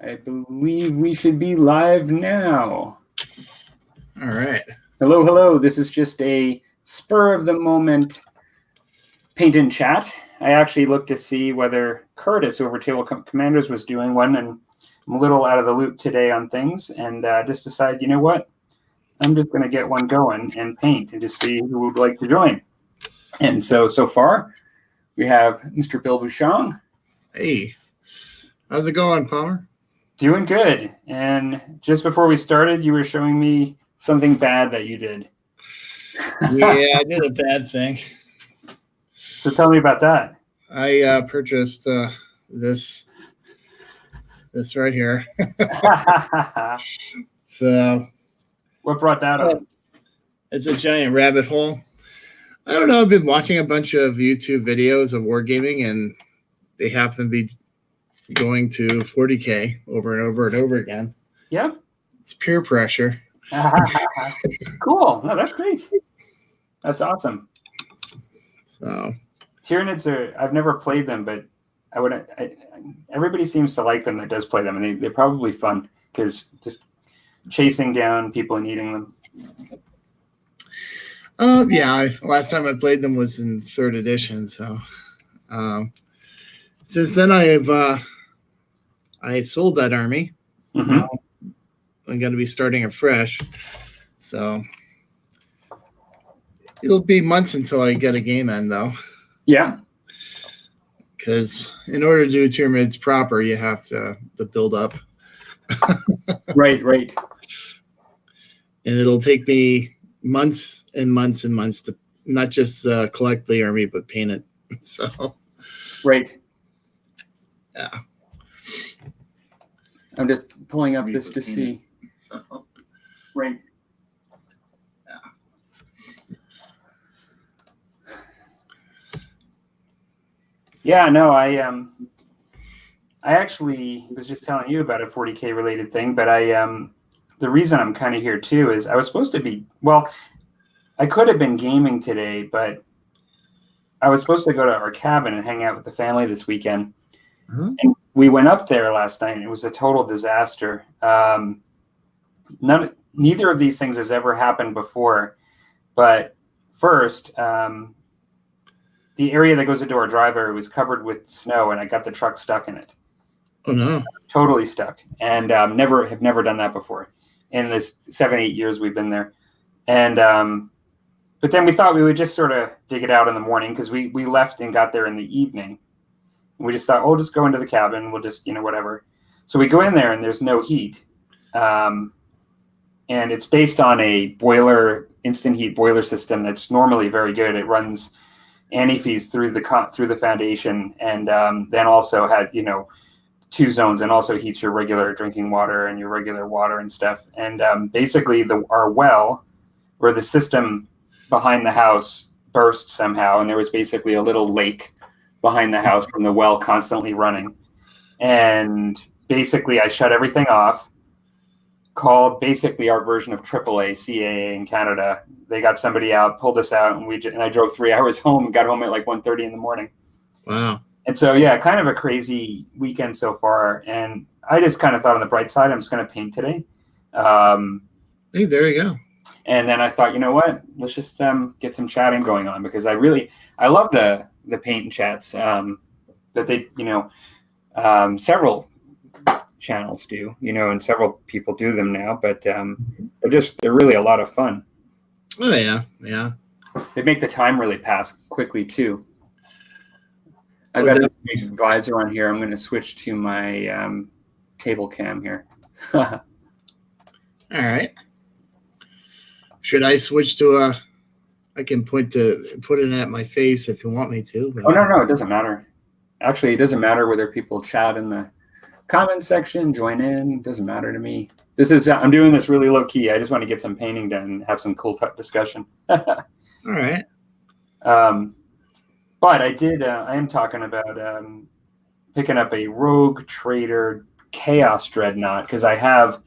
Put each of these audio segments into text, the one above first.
I believe we should be live now. All right. Hello, hello. This is just a spur of the moment paint and chat. I actually looked to see whether Curtis over Table Commanders was doing one, and I'm a little out of the loop today on things, and just decided, you know what? I'm just going to get one going and paint and just see who would like to join. And so far, we have Mr. Bill Bouchon. Hey, how's it going, Palmer? Doing good. And just before we started, you were showing me something bad that you did. Yeah, I did a bad thing. So tell me about that. I purchased this right here. So what brought that up? It's a giant rabbit hole. I don't know. I've been watching a bunch of YouTube videos of wargaming, and they happen to be going to 40K over and over and over again. Yep. It's peer pressure. Cool. No, that's great. That's awesome. So Tyranids I've never played them, but everybody seems to like them that does play them, and they're probably fun because just chasing down people and eating them. Yeah, last time I played them was in 3rd edition. So since then I sold that army. Mm-hmm. I'm going to be starting afresh. So it'll be months until I get a game in, though. Yeah. Because in order to do Tyranids proper, you have to build up. Right. And it'll take me months and months and months to not just collect the army, but paint it. So. Right. Yeah. I'm just pulling up this to see. So. Right. Yeah, no, I actually was just telling you about a 40K related thing, but the reason I'm kind of here too is I was supposed to be, I could have been gaming today, but I was supposed to go to our cabin and hang out with the family this weekend. Uh-huh. And we went up there last night and it was a total disaster. Neither of these things has ever happened before, but first, the area that goes into our driveway was covered with snow, and I got the truck stuck in it. Oh no! Totally stuck, and never done that before in this 7-8 years we've been there. And but then we thought we would just sort of dig it out in the morning because we left and got there in the evening. We just thought, just go into the cabin. We'll just whatever. So we go in there and there's no heat, and it's based on a boiler, instant heat boiler system that's normally very good. It runs antifreeze through the foundation, and then also had 2 zones, and also heats your regular drinking water and your regular water and stuff. And basically our well, or the system behind the house, burst somehow, and there was basically a little lake behind the house from the well constantly running. And basically I shut everything off, called basically our version of AAA, CAA in Canada. They got somebody out, pulled us out, and I drove 3 hours home and got home at like 1:30 in the morning. Wow. And so, yeah, kind of a crazy weekend so far. And I just kind of thought on the bright side, I'm just going to paint today. Hey, there you go. And then I thought, you know what, let's just get some chatting going on, because I love the paint and chats that they, several channels do, and several people do them now, but they're really a lot of fun. Oh yeah. They make the time really pass quickly too. I've got a big visor on here. I'm going to switch to my table cam here. All right. Should I switch to I can put it at my face if you want me to. But... Oh no, it doesn't matter. Actually, it doesn't matter whether people chat in the comment section, join in. It doesn't matter to me. I'm doing this really low key. I just want to get some painting done and have some cool discussion. All right. But I am talking about picking up a Rogue Trader Chaos Dreadnought, because I have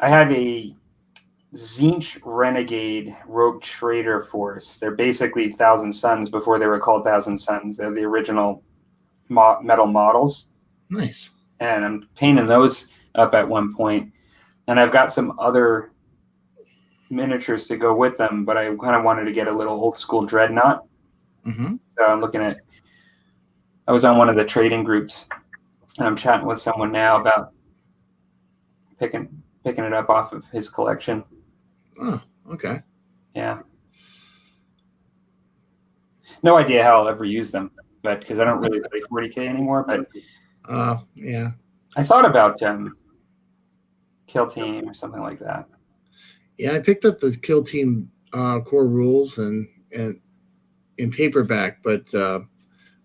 a Tzeentch Renegade Rogue Trader force. They're basically Thousand Suns before they were called Thousand Suns. They're the original metal models. Nice. and I'm painting those up at one point. And I've got some other miniatures to go with them, but I kind of wanted to get a little old school dreadnought. Mm-hmm. So I'm looking at. I was on one of the trading groups, and I'm chatting with someone now about picking it up off of his collection. Oh, okay. Yeah. No idea how I'll ever use them, but because I don't really play 40K anymore. But yeah. I thought about Kill Team or something like that. Yeah, I picked up the Kill Team core rules and in paperback, but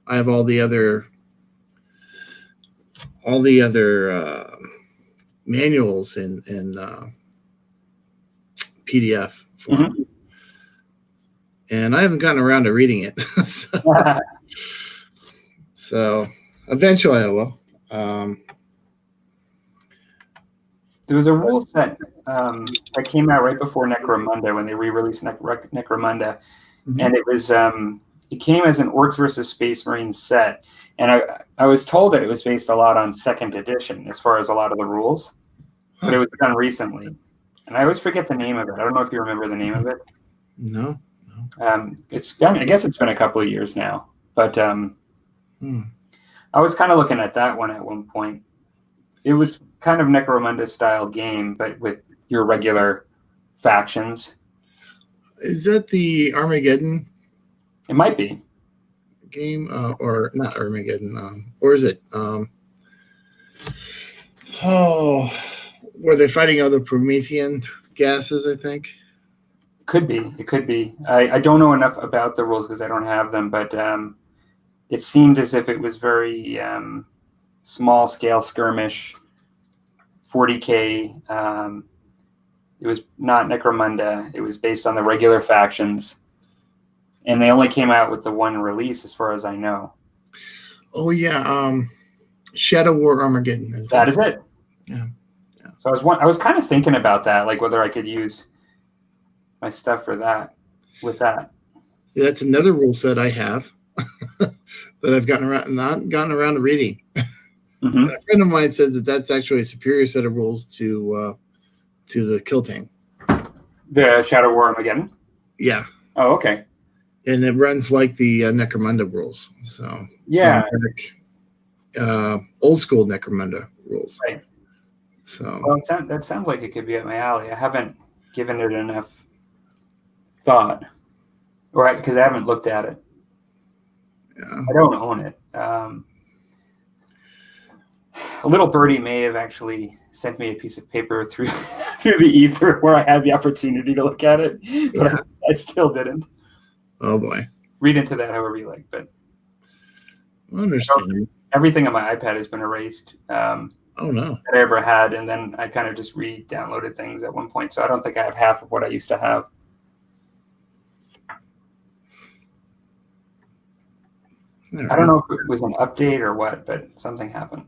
I have all the other manuals in PDF form. Mm-hmm. And I haven't gotten around to reading it. So eventually I will. There was a rule set that came out right before Necromunda when they re-released Necromunda, mm-hmm. and it was it came as an Orcs versus Space Marines set, and I was told that it was based a lot on second edition as far as a lot of the rules, but it was done recently, and I always forget the name of it. I don't know if you remember the name of it. No. It's been, I guess it's been a couple of years now, but I was kind of looking at that one at one point. It was kind of Necromunda style game, but with your regular factions. Is that the Armageddon? It might be game, or not Armageddon, or is it? Were they fighting other Promethean gases? I think. Could be. It could be. I don't know enough about the rules because I don't have them, but it seemed as if it was very small scale skirmish, 40K. It was not Necromunda. It was based on the regular factions, and they only came out with the one release, as far as I know. Oh yeah, Shadow War Armageddon. That is it. Yeah. So I was kind of thinking about that, like whether I could use my stuff for that with that. See, that's another rule set I have that I've not gotten around to reading. Mm-hmm. A friend of mine says that that's actually a superior set of rules to the Kill Team. The Shadow War Armageddon? Yeah. Oh, okay. And it runs like the Necromunda rules. So yeah, old school Necromunda rules. Right. So well, that sounds like it could be up my alley. I haven't given it enough thought, right? Because I haven't looked at it. Yeah. I don't own it. A little birdie may have actually sent me a piece of paper through the ether where I had the opportunity to look at it, but yeah. I still didn't. Oh boy! Read into that however you like, but I understand. Everything on my iPad has been erased. Oh no! That I ever had, and then I kind of just re-downloaded things at one point, so I don't think I have half of what I used to have. I don't know if it was an update or what, but something happened.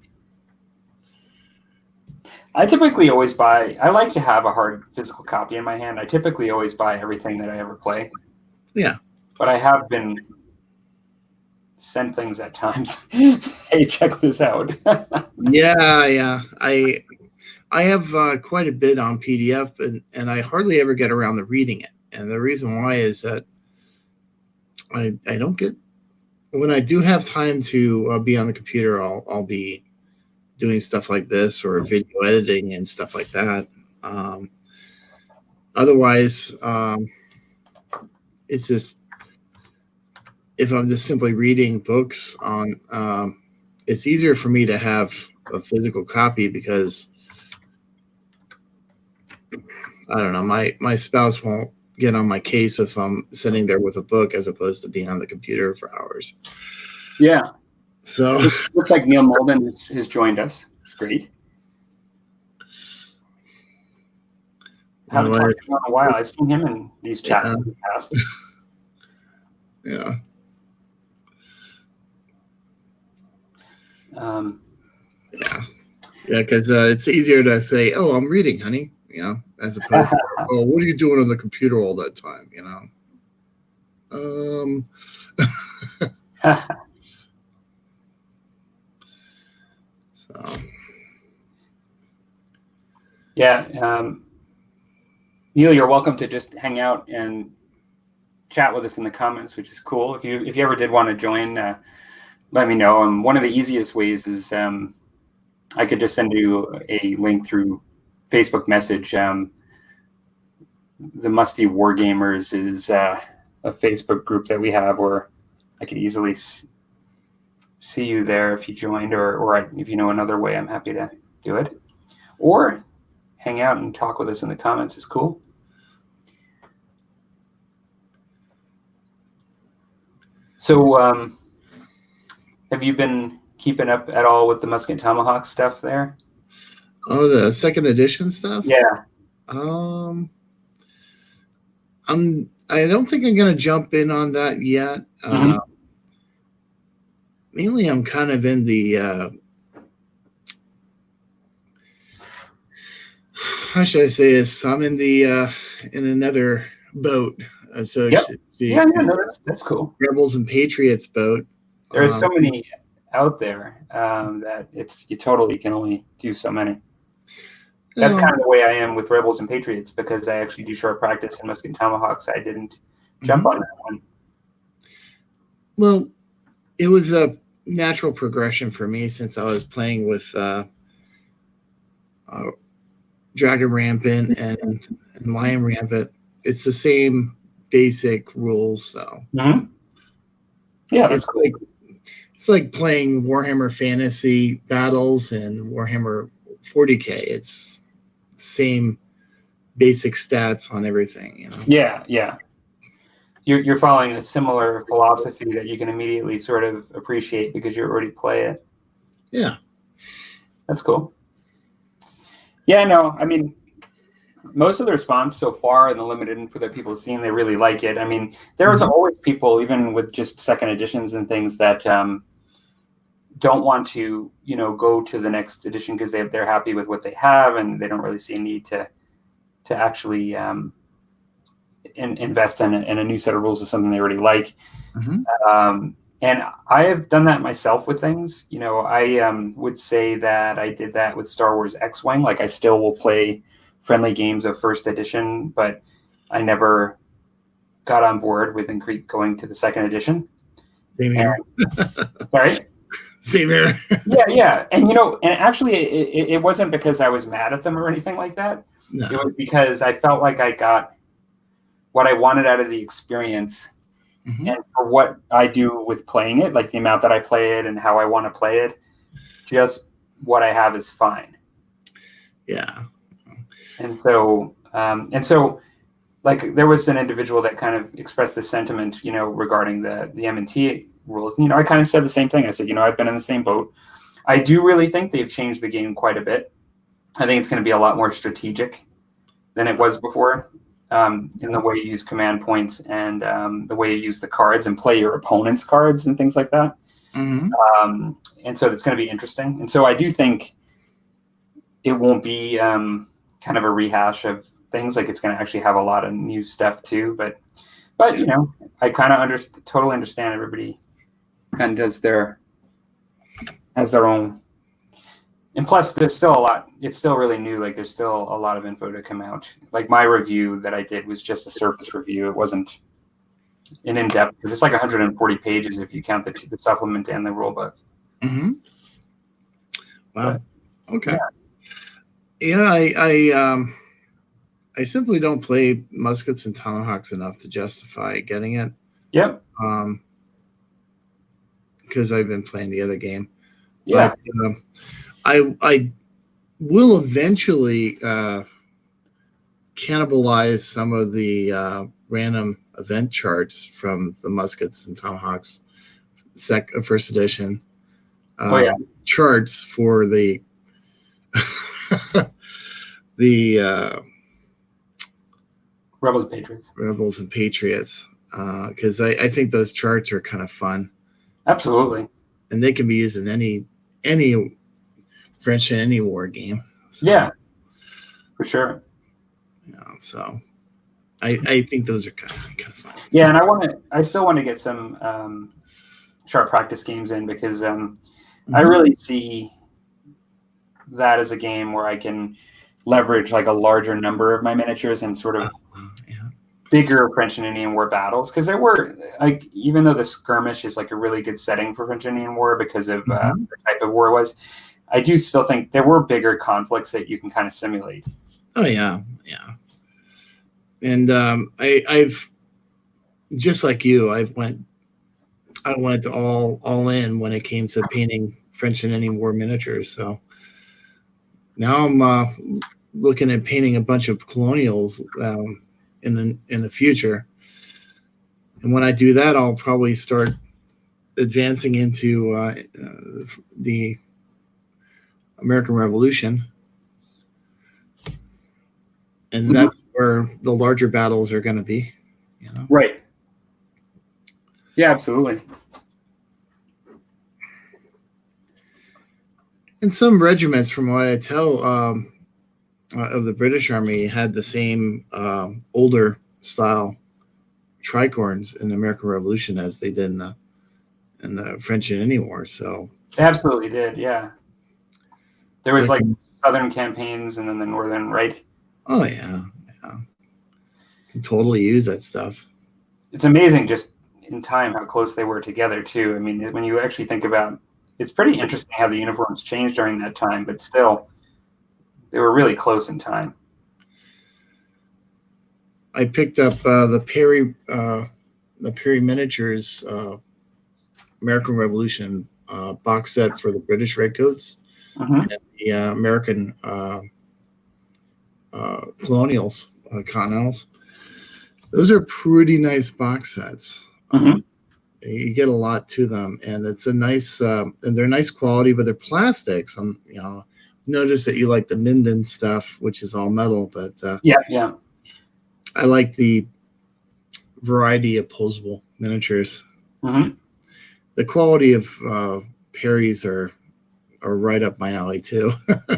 I typically always buy. I like to have a hard physical copy in my hand. I typically always buy everything that I ever play. Yeah, but I have been sent things at times. Hey, check this out. yeah. I have quite a bit on PDF, and I hardly ever get around to reading it. And the reason why is that I don't get, when I do have time to be on the computer, I'll be doing stuff like this or video editing and stuff like that. Otherwise, it's just, if I'm just simply reading books on, it's easier for me to have a physical copy because I don't know, my spouse won't get on my case if I'm sitting there with a book as opposed to being on the computer for hours. Yeah. So looks like Neil Molden has joined us. It's great. Haven't talked to him in a while. I've seen him in these chats in the past. Yeah. Yeah, because it's easier to say, "Oh, I'm reading, honey," as opposed to, "Oh, what are you doing on the computer all that time?" So Yeah, Neil, you're welcome to just hang out and chat with us in the comments, which is cool. If you ever did want to join, let me know. One of the easiest ways is I could just send you a link through Facebook message. The Musty Wargamers is a Facebook group that we have where I could easily see you there if you joined, or if you know another way, I'm happy to do it. Or hang out and talk with us in the comments is cool. So have you been keeping up at all with the Musket Tomahawk stuff there? Oh, the second edition stuff? Yeah. I don't think I'm going to jump in on that yet. Mainly I'm kind of in the how should I say this? I'm in the in another boat, so Yep. to speak. Yeah, no, that's cool. Rebels and Patriots boat. There's so many out there that you totally can only do so many. That's kind of the way I am with Rebels and Patriots, because I actually do short practice in Musket Tomahawks. I didn't jump on that one. Well, it was a natural progression for me since I was playing with Dragon Rampant and Lion Rampant. It's the same basic rules, so yeah, that's cool. It's like playing Warhammer Fantasy Battles and Warhammer 40K. It's same basic stats on everything, you know. Yeah. You're following a similar philosophy that you can immediately sort of appreciate because you already play it. Yeah. That's cool. Yeah, no, I mean, most of the response so far in the limited info that people have seen, they really like it. I mean, there's always people, even with just second editions and things, that don't want to, go to the next edition because they're happy with what they have and they don't really see a need to actually invest in a new set of rules of something they already like. And I have done that myself with things. I would say that I did that with Star Wars X-Wing. Like, I still will play friendly games of first edition, but I never got on board with going to the second edition. Same here. Sorry? Same here. Yeah. And, and actually it wasn't because I was mad at them or anything like that. No. It was because I felt like I got what I wanted out of the experience. And for what I do with playing it, like the amount that I play it and how I want to play it, just what I have is fine. Yeah. And so like, there was an individual that kind of expressed this sentiment, regarding the M&T rules. I kind of said the same thing. I said, I've been in the same boat. I do really think they've changed the game quite a bit. I think it's going to be a lot more strategic than it was before. In the way you use command points and the way you use the cards and play your opponent's cards and things like that. And so it's going to be interesting. And so I do think it won't be kind of a rehash of things. Like, it's going to actually have a lot of new stuff too. But I kind of totally understand everybody kind of has their own. And plus, there's still a lot. It's still really new. Like, there's still a lot of info to come out. Like, my review that I did was just a surface review. It wasn't an in-depth, because it's like 140 pages if you count the supplement and the rule book. Wow. But, okay. Yeah, I simply don't play Muskets and Tomahawks enough to justify getting it. Yep. Because I've been playing the other game. Yeah. But, I will eventually cannibalize some of the random event charts from the Muskets and Tomahawks first edition charts for the the Rebels and Patriots. Because I think those charts are kind of fun. Absolutely. And they can be used in any French in any war game. So, yeah, for sure. So I think those are kind of fun. Yeah, and I still want to get some sharp practice games in, because I really see that as a game where I can leverage like a larger number of my miniatures and sort of Yeah. bigger French and Indian War battles, because there were, like, even though the skirmish is like a really good setting for French and Indian War because of the type of war it was, I do still think there were bigger conflicts that you can kind of simulate. Oh yeah, yeah. And I've just like you, I went all in when it came to painting French and Indian War miniatures. So now I'm looking at painting a bunch of colonials in the future. And when I do that, I'll probably start advancing into the American Revolution, and that's where the larger battles are going to be. You know? Right. Yeah, absolutely. And some regiments, from what I tell, of the British Army, had the same older style tricorns in the American Revolution as they did in the French and Indian War. So they absolutely did. Yeah. There was like southern campaigns and then the northern, right? Oh yeah, yeah. Can totally use that stuff. It's amazing just in time how close they were together too. I mean, when you actually think about, it's pretty interesting how the uniforms changed during that time, but still, they were really close in time. I picked up the Perry Miniatures American Revolution box set for the British Redcoats and the American Colonials, Continentals. Those are pretty nice box sets. You get a lot to them, and it's a nice, and they're nice quality, but they're plastics. Notice that you like the Minden stuff, which is all metal, but yeah. I like the variety of posable miniatures. The quality of Perry's are right up my alley too.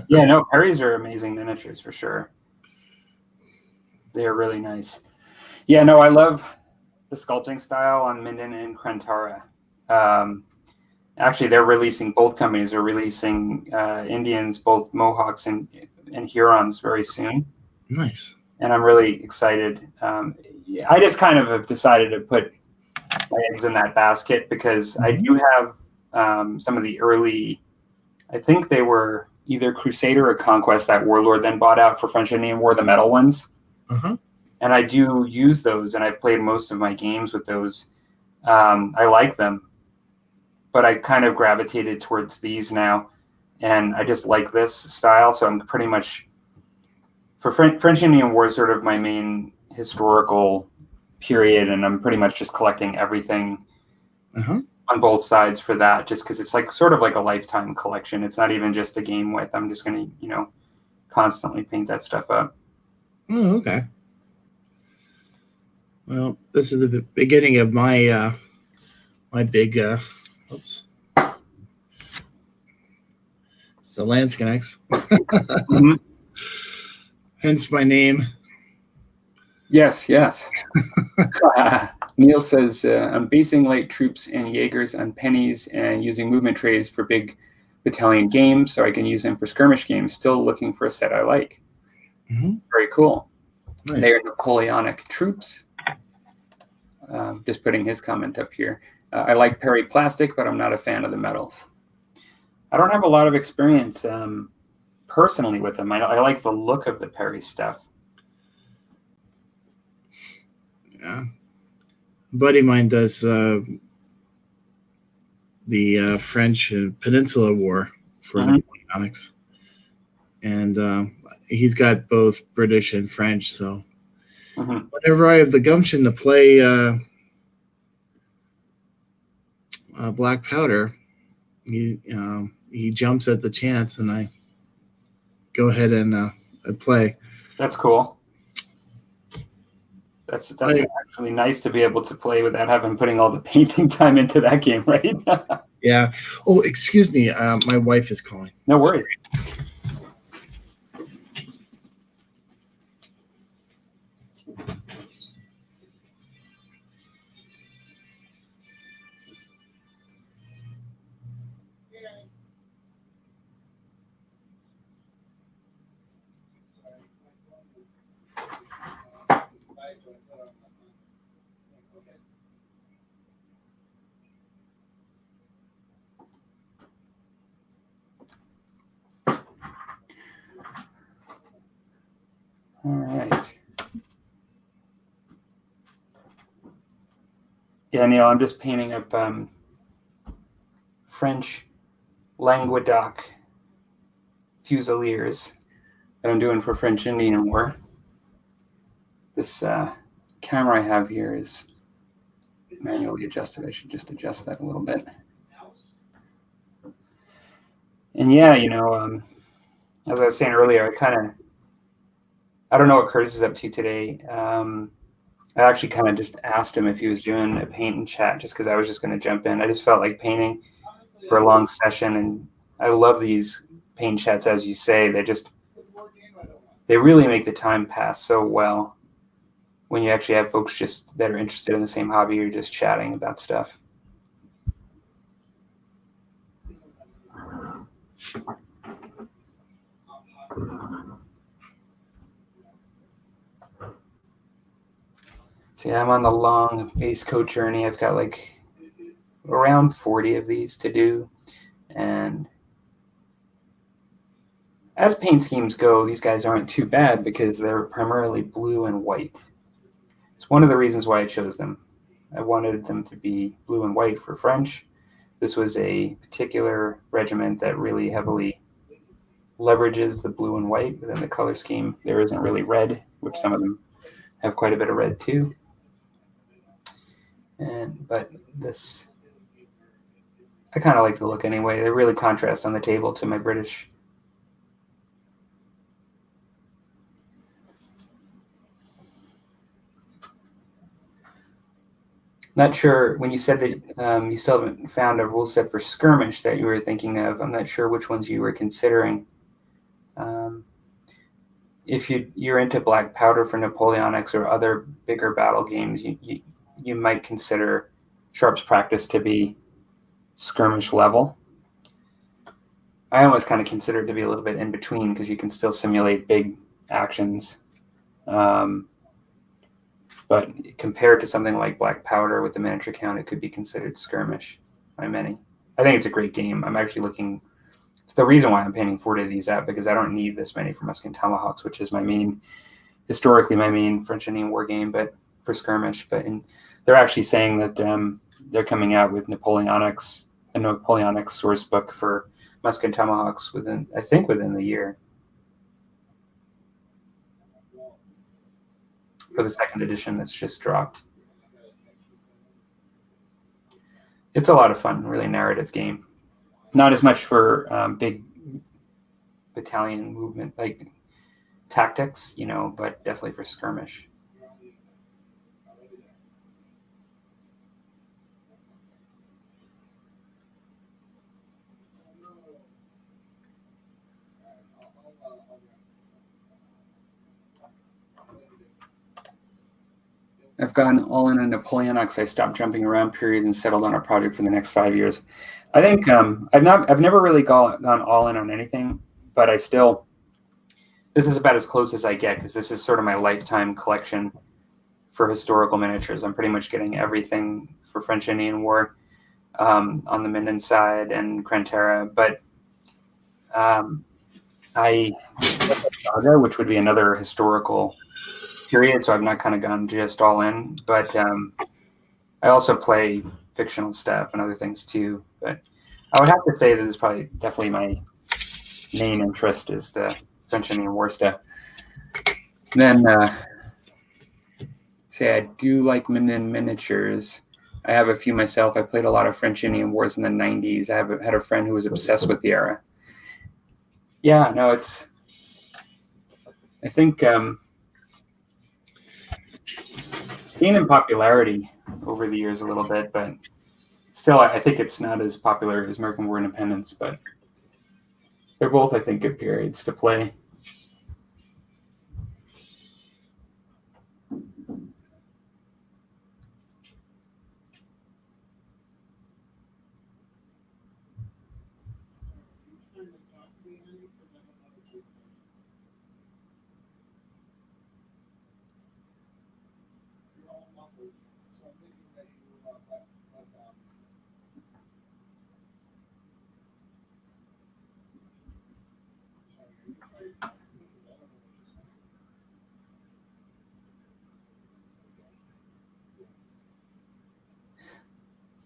Yeah, no, Perry's are amazing miniatures for sure. They are really nice. Yeah, no, I love the sculpting style on Minden and Krantara. Actually, they're releasing, both companies are releasing Indians, both Mohawks and Hurons very soon. Nice. And I'm really excited. I just kind of have decided to put my eggs in that basket because I do have some of the early, I think they were either Crusader or Conquest that Warlord then bought out for French Indian War, the metal ones. And I do use those, and I've played most of my games with those. I like them, but I kind of gravitated towards these now, and I just like this style. So I'm pretty much, for French Indian War is sort of my main historical period, and I'm pretty much just collecting everything on both sides for that, just because it's like sort of like a lifetime collection. It's not even just a game with. I'm just going to, constantly paint that stuff up. Oh, okay. Well, this is the beginning of my my big oops. So Lance Connects. Hence my name. Yes. Neil says, I'm basing light troops and Jaegers on pennies and using movement trays for big battalion games so I can use them for skirmish games. Still looking for a set I like. Very cool. Nice. They are Napoleonic troops. Just putting his comment up here. I like Perry plastic, but I'm not a fan of the metals. I don't have a lot of experience personally with them. I like the look of the Perry stuff. Yeah. A buddy of mine does the French Peninsula War for Napoleonics. And he's got both British and French, so whenever I have the gumption to play black powder, he jumps at the chance, and I go ahead and I play. That's cool. That's actually nice to be able to play without having putting all the painting time into that game, right? Yeah. Oh, excuse me. My wife is calling. No worries. All right. Yeah, Neil, I'm just painting up French Languedoc Fusiliers that I'm doing for French Indian War. This camera I have here is manually adjusted. I should just adjust that a little bit. And yeah, as I was saying earlier, I don't know what Curtis is up to today. I actually kind of just asked him if he was doing a paint and chat just because I was just going to jump in. I just felt like painting for a long session, and I love these paint chats, as you say. They really make the time pass so well when you actually have folks just that are interested in the same hobby. You're just chatting about stuff. So yeah, I'm on the long base coat journey. I've got like around 40 of these to do. And as paint schemes go, these guys aren't too bad because they're primarily blue and white. It's one of the reasons why I chose them. I wanted them to be blue and white for French. This was a particular regiment that really heavily leverages the blue and white within the color scheme. There isn't really red, which some of them have quite a bit of red too. But this, I kind of like the look anyway. They really contrast on the table to my British. Not sure, when you said that you still haven't found a rule set for skirmish that you were thinking of, I'm not sure which ones you were considering. If you're into black powder for Napoleonics or other bigger battle games, you might consider Sharp's Practice to be skirmish level. I almost kind of consider it to be a little bit in between because you can still simulate big actions. But compared to something like black powder with the miniature count, it could be considered skirmish by many. I think it's a great game. I'm actually looking. It's the reason why I'm painting 40 of these out, because I don't need this many for Musket Tomahawks, which is historically my main French Indian war game, but for skirmish. They're actually saying that they're coming out with a Napoleonics source book for Musket Tomahawks within the year. For the second edition that's just dropped. It's a lot of fun, really narrative game. Not as much for big battalion movement, like tactics, but definitely for skirmish. I've gone all in on Napoleonics. I stopped jumping around period and settled on a project for the next 5 years. I think I've never really gone all in on anything, but this is about as close as I get because this is sort of my lifetime collection for historical miniatures. I'm pretty much getting everything for French Indian War on the Minden side and Krantera, but I Saga, which would be another historical period, so I've not kind of gone just all in, but I also play fictional stuff and other things too. But I would have to say that this is probably definitely my main interest is the French Indian War stuff. Then say I do like miniatures. I have a few myself. I played a lot of French Indian Wars in the 90s. I had a friend who was obsessed with the era. Yeah, no, I think gained in popularity over the years a little bit, but still, I think it's not as popular as American War Independence, but they're both, I think, good periods to play.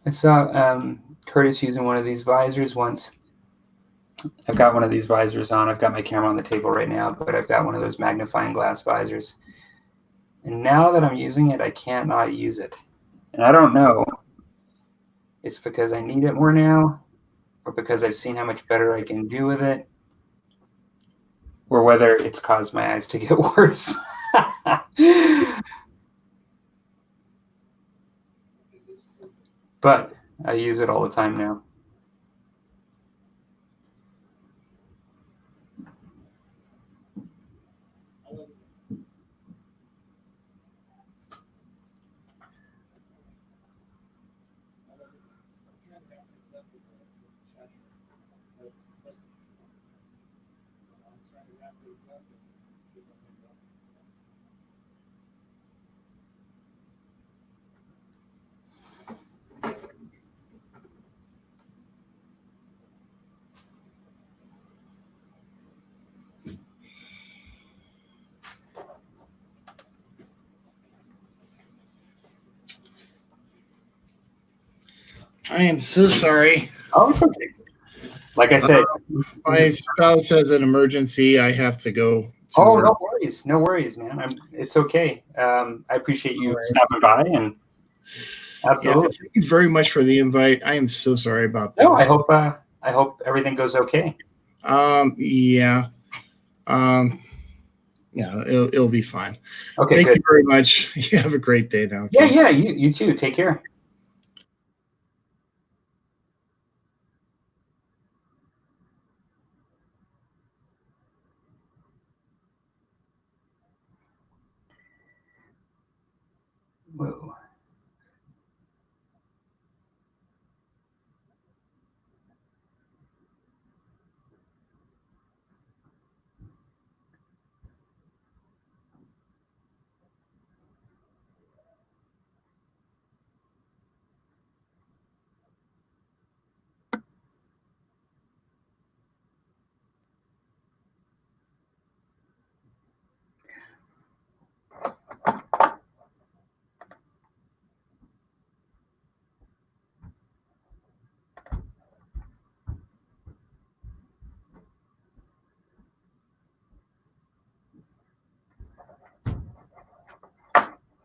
I saw Curtis using one of these visors once. I've got one of these visors on. I've got my camera on the table right now, but I've got one of those magnifying glass visors. And now that I'm using it, I can't not use it. And I don't know. It's because I need it more now, or because I've seen how much better I can do with it, or whether it's caused my eyes to get worse. But I use it all the time now. I am so sorry. Oh, it's okay. Like I said, My spouse has an emergency. I have to go. Oh, no worries. No worries, man. It's okay. I appreciate you stopping by, and absolutely. Yeah, thank you very much for the invite. I am so sorry about this. No, I hope everything goes okay. Yeah. Yeah, it'll be fine. Okay, thank good. you very much. You have a great day now. Okay? Yeah, you too. Take care. Whoa.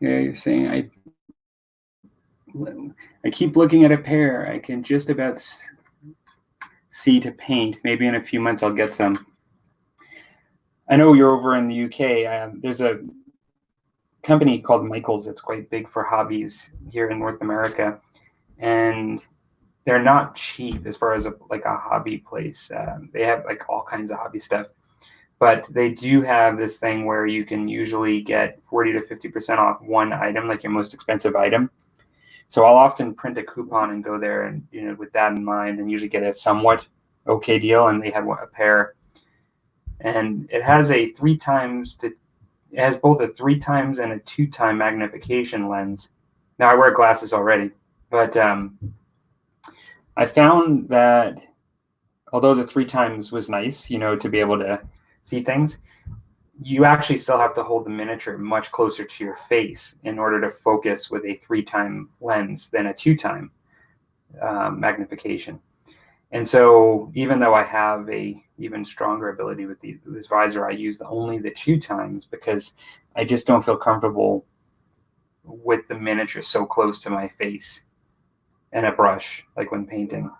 Yeah, you're saying I keep looking at a pair. I can just about see to paint. Maybe in a few months I'll get some. I know you're over in the UK. There's a company called Michaels that's quite big for hobbies here in North America, and they're not cheap as far as a hobby place. They have like all kinds of hobby stuff, but they do have this thing where you can usually get 40 to 50% off one item, like your most expensive item. So I'll often print a coupon and go there, and with that in mind, and usually get a somewhat okay deal. And they have a pair, and it has it has both a 3 times and a 2 time magnification lens. Now I wear glasses already, but I found that although the 3 times was nice, to be able to see things, you actually still have to hold the miniature much closer to your face in order to focus with a 3 time lens than a 2 time magnification. And so even though I have a even stronger ability with this visor, I use only the 2 times because I just don't feel comfortable with the miniature so close to my face and a brush, like when painting.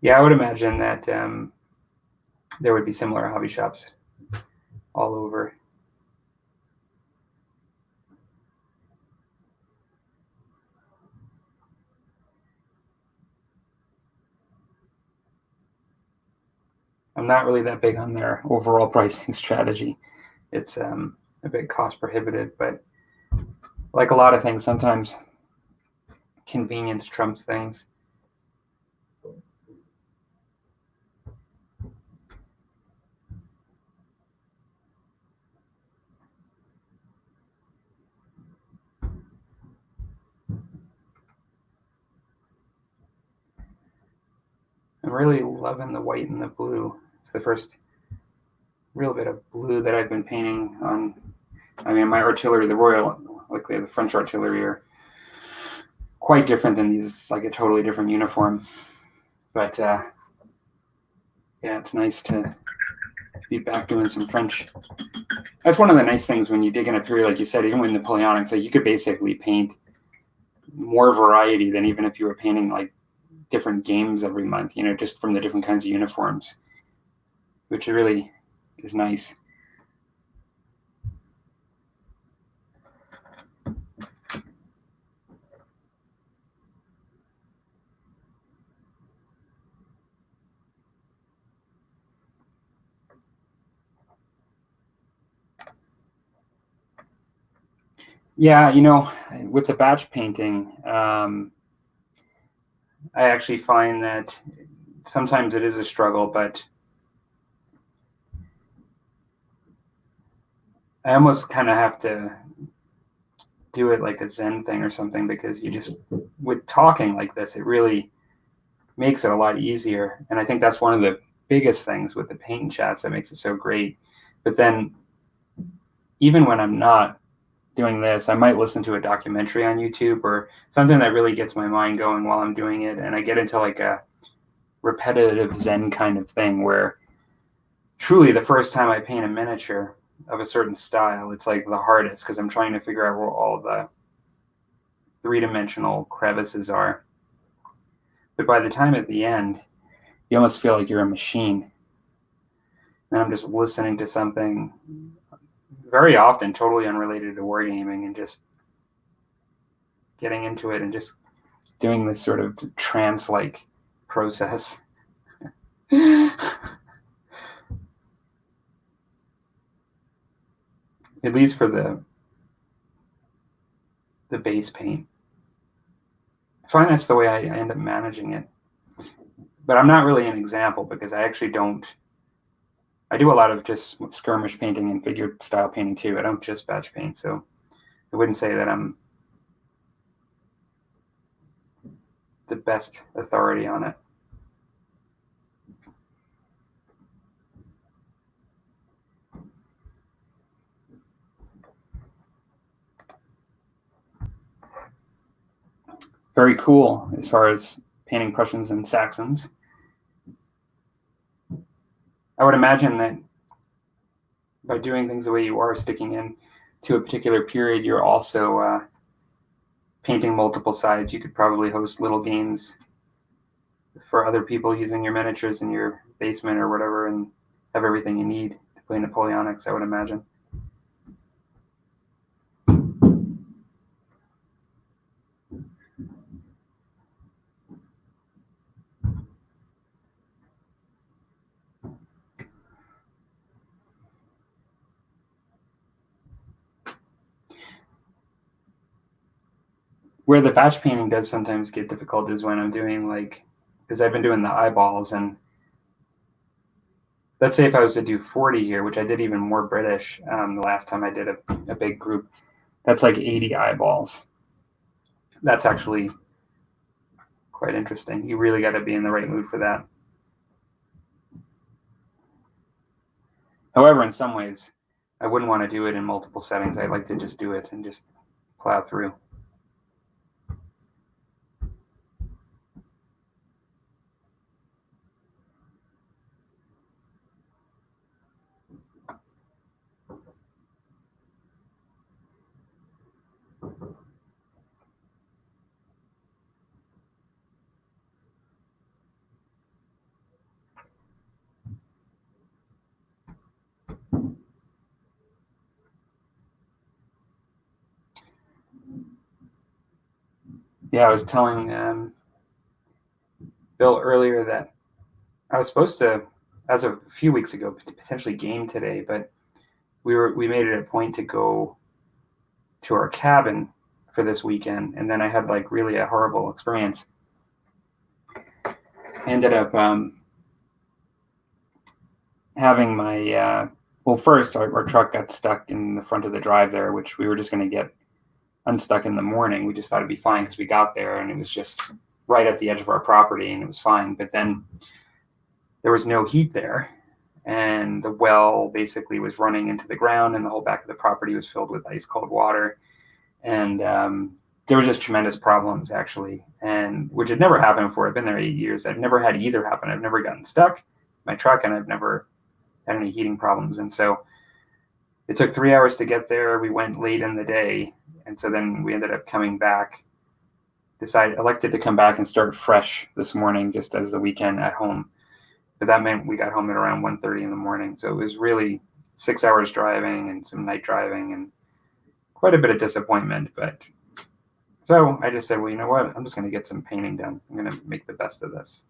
Yeah, I would imagine that there would be similar hobby shops all over. I'm not really that big on their overall pricing strategy. It's a bit cost prohibitive, but like a lot of things, sometimes convenience trumps things. I'm really loving the white and the blue. It's the first real bit of blue that I've been painting on. I mean, my artillery, the Royal, like the French artillery, are quite different than these. It's like a totally different uniform. But yeah, it's nice to be back doing some French. That's one of the nice things when you dig in a period, like you said, even with Napoleonic, so you could basically paint more variety than even if you were painting like different games every month, just from the different kinds of uniforms, which really is nice. Yeah, with the batch painting, I actually find that sometimes it is a struggle, but I almost kind of have to do it like a Zen thing or something, because with talking like this, it really makes it a lot easier. And I think that's one of the biggest things with the paint chats that makes it so great. But then even when I'm not doing this, I might listen to a documentary on YouTube or something that really gets my mind going while I'm doing it. And I get into like a repetitive Zen kind of thing where truly the first time I paint a miniature of a certain style, it's like the hardest because I'm trying to figure out where all the three-dimensional crevices are. But by the time at the end, you almost feel like you're a machine. And I'm just listening to something very often totally unrelated to wargaming and just getting into it and just doing this sort of trance-like process. At least for the base paint. I find that's the way I end up managing it. But I'm not really an example because I actually don't. I do a lot of just skirmish painting and figure style painting too. I don't just batch paint, so I wouldn't say that I'm the best authority on it. Very cool as far as painting Prussians and Saxons. I would imagine that by doing things the way you are, sticking in to a particular period, you're also painting multiple sides. You could probably host little games for other people using your miniatures in your basement or whatever and have everything you need to play Napoleonics, I would imagine. Where the batch painting does sometimes get difficult is when I'm doing because I've been doing the eyeballs, and let's say if I was to do 40 here, which I did even more British the last time I did a big group, that's like 80 eyeballs. That's actually quite interesting. You really got to be in the right mood for that. However, in some ways, I wouldn't want to do it in multiple settings. I'd like to just do it and just plow through. Yeah, I was telling Bill earlier that I as of a few weeks ago, potentially game today, but we made it a point to go to our cabin for this weekend, and then I had like really a horrible experience. I ended up having my first our truck got stuck in the front of the drive there, which we were just going to get unstuck in the morning. We just thought it'd be fine because we got there and it was just right at the edge of our property and it was fine. But then there was no heat there, and the well basically was running into the ground, and the whole back of the property was filled with ice cold water. And there was just tremendous problems actually, and which had never happened before. I've been there 8 years. I've never had either happen. I've never gotten stuck in my truck, and I've never had any heating problems. And so it took 3 hours to get there. We went late in the day, and so then we ended up coming back. Elected to come back and start fresh this morning, just as the weekend at home. But that meant we got home at around 1:30 in the morning. So it was really 6 hours driving and some night driving and quite a bit of disappointment. But so I just said, well, you know what? I'm just going to get some painting done. I'm going to make the best of this.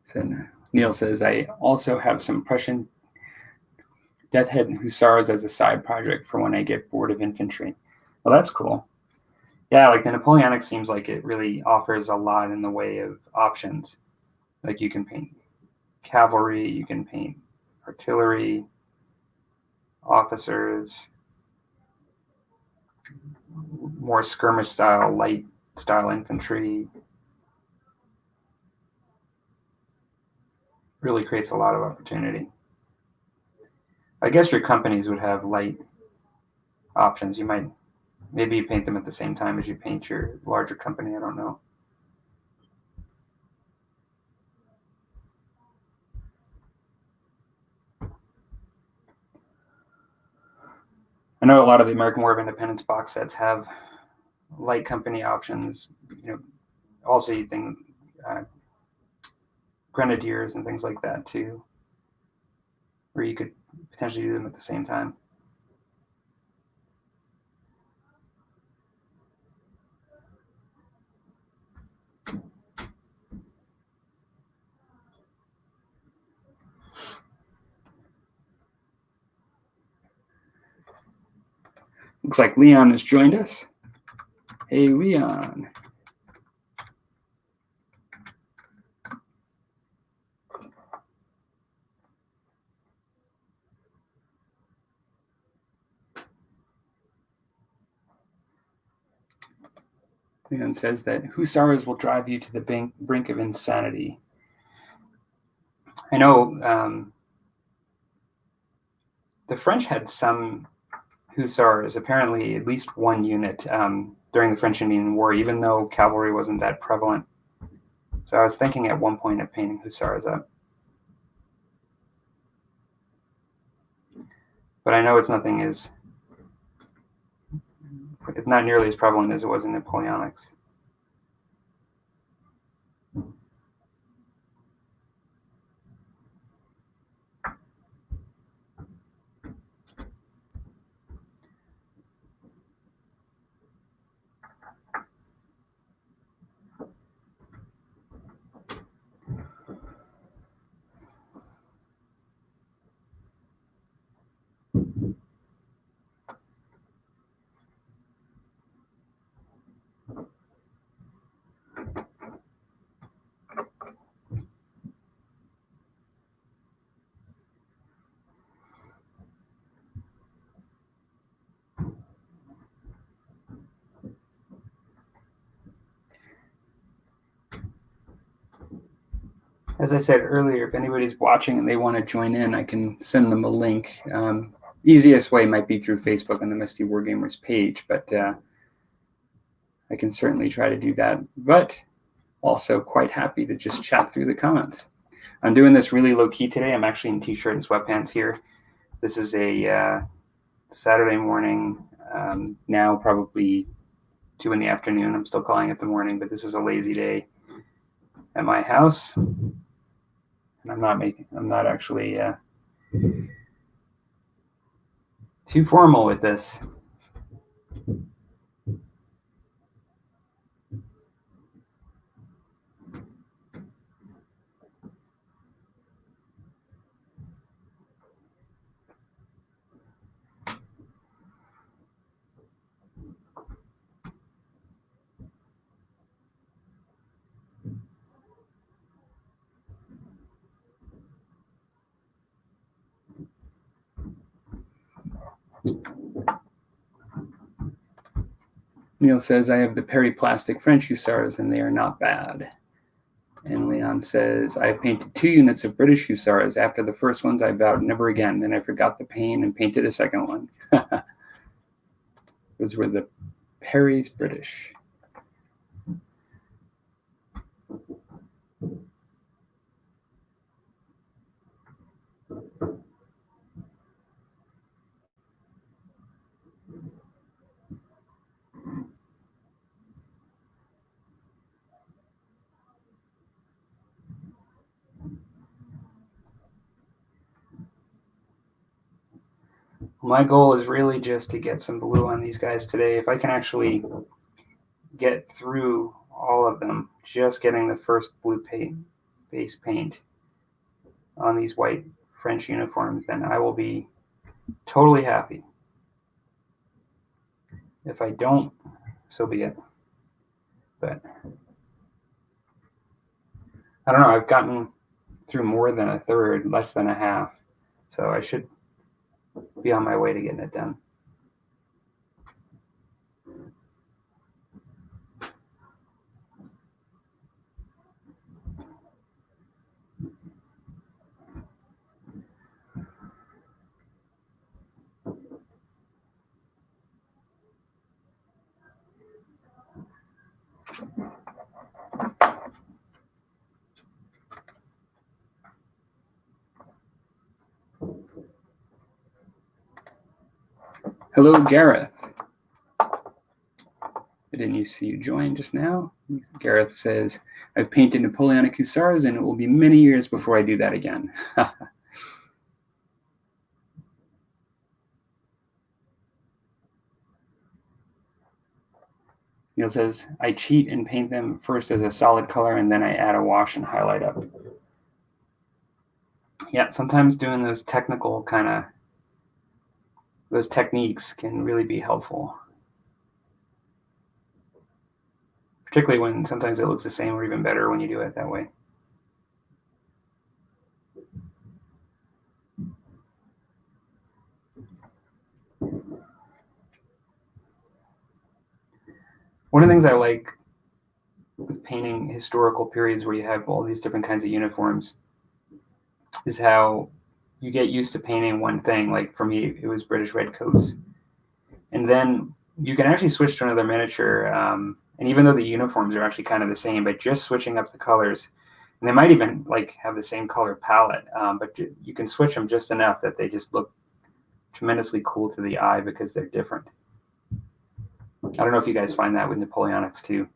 So Neil says, I also have some Prussian Death Head and Hussars as a side project for when I get bored of infantry. Well, that's cool. Yeah, like the Napoleonic seems like it really offers a lot in the way of options. Like you can paint cavalry, you can paint artillery, officers, more skirmish style, light style infantry. Really creates a lot of opportunity. I guess your companies would have light options. Maybe you paint them at the same time as you paint your larger company. I don't know. I know a lot of the American War of Independence box sets have light company options. Also you think grenadiers and things like that too, where you could potentially do them at the same time. Looks like Leon has joined us. Hey, Leon. Leon says that Hussars will drive you to the brink of insanity. I know the French had some Hussars, apparently at least one unit during the French-Indian War, even though cavalry wasn't that prevalent. So I was thinking at one point of painting Hussars up. But I know it's not nearly as prevalent as it was in Napoleonics. As I said earlier, if anybody's watching and they want to join in, I can send them a link. Easiest way might be through Facebook on the Misty Wargamers page, but I can certainly try to do that. But also quite happy to just chat through the comments. I'm doing this really low key today. I'm actually in t-shirt and sweatpants here. This is a Saturday morning, now probably 2 in the afternoon. I'm still calling it the morning, but this is a lazy day at my house. And I'm not actually Too formal with this. Neil says, I have the periplastic French hussars and they are not bad. And Leon says, I have painted 2 units of British hussars. After the first ones, I vowed never again. Then I forgot the pain and painted a second one. Those were the Perry's British. My goal is really just to get some blue on these guys today. If I can actually get through all of them, just getting the first blue base paint on these white French uniforms, then I will be totally happy. If I don't, so be it. But I don't know, I've gotten through more than a third, less than a half. So I should be on my way to getting it done. Hello, Gareth. I didn't see you join just now. Gareth says, I've painted Napoleonic hussars and it will be many years before I do that again. Neil says, I cheat and paint them first as a solid color and then I add a wash and highlight up. Yeah, sometimes doing those technical those techniques can really be helpful. Particularly when sometimes it looks the same or even better when you do it that way. One of the things I like with painting historical periods where you have all these different kinds of uniforms is how you get used to painting one thing. Like for me, it was British redcoats. And then you can actually switch to another miniature. And even though the uniforms are actually kind of the same, but just switching up the colors, and they might even like have the same color palette, but you can switch them just enough that they just look tremendously cool to the eye because they're different. I don't know if you guys find that with Napoleonics too.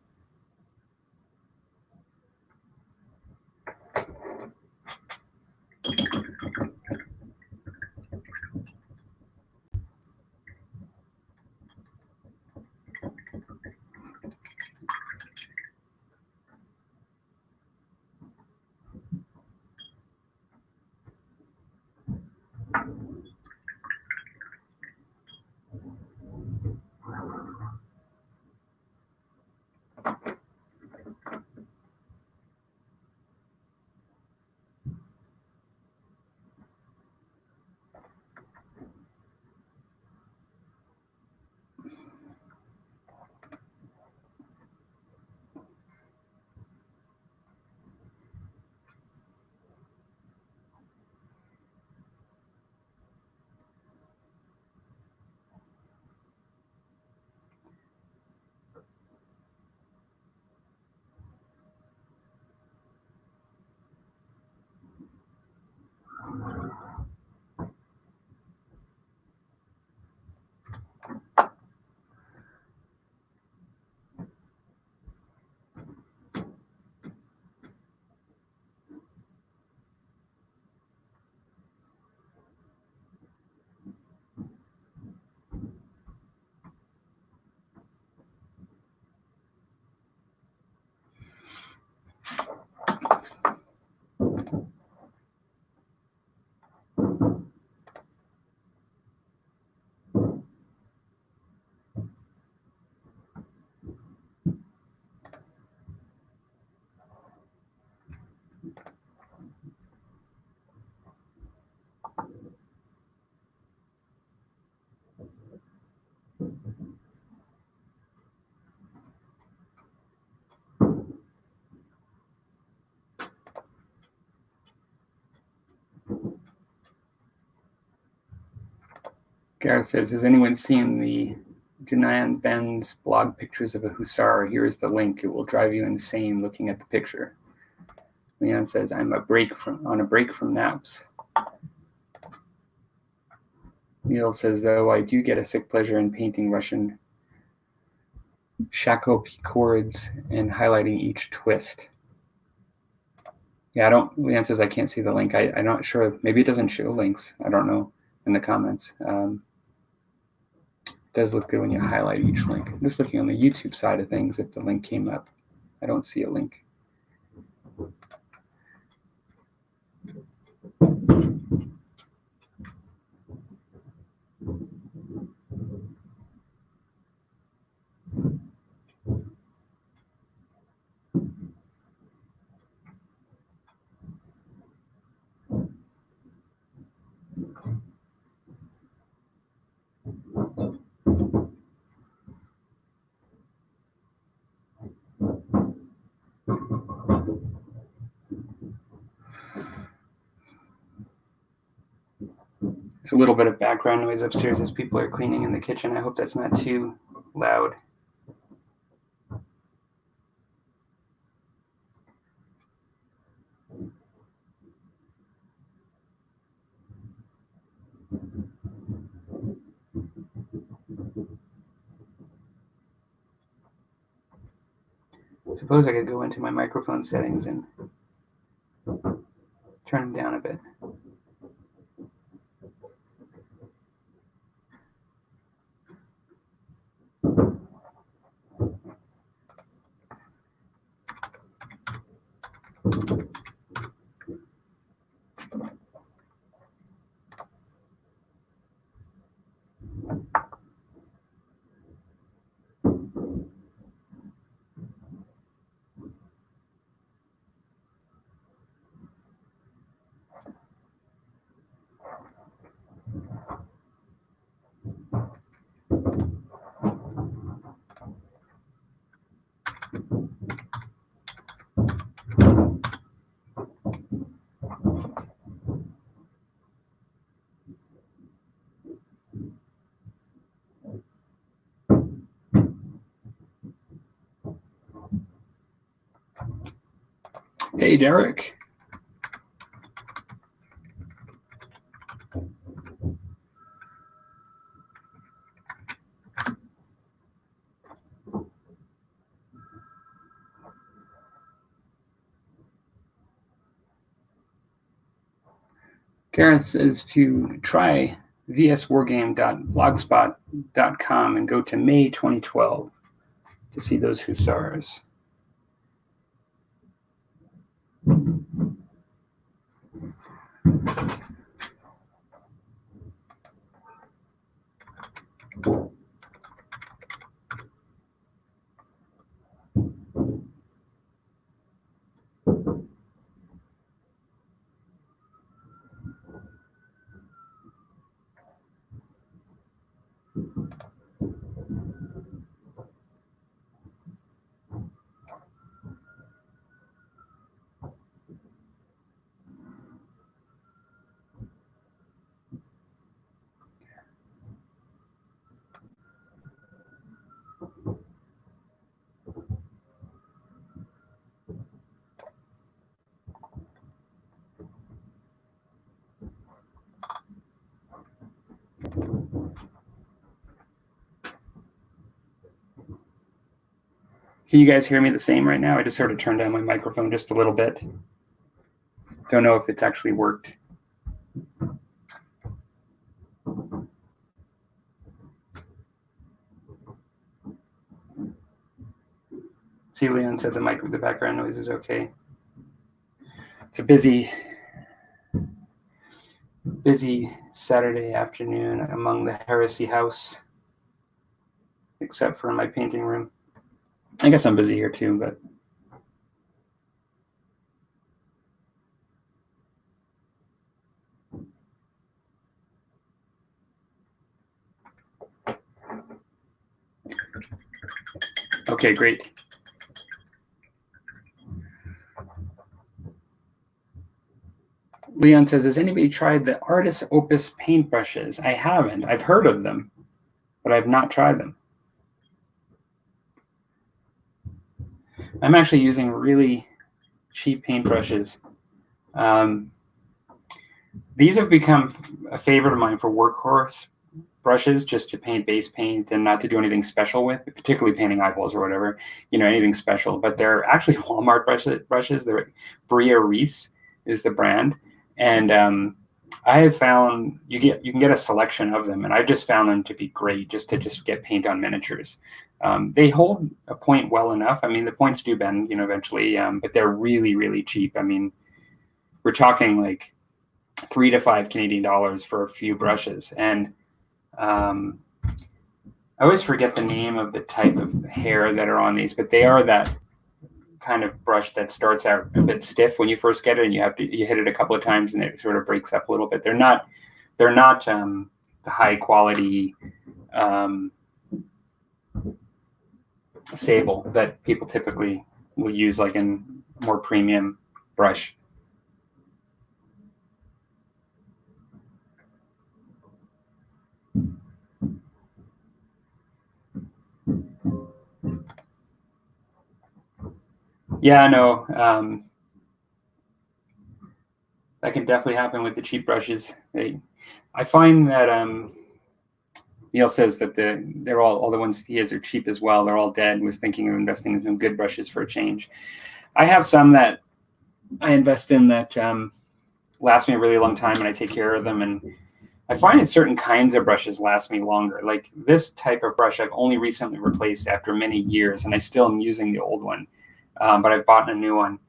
Gareth says, has anyone seen the Junayan Ben's blog pictures of a hussar? Here is the link. It will drive you insane looking at the picture. Leon says, I'm on a break from naps. Neil says, though, I do get a sick pleasure in painting Russian Shakopee chords and highlighting each twist. Yeah, Leon says, I can't see the link. I'm not sure. Maybe it doesn't show links. I don't know in the comments. It does look good when you highlight each link. I'm just looking on the YouTube side of things if the link came up. I don't see a link. There's a little bit of background noise upstairs as people are cleaning in the kitchen. I hope that's not too loud. I suppose I could go into my microphone settings and turn them down a bit. Hey, Derek. Gareth says to try vswargame.blogspot.com and go to May 2012 to see those hussars. Can you guys hear me the same right now? I just sort of turned down my microphone just a little bit. Don't know if it's actually worked. See, Leon said the background noise is okay. It's a busy Saturday afternoon among the Heresy House, except for my painting room. I guess I'm busy here too, but Okay, great. Leon says, has anybody tried the Artis Opus paintbrushes? I haven't. I've heard of them, but I've not tried them. I'm actually using really cheap paintbrushes. These have become a favorite of mine for workhorse brushes, just to paint base paint and not to do anything special with, particularly painting eyeballs or whatever, anything special. But they're actually Walmart brushes. They're Bria Reese is the brand. And I have found you can get a selection of them, and I've just found them to be great just to get paint on miniatures. They hold a point well enough. I mean, the points do bend, eventually, but they're really, really cheap. I mean, we're talking like $3 to $5 Canadian for a few brushes. And I always forget the name of the type of hair that are on these, but they are that kind of brush that starts out a bit stiff when you first get it, and you hit it a couple of times and it sort of breaks up a little bit. They're not the high quality sable that people typically will use, like in more premium brush. Yeah, no, that can definitely happen with the cheap brushes. I find that Neil says that they're all the ones he has are cheap as well. They're all dead. Was thinking of investing in some good brushes for a change. I have some that I invest in that last me a really long time, and I take care of them. And I find that certain kinds of brushes last me longer. Like this type of brush, I've only recently replaced after many years, and I still am using the old one, but I've bought a new one.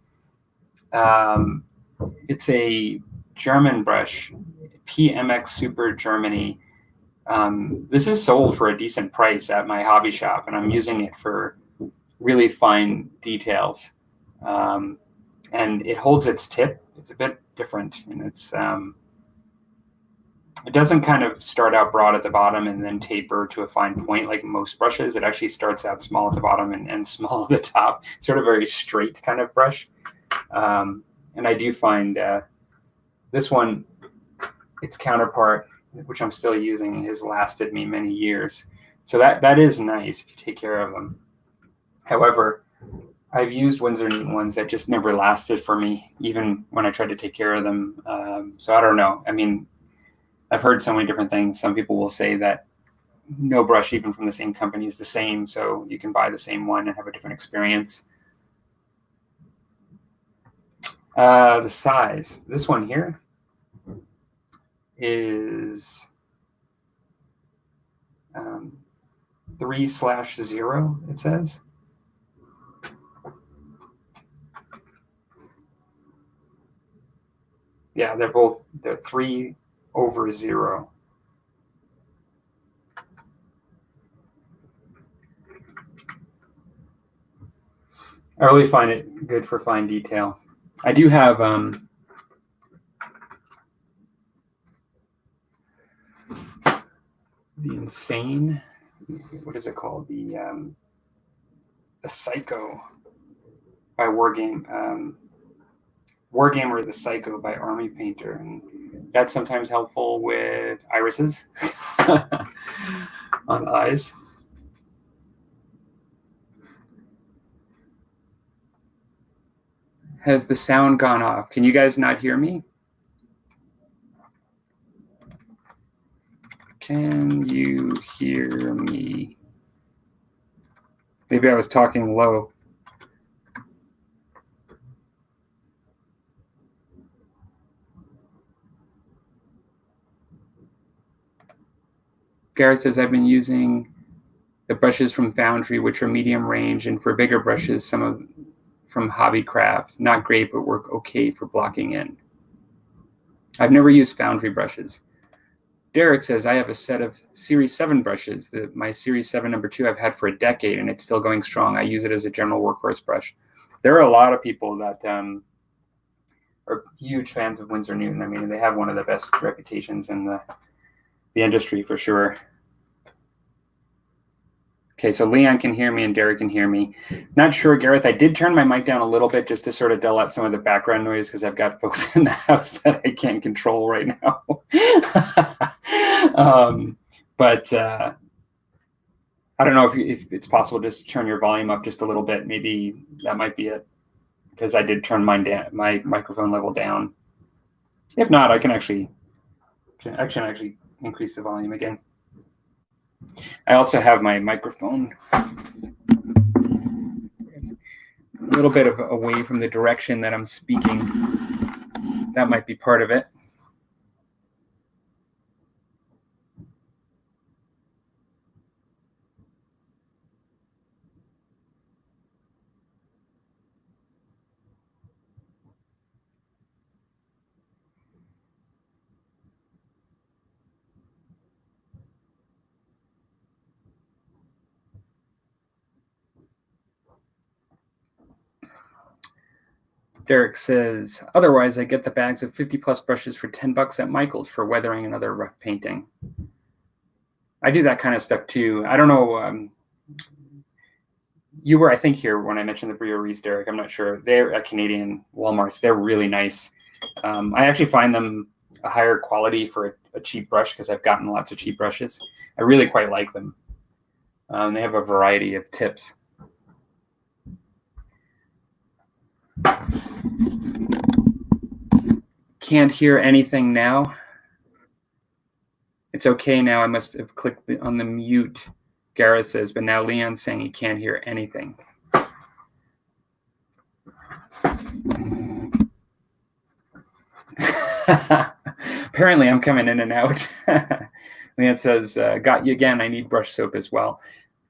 It's a German brush, PMX Super Germany. This is sold for a decent price at my hobby shop, and I'm using it for really fine details. And it holds its tip. It's a bit different, and it doesn't kind of start out broad at the bottom and then taper to a fine point like most brushes. It actually starts out small at the bottom and small at the top, sort of very straight kind of brush. And I do find this one, its counterpart, which I'm still using, has lasted me many years. So that is nice if you take care of them. However, I've used Winsor Newton ones that just never lasted for me, even when I tried to take care of them. So I don't know. I mean, I've heard so many different things. Some people will say that no brush, even from the same company, is the same. So you can buy the same one and have a different experience. The size. This one here is 3/0, it says. Yeah, they're 3/0. I really find it good for fine detail. I do have the Insane. What is it called? The Psycho by Wargamer, the Psycho by Army Painter, and that's sometimes helpful with irises on eyes. Has the sound gone off? Can you guys not hear me? Can you hear me? Maybe I was talking low. Gareth says, I've been using the brushes from Foundry, which are medium range, and for bigger brushes, some from Hobbycraft. Not great, but work okay for blocking in. I've never used Foundry brushes. Derek says, I have a set of Series 7 brushes. My Series 7 number 2 I've had for a decade, and it's still going strong. I use it as a general workhorse brush. There are a lot of people that are huge fans of Winsor Newton. I mean, they have one of the best reputations in the industry for sure. Okay, so Leon can hear me and Derek can hear me. Not sure, Gareth. I did turn my mic down a little bit just to sort of dull out some of the background noise because I've got folks in the house that I can't control right now. But I don't know if it's possible just to turn your volume up just a little bit. Maybe that might be it because I did turn mine down, my microphone level down. If not, I can actually increase the volume again. I also have my microphone a little bit away from the direction that I'm speaking. That might be part of it. Derek says, otherwise I get the bags of 50 plus brushes for $10 at Michael's for weathering and other rough painting. I do that kind of stuff too. I don't know. You were, I think, here when I mentioned the breweries, Derek. I'm not sure. They're at Canadian Walmarts. They're really nice. I actually find them a higher quality for a cheap brush because I've gotten lots of cheap brushes. I really quite like them. They have a variety of tips. Can't hear anything now. It's okay now. I must have clicked on the mute, Gareth says, but now Leon's saying he can't hear anything. Apparently I'm coming in and out. Leon says, got you again. I need brush soap as well.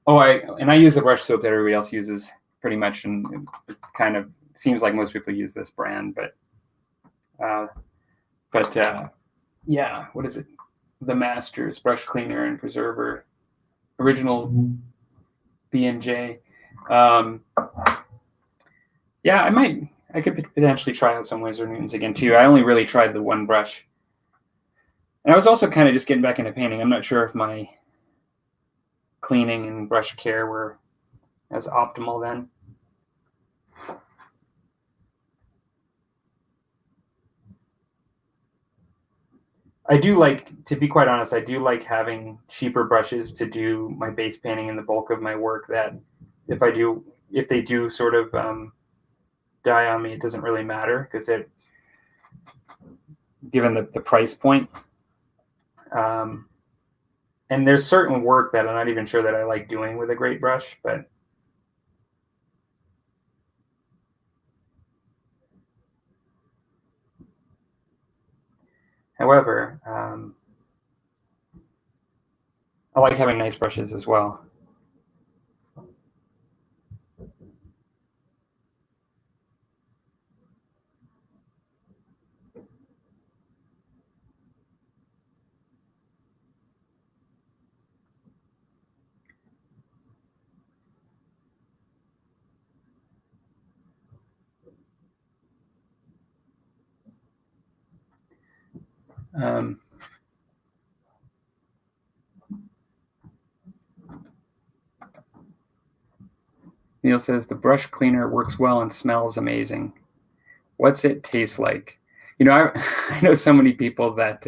Oh, I use the brush soap that everybody else uses pretty much, and it kind of seems like most people use this brand, but yeah, what is it? The Masters brush cleaner and preserver, original B&J. Yeah, I could potentially try out some Winsor Newtons again too. I only really tried the one brush, and I was also kind of just getting back into painting. I'm not sure if my cleaning and brush care were as optimal then. I do like, to be quite honest, I do like having cheaper brushes to do my base painting and the bulk of my work, that if they do sort of die on me, it doesn't really matter because given the price point. And there's certain work that I'm not even sure that I like doing with a great brush, but however, I like having nice brushes as well. Neil says the brush cleaner works well and smells amazing. What's it taste like? You know, I know so many people that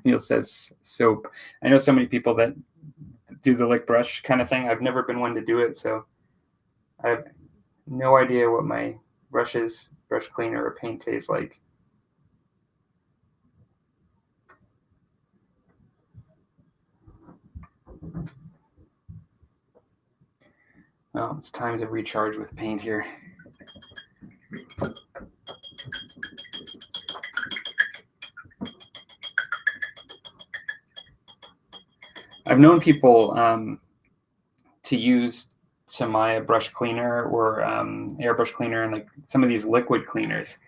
Neil says soap. I know so many people that do the lick brush kind of thing. I've never been one to do it, so I have no idea what my brush cleaner or paint tastes like. Oh, it's time to recharge with paint here. I've known people to use Samaya brush cleaner or airbrush cleaner and like some of these liquid cleaners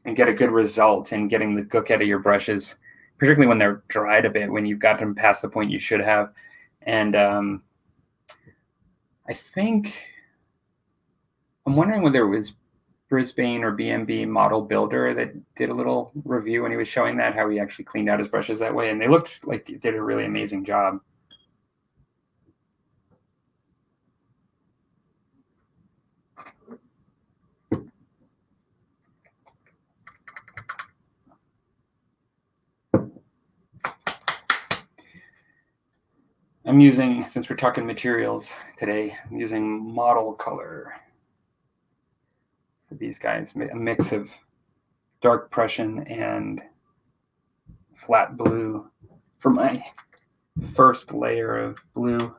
and get a good result in getting the gook out of your brushes, particularly when they're dried a bit, when you've got them past the point you should have. And I think, I'm wondering whether it was Brisbane or BMB Model Builder that did a little review and he was showing that, how he actually cleaned out his brushes that way. And they looked like he did a really amazing job. I'm using, since we're talking materials today, I'm using model color for these guys, a mix of dark Prussian and flat blue for my first layer of blue.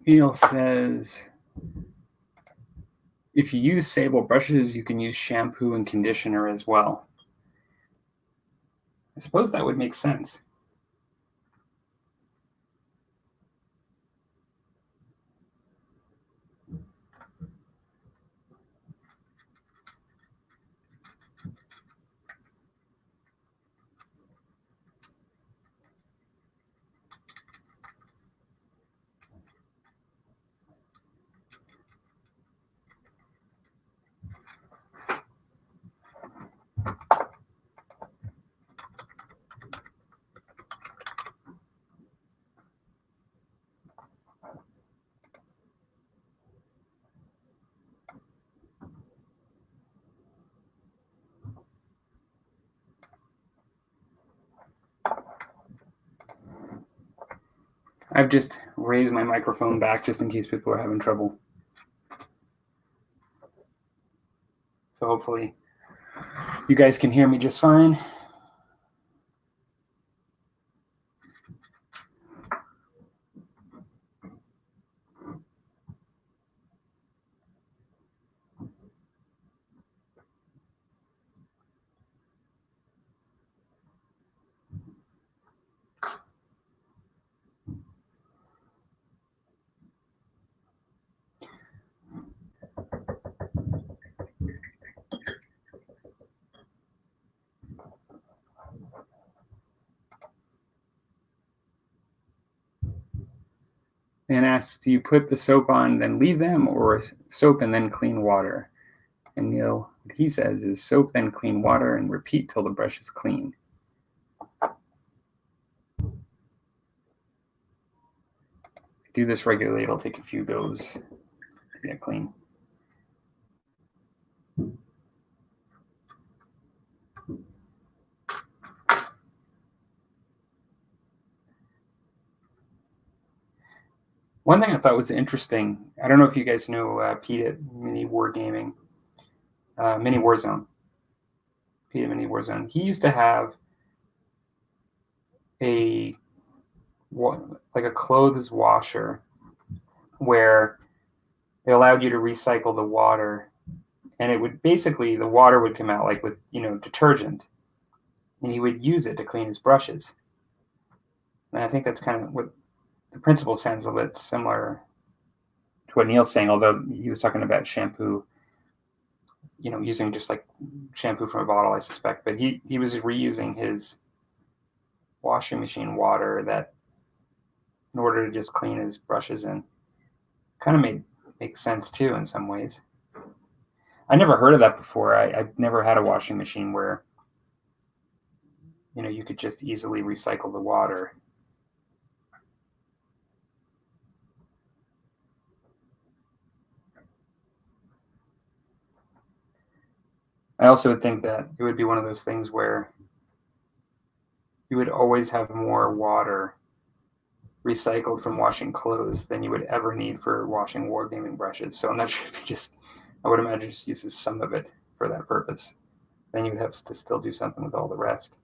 Neil says, if you use sable brushes, you can use shampoo and conditioner as well. I suppose that would make sense. I've just raised my microphone back just in case people are having trouble. So hopefully you guys can hear me just fine. And asks, do you put the soap on, then leave them, or soap and then clean water? And Neil, what he says is soap, then clean water, and repeat till the brush is clean. Do this regularly, it'll take a few goes to get clean. One thing I thought was interesting, I don't know if you guys know Pete at Mini Warzone. Pete at Mini Warzone. He used to have a clothes washer where it allowed you to recycle the water, and it would basically, the water would come out like with detergent, and he would use it to clean his brushes. And I think that's kind of what the principle sounds a bit similar to what Neil's saying, although he was talking about shampoo, using just like shampoo from a bottle, I suspect. But he was reusing his washing machine water that in order to just clean his brushes, and kind of makes sense too in some ways. I never heard of that before. I've never had a washing machine where you could just easily recycle the water. I also would think that it would be one of those things where you would always have more water recycled from washing clothes than you would ever need for washing wargaming brushes. So I'm not sure if you just, I would imagine just uses some of it for that purpose. Then you'd have to still do something with all the rest.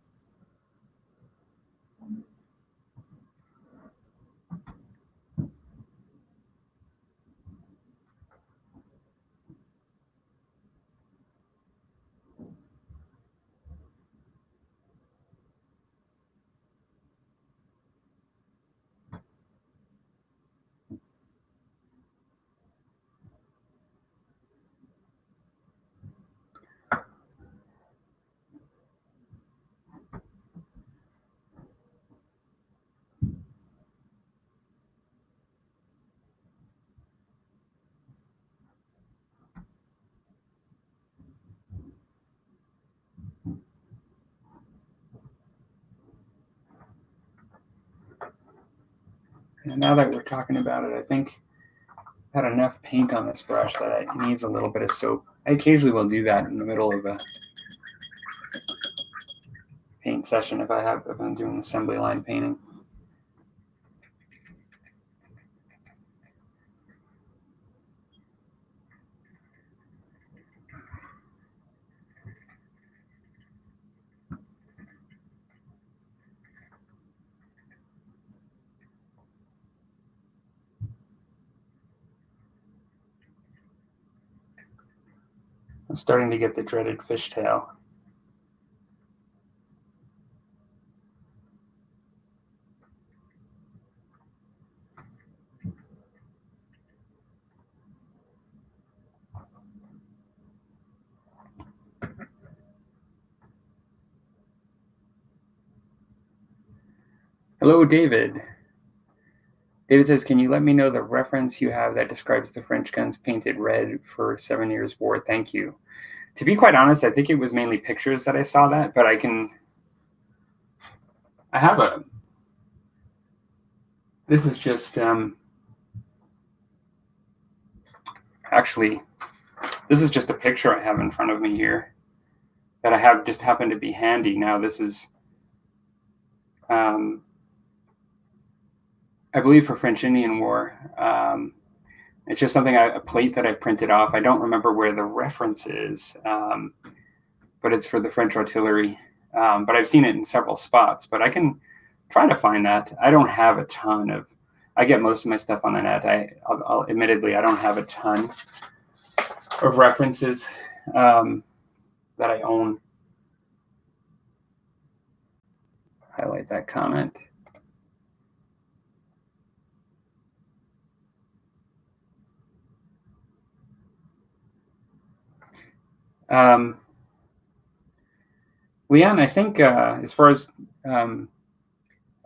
And now that we're talking about it, I think I've had enough paint on this brush that it needs a little bit of soap. I occasionally will do that in the middle of a paint session if I'm doing assembly line painting. I'm starting to get the dreaded fishtail. Hello, David. David says, can you let me know the reference you have that describes the French guns painted red for 7 Years' War? Thank you. To be quite honest, I think it was mainly pictures that I saw that, but I have a, this is just, actually, this is just a picture I have in front of me here that I have just happened to be handy. Now, this is, I believe for French Indian War. It's just something, a plate that I printed off. I don't remember where the reference is, but it's for the French artillery. But I've seen it in several spots, but I can try to find that. I don't have a ton of, I get most of my stuff on the net. I'll admittedly, I don't have a ton of references that I own. Highlight that comment. Leon, I think as far as a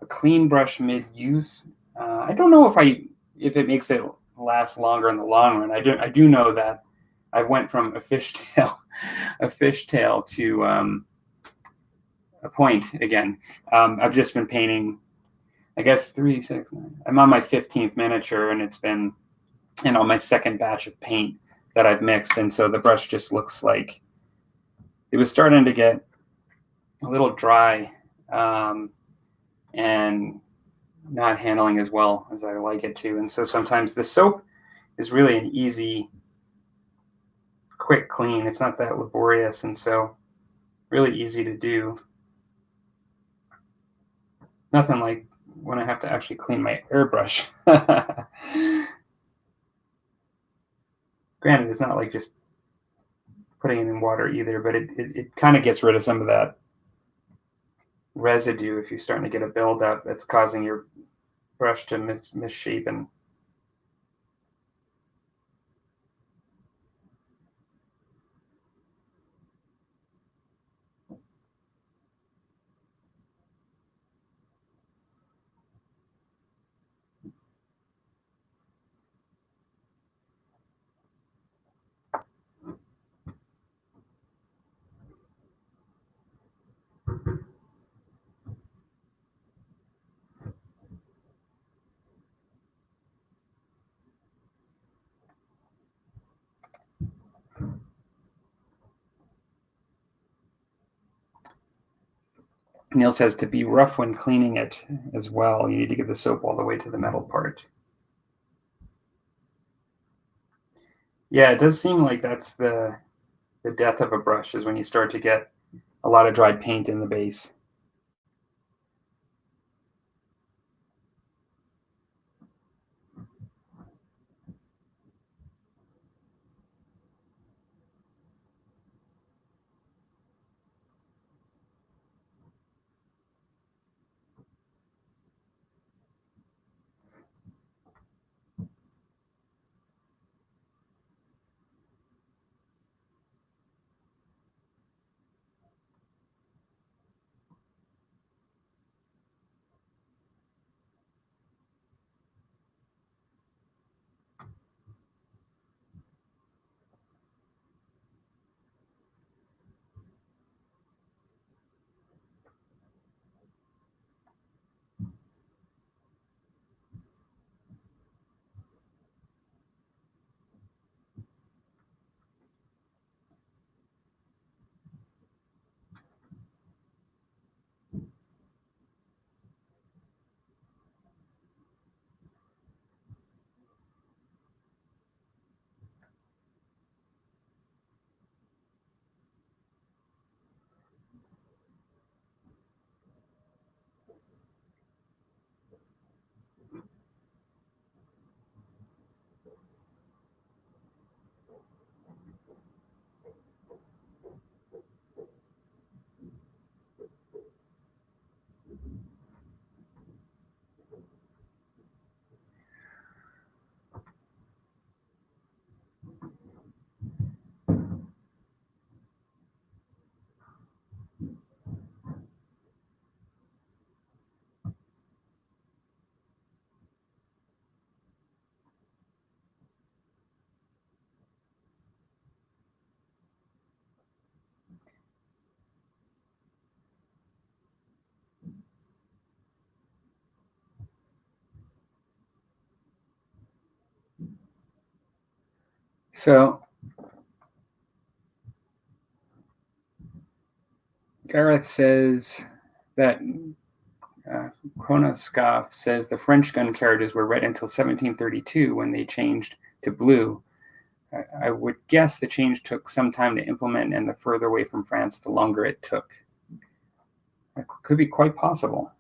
clean brush mid-use, I don't know if it makes it last longer in the long run. I do know that I went from a fishtail to a point again. I've just been painting, I guess 3, 6, 9. I'm on my 15th miniature, and it's been, my second batch of paint that I've mixed, and so the brush just looks like it was starting to get a little dry and not handling as well as I like it to. And so sometimes the soap is really an easy, quick clean. It's not that laborious, and so really easy to do. Nothing like when I have to actually clean my airbrush. Granted, it's not like just putting it in water either, but it kind of gets rid of some of that residue if you're starting to get a buildup that's causing your brush to misshapen. Neil says to be rough when cleaning it as well, you need to get the soap all the way to the metal part. Yeah, it does seem like that's the death of a brush, is when you start to get a lot of dried paint in the base. So Gareth says that Kronoskov says the French gun carriages were red until 1732 when they changed to blue. I would guess the change took some time to implement, and the further away from France, the longer it took. That could be quite possible.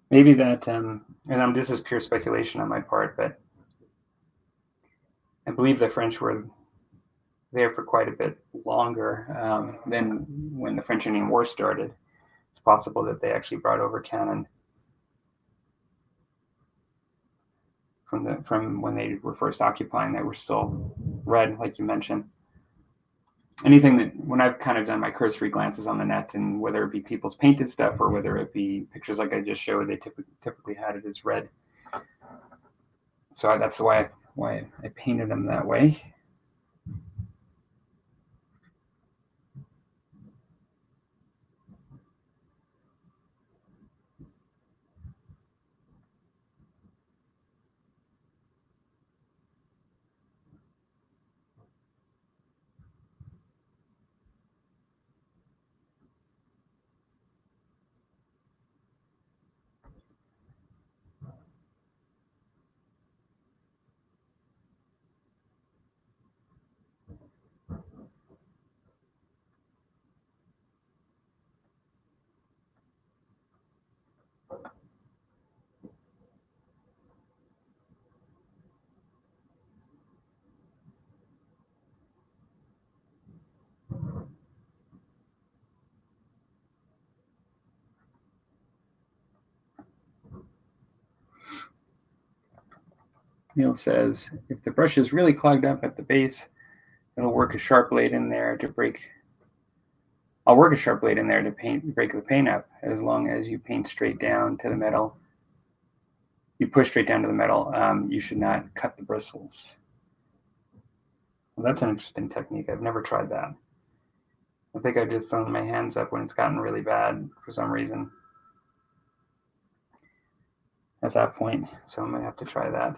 Maybe that, and this is pure speculation on my part, but I believe the French were there for quite a bit longer than when the French Indian War started. It's possible that they actually brought over cannon from when they were first occupying that were still red, like you mentioned. Anything that, when I've kind of done my cursory glances on the net, and whether it be people's painted stuff or whether it be pictures like I just showed, they typically had it as red. So that's why I painted them that way. Neil says, if the brush is really clogged up at the base, it'll work a sharp blade in there to break. I'll work a sharp blade in there to break the paint up, as long as you paint straight down to the metal. You push straight down to the metal. You should not cut the bristles. Well, that's an interesting technique. I've never tried that. I think I've just thrown my hands up when it's gotten really bad for some reason at that point. So I might have to try that.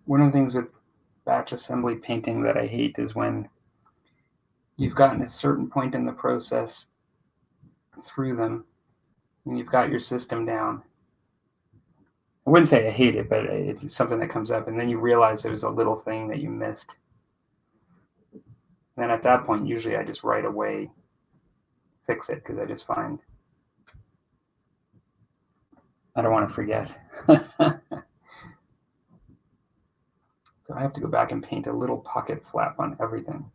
One of the things with batch assembly painting that I hate is when you've gotten a certain point in the process through them and you've got your system down. I wouldn't say I hate it, but it's something that comes up, and then you realize there's a little thing that you missed. And then at that point, usually I just right away fix it because I just find I don't want to forget. So I have to go back and paint a little pocket flap on everything.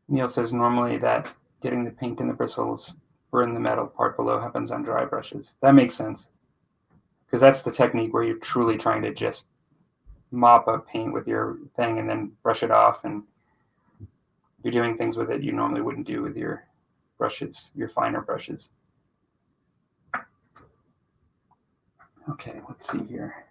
Neil says normally that getting the paint in the bristles or in the metal part below happens on dry brushes. That makes sense, because that's the technique where you're truly trying to just mop up paint with your thing and then brush it off, and you're doing things with it you normally wouldn't do with your brushes, your finer brushes. Okay, let's see here.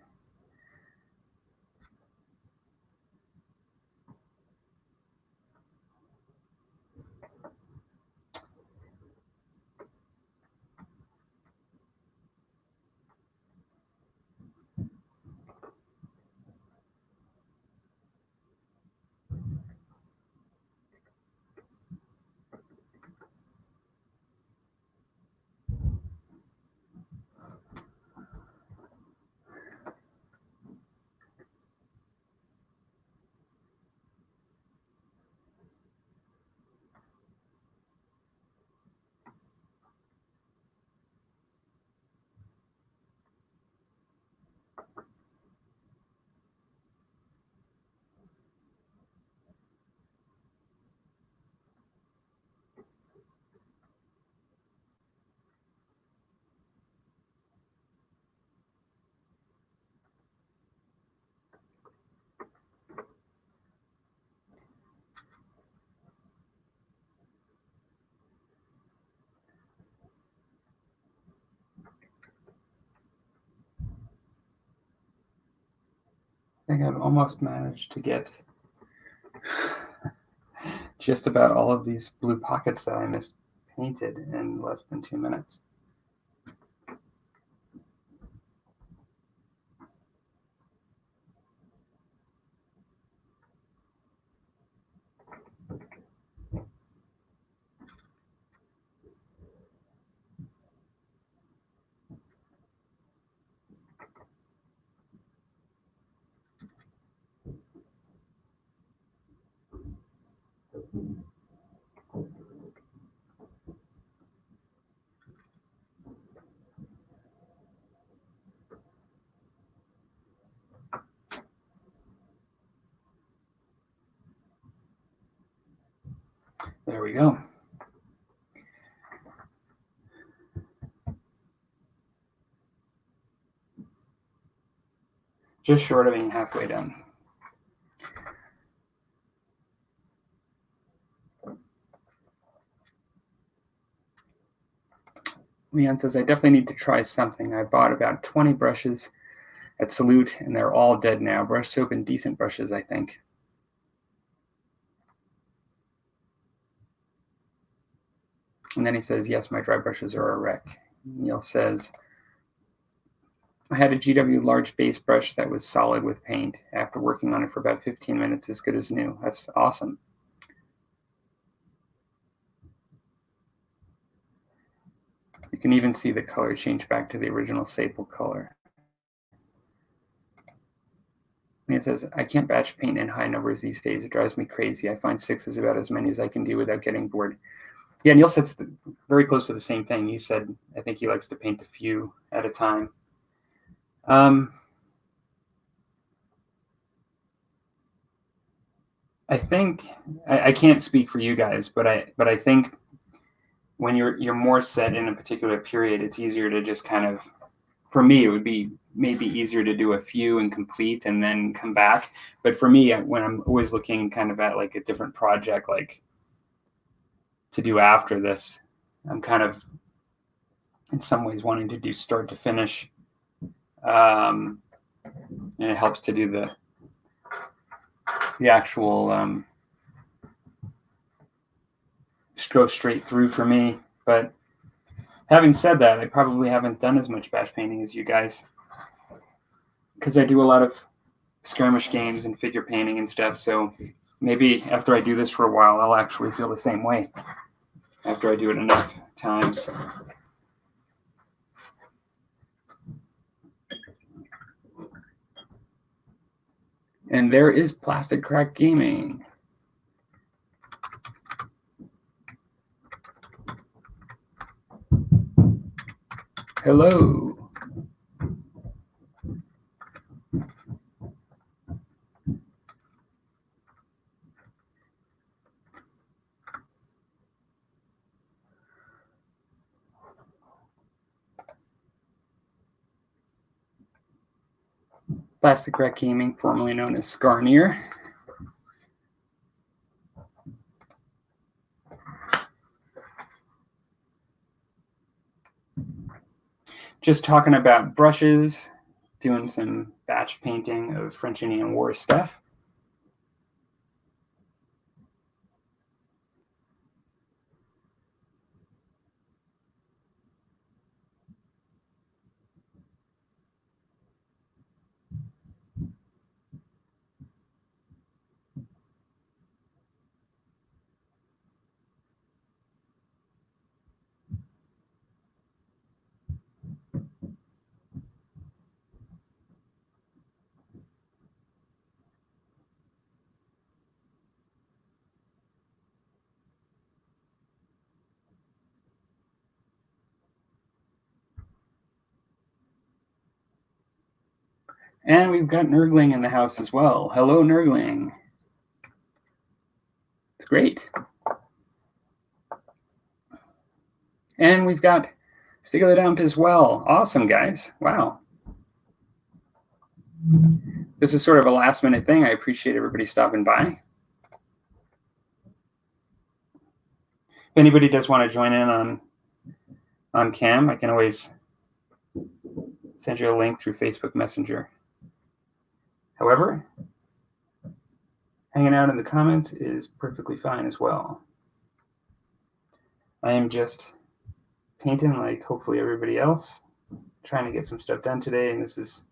I think I've almost managed to get just about all of these blue pockets that I missed painted in less than 2 minutes. There we go. Just short of being halfway done. Leon says, I definitely need to try something. I bought about 20 brushes at Salute, and they're all dead now. Brush soap and decent brushes, I think. And then he says, yes, my dry brushes are a wreck. Neil says, I had a GW large base brush that was solid with paint. After working on it for about 15 minutes, as good as new. That's awesome. You can even see the color change back to the original sable color. And it says, I can't batch paint in high numbers these days. It drives me crazy. I find 6 is about as many as I can do without getting bored. Yeah, Neil said very close to the same thing. He said, I think he likes to paint a few at a time. I think I can't speak for you guys, but I think when you're more set in a particular period, it's easier to just kind of, for me, it would be maybe easier to do a few and complete and then come back. But for me, when I'm always looking kind of at like a different project, like to do after this, I'm kind of in some ways wanting to do start to finish. And it helps to do the actual go straight through for me. But having said that, I probably haven't done as much batch painting as you guys, because I do a lot of skirmish games and figure painting and stuff. So maybe after I do this for a while, I'll actually feel the same way after I do it enough times. And there is Plastic Crack Gaming. Hello. Plastic Crack Gaming, formerly known as Scarnier. Just talking about brushes, doing some batch painting of French Indian War stuff. And we've got Nurgling in the house as well. Hello, Nurgling. It's great. And we've got Stick of the Dump as well. Awesome, guys. Wow. This is sort of a last minute thing. I appreciate everybody stopping by. If anybody does want to join in on cam, I can always send you a link through Facebook Messenger. However, hanging out in the comments is perfectly fine as well. I am just painting like hopefully everybody else, trying to get some stuff done today, and this is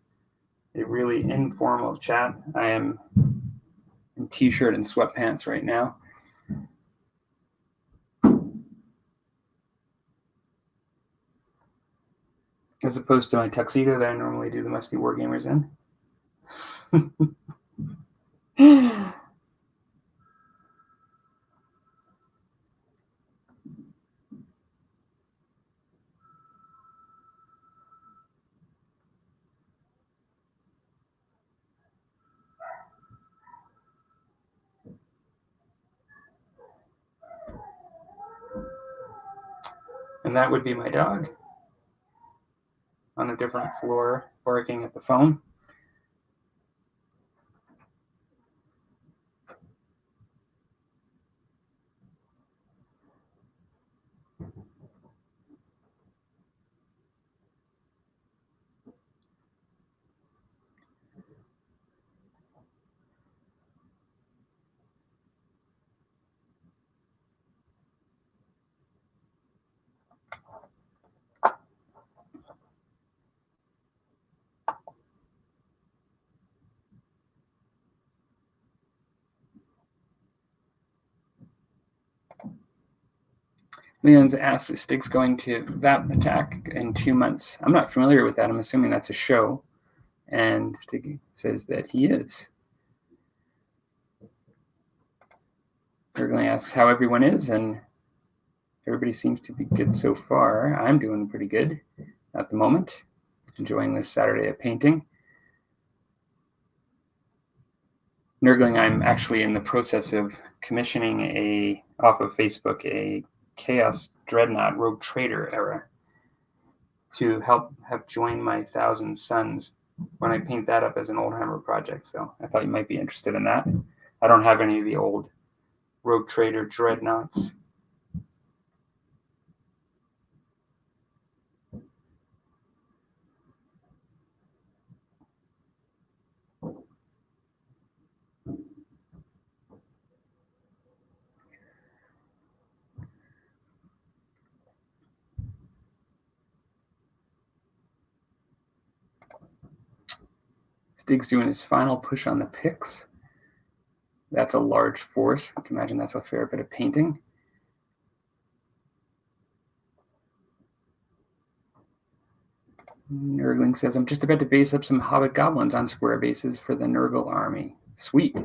a really informal chat. I am in t-shirt and sweatpants right now. As opposed to my tuxedo that I normally do the Musty Wargamers in. And that would be my dog on a different floor barking at the phone. Leon's asked, is Stig's going to that attack in 2 months? I'm not familiar with that. I'm assuming that's a show. And Stig says that he is. Ergling asks how everyone is, and everybody seems to be good so far. I'm doing pretty good at the moment. Enjoying this Saturday of painting. Nurgling, I'm actually in the process of commissioning off of Facebook a Chaos Dreadnought Rogue Trader era to help have joined my Thousand Suns when I paint that up as an Oldhammer project. So I thought you might be interested in that. I don't have any of the old Rogue Trader Dreadnoughts. Stig's doing his final push on the picks. That's a large force. I can imagine that's a fair bit of painting. Nurgling says, I'm just about to base up some Hobbit Goblins on square bases for the Nurgle army. Sweet.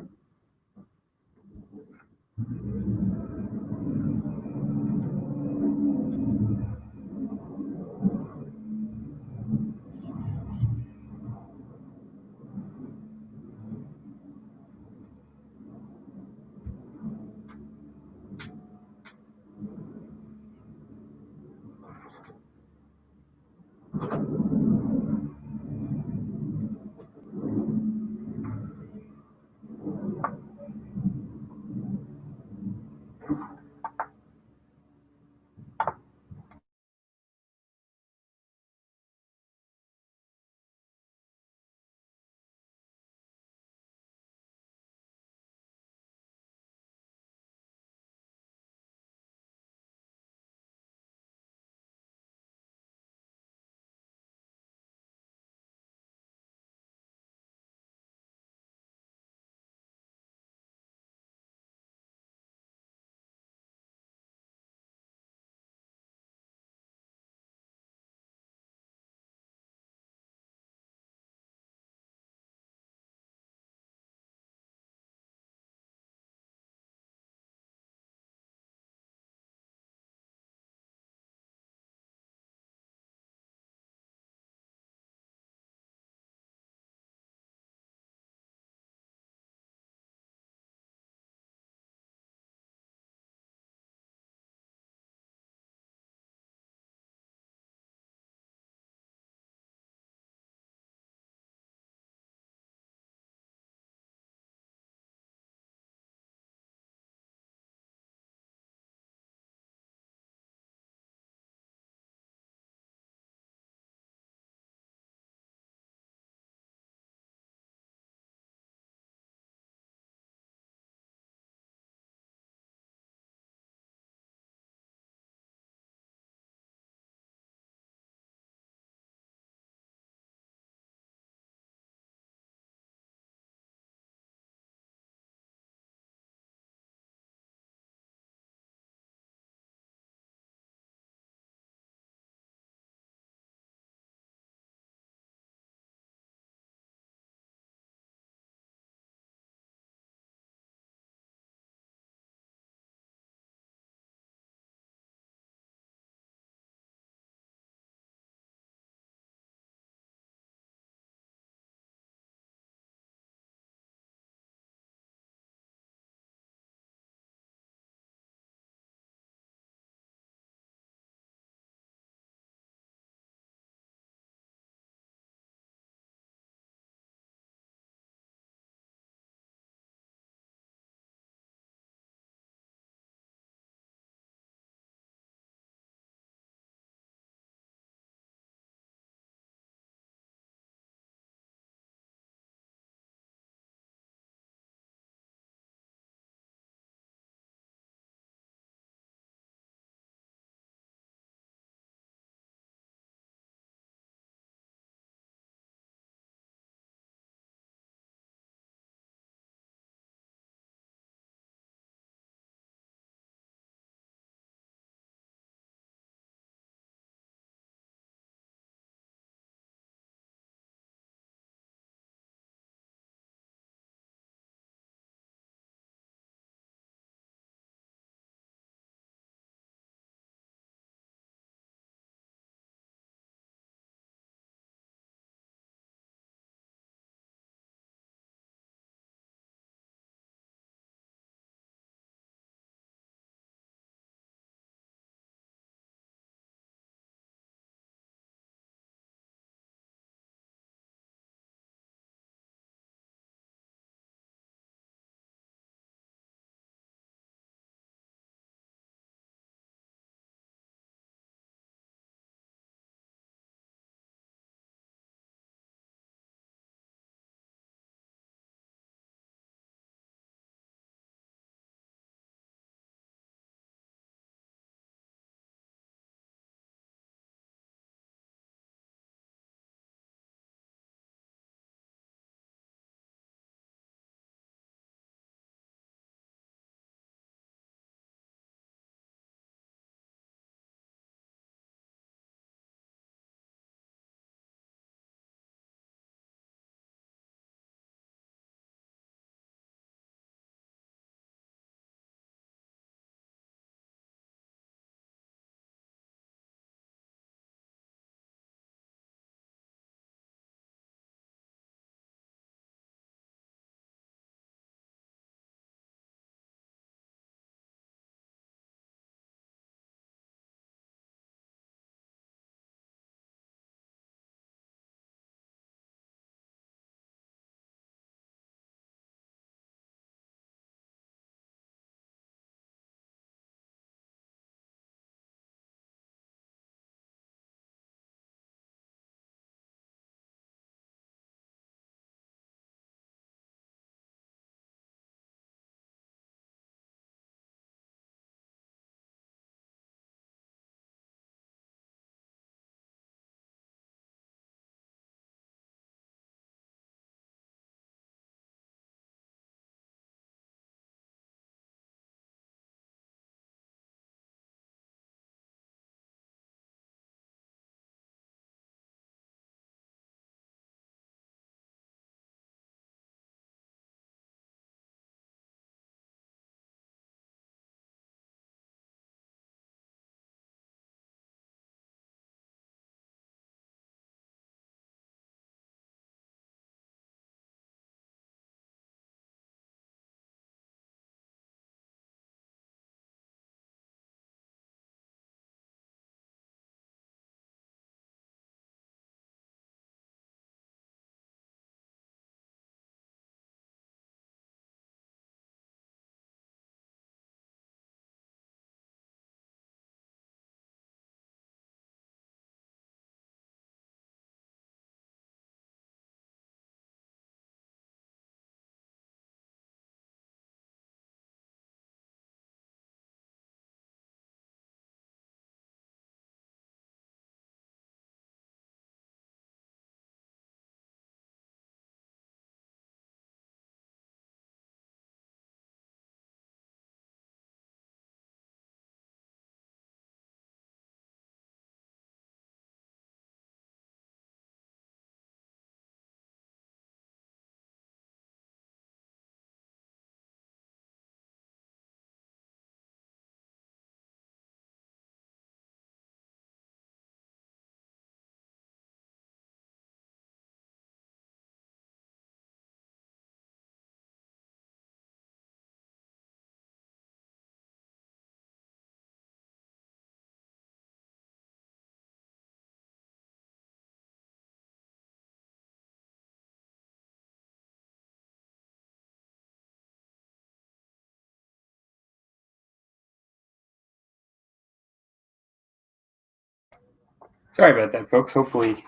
Sorry about that, folks. Hopefully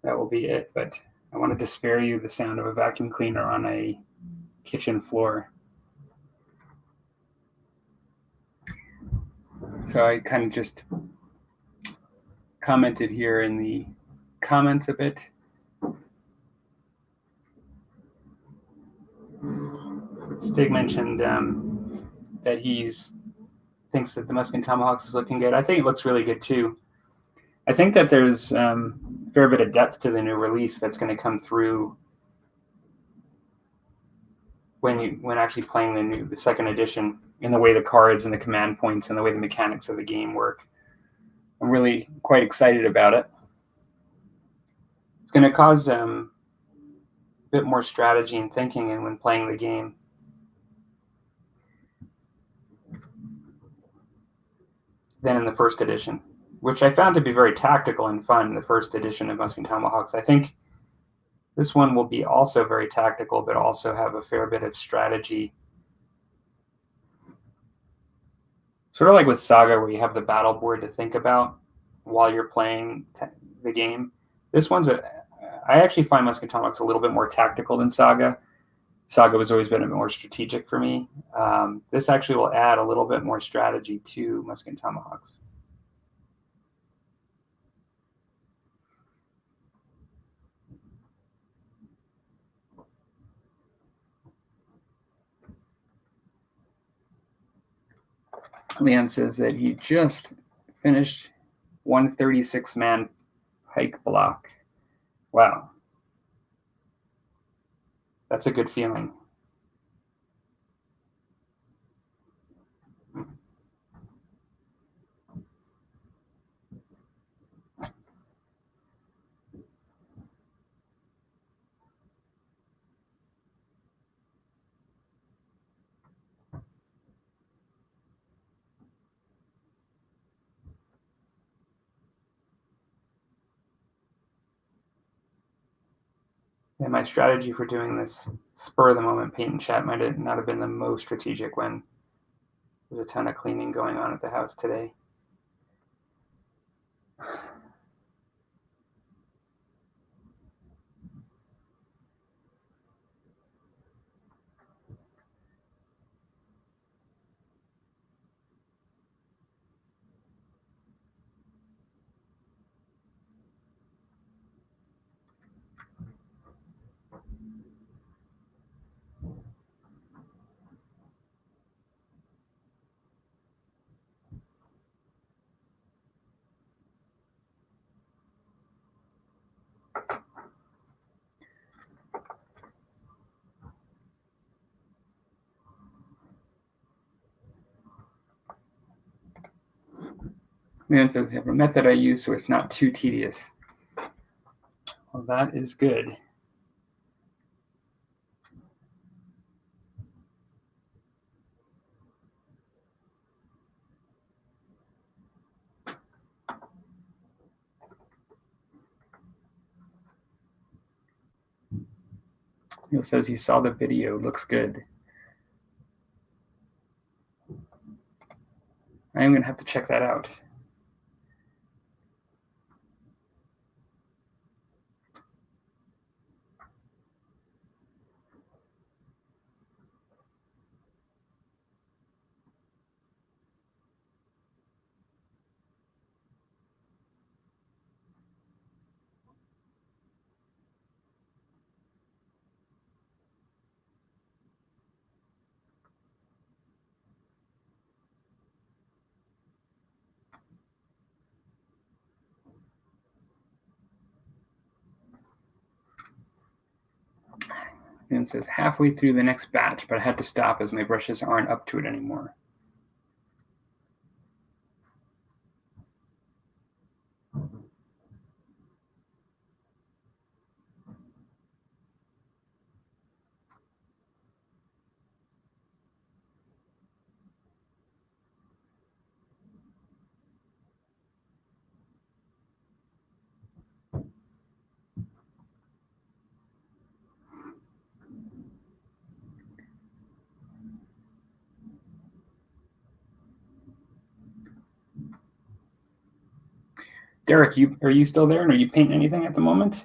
that will be it, but I wanted to spare you the sound of a vacuum cleaner on a kitchen floor. So I kind of just commented here in the comments a bit. Stig mentioned that thinks that the Musket Tomahawks is looking good. I think it looks really good too. I think that there's a fair bit of depth to the new release that's going to come through when actually playing the second edition, in the way the cards and the command points and the way the mechanics of the game work. I'm really quite excited about it. It's going to cause a bit more strategy and thinking and when playing the game. Than in the first edition, which I found to be very tactical and fun, the first edition of Musket Tomahawks. I think this one will be also very tactical, but also have a fair bit of strategy. Sort of like with Saga, where you have the battle board to think about while you're playing the game. This one's I actually find Musket Tomahawks a little bit more tactical than Saga. Saga has always been a bit more strategic for me. This actually will add a little bit more strategy to Musket Tomahawks. Leon says that he just finished 136-man pike block. Wow. That's a good feeling. And my strategy for doing this spur of the moment paint and chat might not have been the most strategic when there's a ton of cleaning going on at the house today. Man says, you have a method I use so it's not too tedious. Well, that is good. Neil says he saw the video. Looks good. I am going to have to check that out. And it says halfway through the next batch, but I had to stop as my brushes aren't up to it anymore. Derek, are you still there, and are you painting anything at the moment?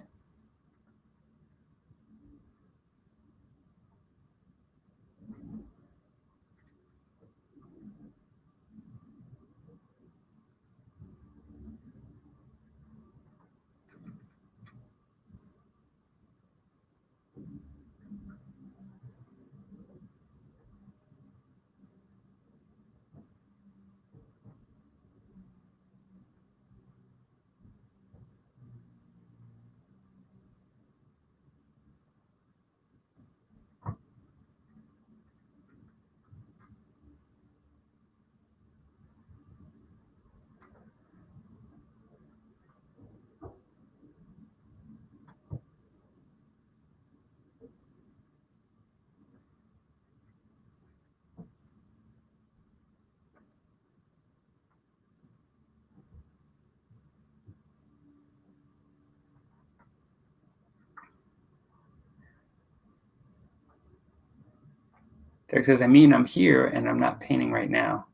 Derek says, I'm here and I'm not painting right now.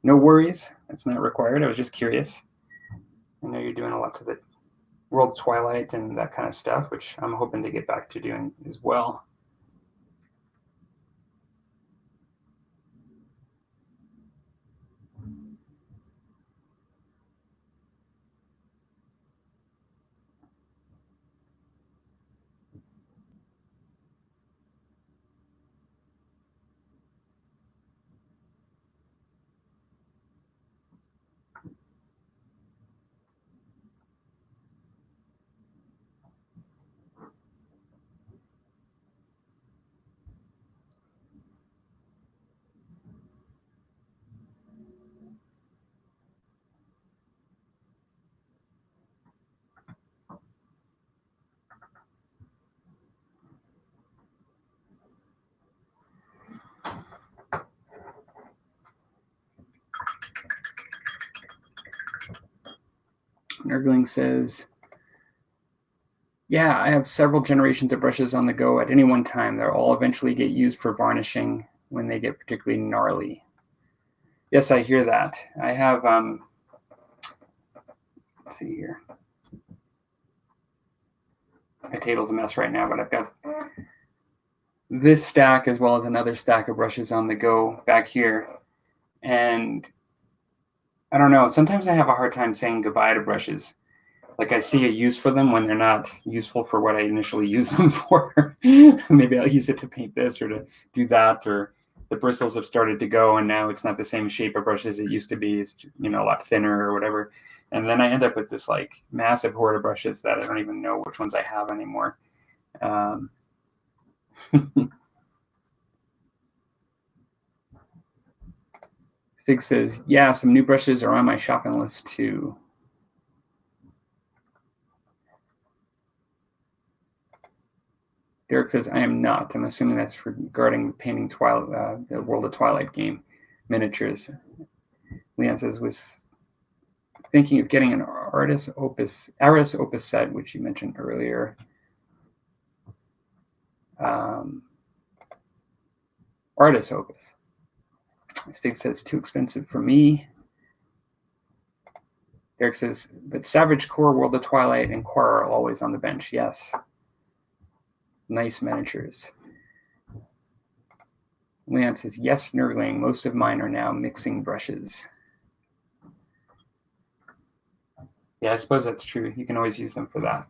No worries. That's not required. I was just curious. I know you're doing lots of the World Twilight and that kind of stuff, which I'm hoping to get back to doing as well. Nurgling says, yeah, I have several generations of brushes on the go at any one time. They'll all eventually get used for varnishing when they get particularly gnarly. Yes, I hear that. I have, let's see here. My table's a mess right now, but I've got this stack as well as another stack of brushes on the go back here. And I don't know, sometimes I have a hard time saying goodbye to brushes. Like I see a use for them when they're not useful for what I initially use them for. Maybe I'll use it to paint this or to do that, or the bristles have started to go and now it's not the same shape of brush as it used to be. It's, you know, a lot thinner or whatever. And then I end up with this like massive hoard of brushes that I don't even know which ones I have anymore. Stig says, yeah, some new brushes are on my shopping list too. Derek says, I am not. I'm assuming that's regarding painting the World of Twilight game miniatures. Leon says, was thinking of getting an Aris Opus set, which you mentioned earlier. Artis Opus. Stig says, too expensive for me. Derek says, but Savage Core, World of Twilight, and Quara are always on the bench. Yes. Nice miniatures. Leon says, yes, Nurgling. Most of mine are now mixing brushes. Yeah, I suppose that's true. You can always use them for that.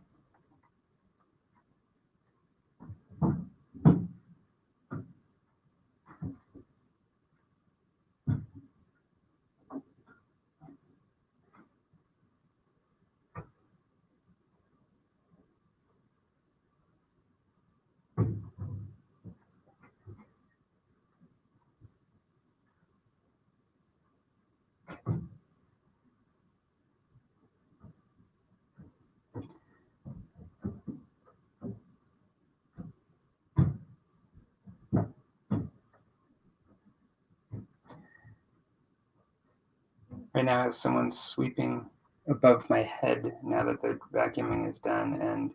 Right now I have someone sweeping above my head now that the vacuuming is done. And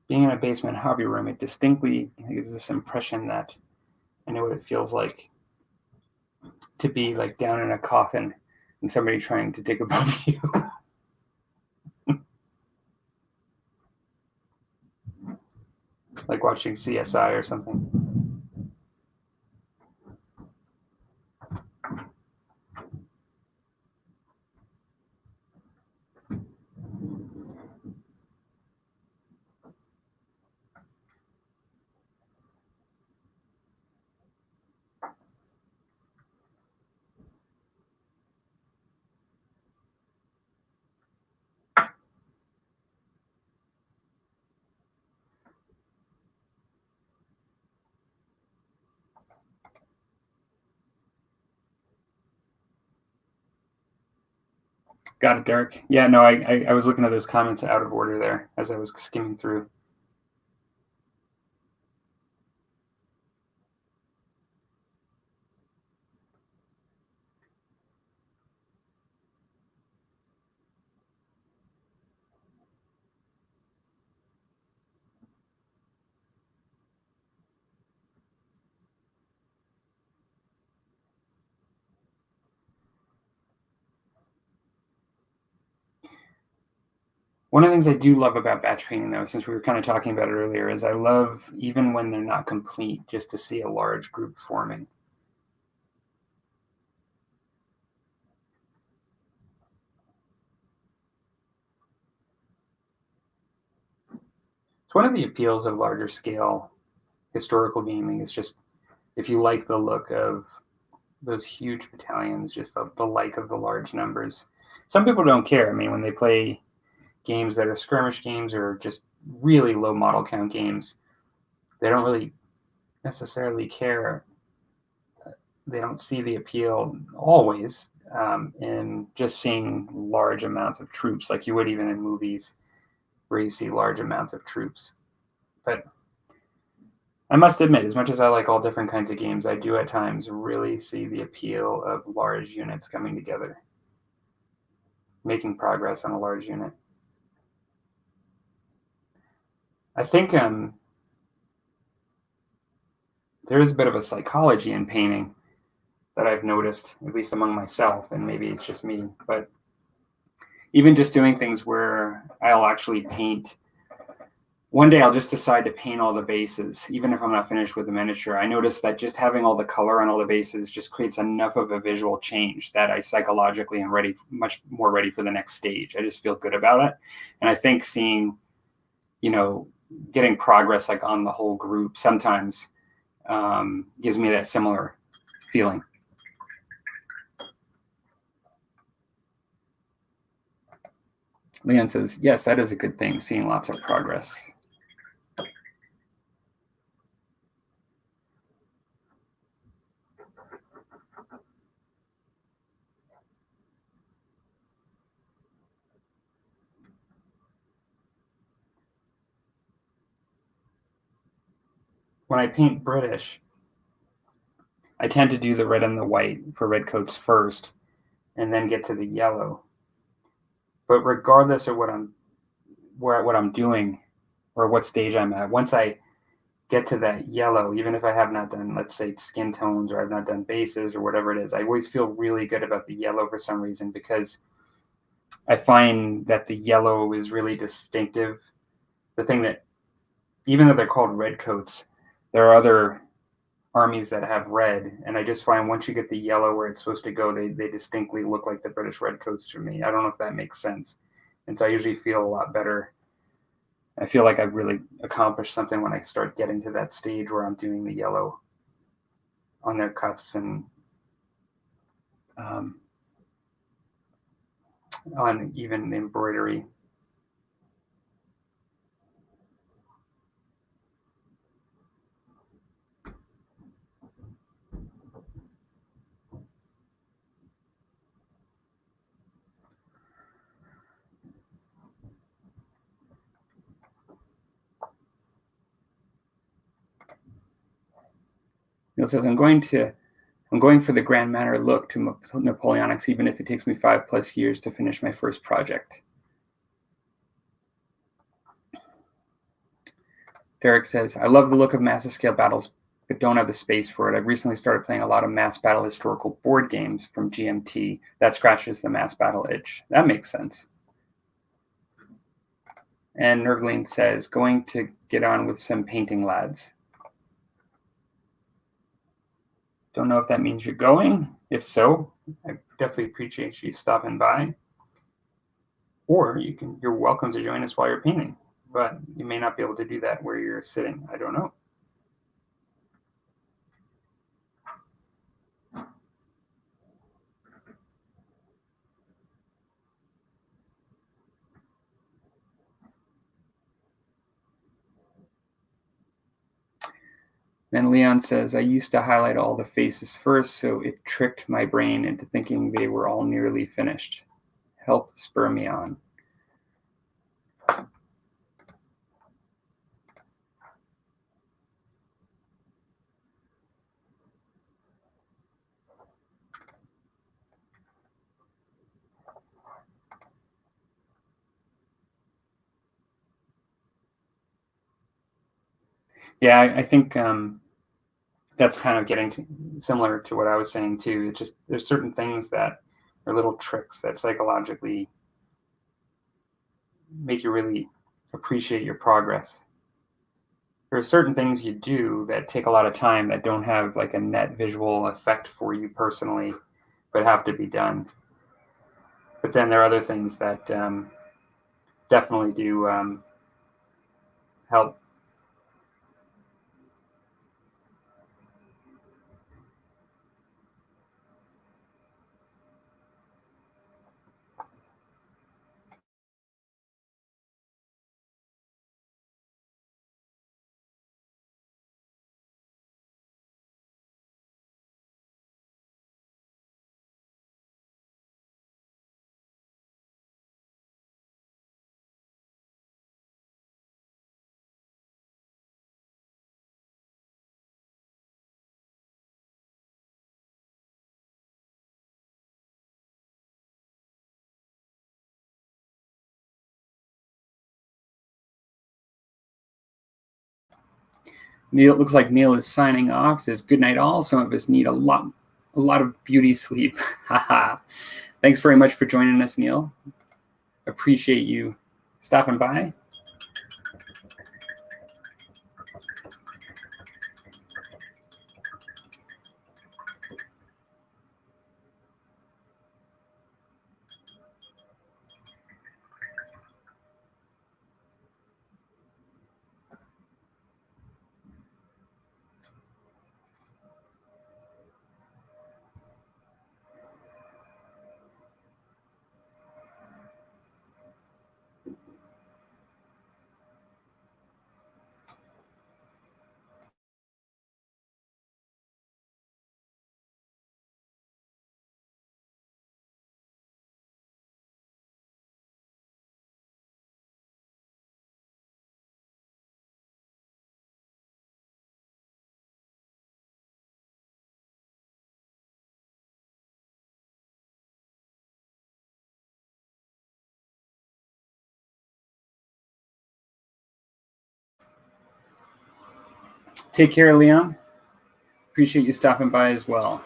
being in a basement hobby room, it distinctly gives this impression that I know what it feels like to be like down in a coffin and somebody trying to dig above you. like watching CSI or something. Got it, Derek. Yeah, no, I was looking at those comments out of order there as I was skimming through. One of the things I do love about batch painting, though, since we were kind of talking about it earlier, is I love, even when they're not complete, just to see a large group forming. It's one of the appeals of larger scale historical gaming is just if you like the look of those huge battalions, just the like of the large numbers. Some people don't care. I mean, when they play games that are skirmish games or just really low model count games, they don't really necessarily care. They don't see the appeal always in just seeing large amounts of troops, like you would even in movies where you see large amounts of troops. But I must admit, as much as I like all different kinds of games, I do at times really see the appeal of large units coming together, making progress on a large unit. I think there is a bit of a psychology in painting that I've noticed, at least among myself, and maybe it's just me, but even just doing things where I'll actually paint. One day I'll just decide to paint all the bases, even if I'm not finished with the miniature. I notice that just having all the color on all the bases just creates enough of a visual change that I psychologically am ready, much more ready for the next stage. I just feel good about it. And I think seeing, getting progress like on the whole group sometimes gives me that similar feeling. Leon says, yes, that is a good thing, seeing lots of progress. When I paint British, I tend to do the red and the white for redcoats first and then get to the yellow. But regardless of what I'm doing or what stage I'm at, once I get to that yellow, even if I have not done, let's say, skin tones or I've not done bases or whatever it is, I always feel really good about the yellow for some reason, because I find that the yellow is really distinctive. The thing that, even though they're called redcoats, there are other armies that have red, and I just find once you get the yellow where it's supposed to go, they distinctly look like the British redcoats to me. I don't know if that makes sense. And so I usually feel a lot better. I feel like I've really accomplished something when I start getting to that stage where I'm doing the yellow on their cuffs and on even embroidery. Neil says, I'm going for the Grand Manner look to Napoleonics, even if it takes me 5+ years to finish my first project. Derek says, I love the look of massive scale battles, but don't have the space for it. I've recently started playing a lot of mass battle historical board games from GMT. That scratches the mass battle itch. That makes sense. And Nurgling says, going to get on with some painting, lads. Don't know if that means you're going. If so, I definitely appreciate you stopping by. Or you're welcome to join us while you're painting, but you may not be able to do that where you're sitting. I don't know. Then Leon says, I used to highlight all the faces first, so it tricked my brain into thinking they were all nearly finished. Helped spur me on. Yeah, I think that's kind of similar to what I was saying too. It's just there's certain things that are little tricks that psychologically make you really appreciate your progress. There are certain things you do that take a lot of time that don't have like a net visual effect for you personally, but have to be done. But then there are other things that definitely do help. Neil, it looks like Neil is signing off. Says good night all. Some of us need a lot of beauty sleep. Haha. Thanks very much for joining us, Neil. Appreciate you stopping by. Take care, Leon. Appreciate you stopping by as well.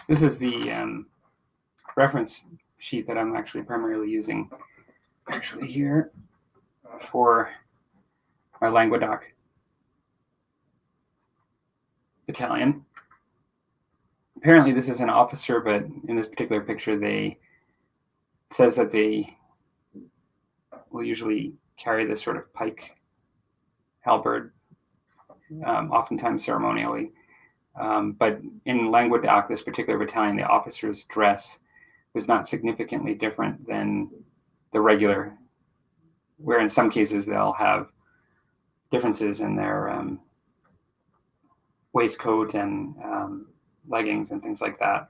This is the reference sheet that I'm actually primarily using here for my Languedoc battalion. Apparently this is an officer, but in this particular picture, it says that they will usually carry this sort of pike halberd, oftentimes ceremonially. But in Languedoc, this particular battalion, the officer's dress was not significantly different than the regular, where in some cases they'll have differences in their waistcoat and leggings and things like that.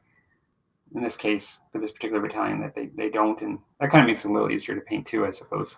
In this case, for this particular battalion, that they don't, and that kind of makes it a little easier to paint too, I suppose.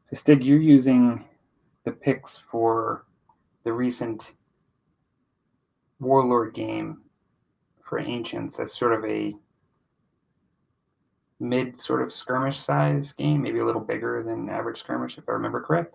So Stig, you're using the pics for the recent Warlord game for Ancients. That's sort of a mid sort of skirmish size game, maybe a little bigger than average skirmish, if I remember correct.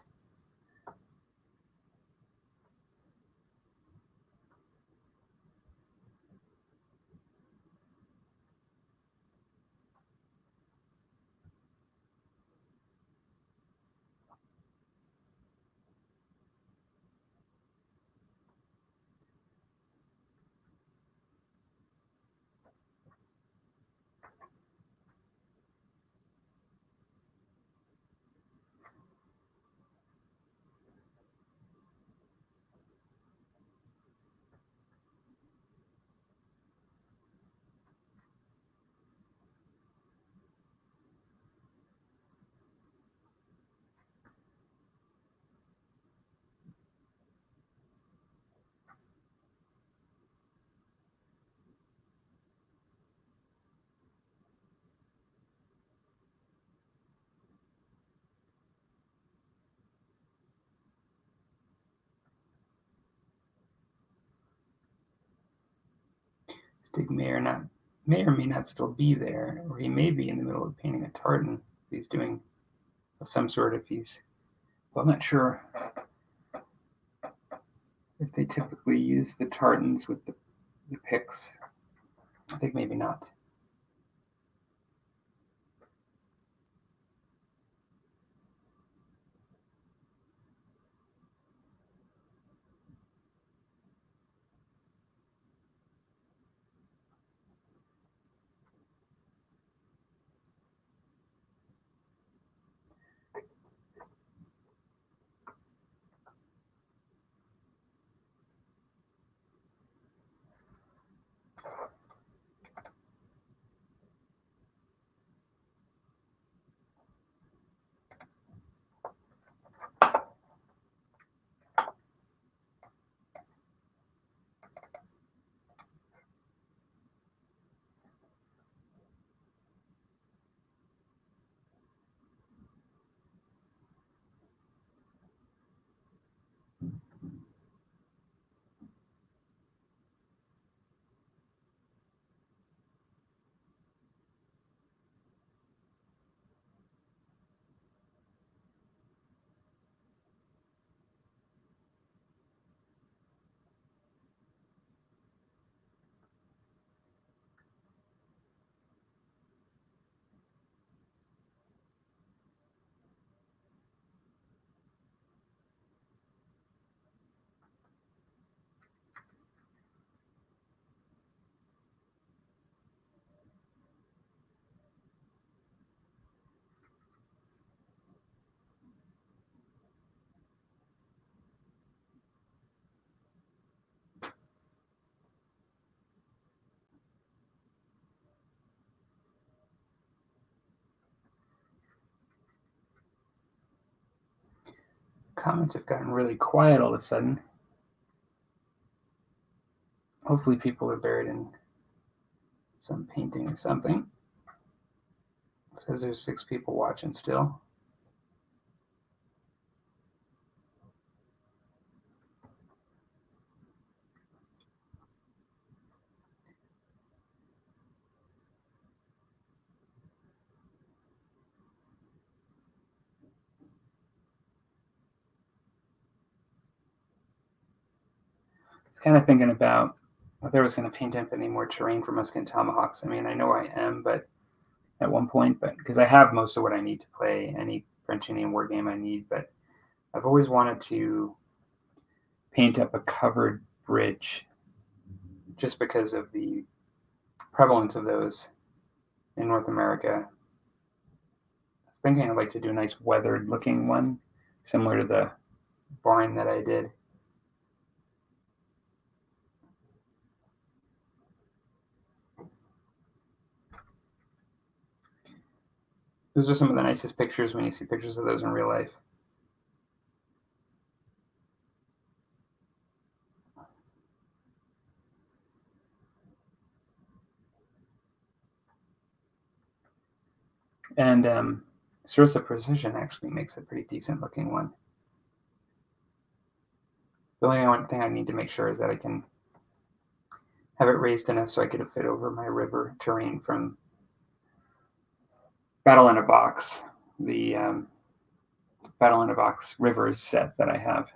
Stig may or may not still be there, or he may be in the middle of painting a tartan. He's doing of some sort. Well, I'm not sure if they typically use the tartans with the picks. I think maybe not. Comments have gotten really quiet all of a sudden. Hopefully people are buried in some painting or something. It says there's 6 people watching still. I was kind of thinking about whether I was going to paint up any more terrain for musket and tomahawks. I mean, I know I am, but at one point, but because I have most of what I need to play any French Indian war game I need, but I've always wanted to paint up a covered bridge just because of the prevalence of those in North America. I was thinking I'd like to do a nice weathered looking one, similar to the barn that I did. Those are some of the nicest pictures when you see pictures of those in real life. And Source of Precision actually makes a pretty decent looking one. The only thing I need to make sure is that I can have it raised enough so I could fit over my river terrain from Battle in a Box, the Battle in a Box rivers set that I have.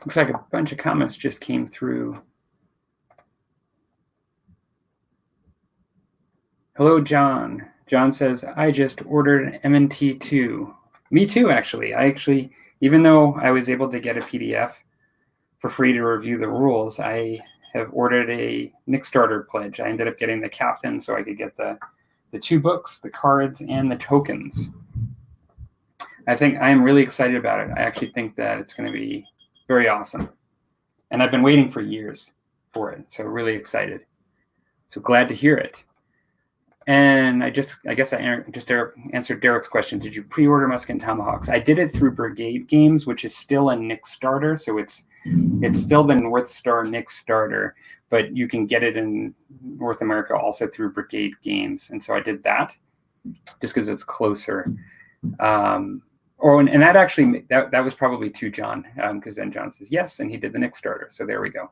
Looks like a bunch of comments just came through. Hello, John. John says, I just ordered an MNT2. Me too, actually. Even though I was able to get a PDF for free to review the rules, I have ordered a Nick Starter pledge. I ended up getting the captain so I could get the 2 books, the cards, and the tokens. I think I am really excited about it. I actually think that it's going to be very awesome. And I've been waiting for years for it, so really excited. So glad to hear it. And I guess I just answered Derek's question. Did you pre-order Musket and Tomahawks? I did it through Brigade Games, which is still a Nick Starter, so it's still the North Star Nick Starter, but you can get it in North America also through Brigade Games. And so I did that just because it's closer. And that actually, that was probably to John, because then John says yes, and he did the Nick Starter. So there we go.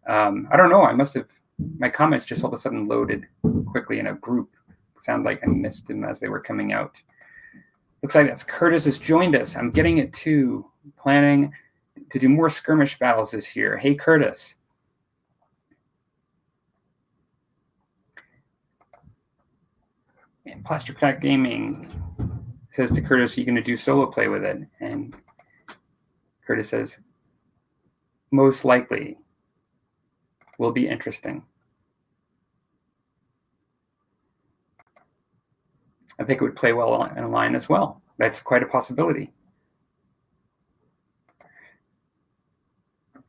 I don't know. My comments just all of a sudden loaded quickly in a group. Sound like I missed them as they were coming out. Looks like that's Curtis has joined us. I'm getting it too. Planning to do more skirmish battles this year. Hey, Curtis. And Plaster Crack Gaming says to Curtis, are you going to do solo play with it? And Curtis says, most likely. Will be interesting. I think it would play well online as well. That's quite a possibility.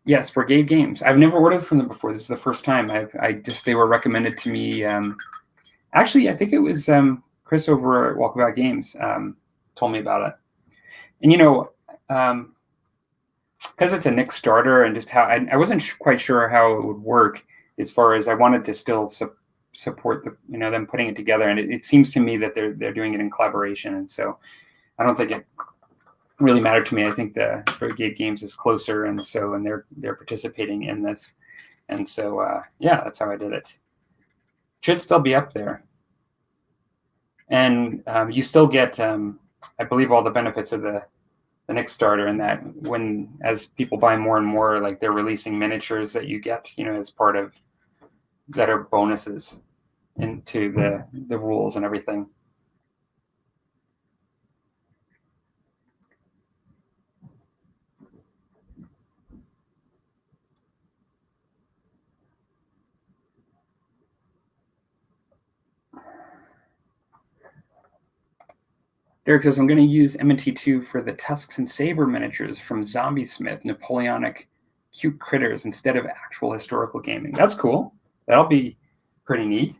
Yes, Brigade Games. I've never ordered from them before. This is the first time. They were recommended to me. Actually, I think it was Chris over at Walkabout Games told me about it. And because it's a Nick Starter and just how I wasn't quite sure how it would work as far as I wanted to still support them putting it together, and it seems to me that they're doing it in collaboration, and so I don't think it really mattered to me. I think the Brigade Games is closer, and they're participating in this, and so yeah, that's how I did it. Should still be up there, and you still get I believe all the benefits of the Nick Starter, and that as people buy more and more, like they're releasing miniatures that you get, as part of that are bonuses into the rules and everything. Derek says, I'm going to use MNT2 for the Tusks and Saber miniatures from Zombie Smith, Napoleonic cute critters instead of actual historical gaming. That's cool. That'll be pretty neat.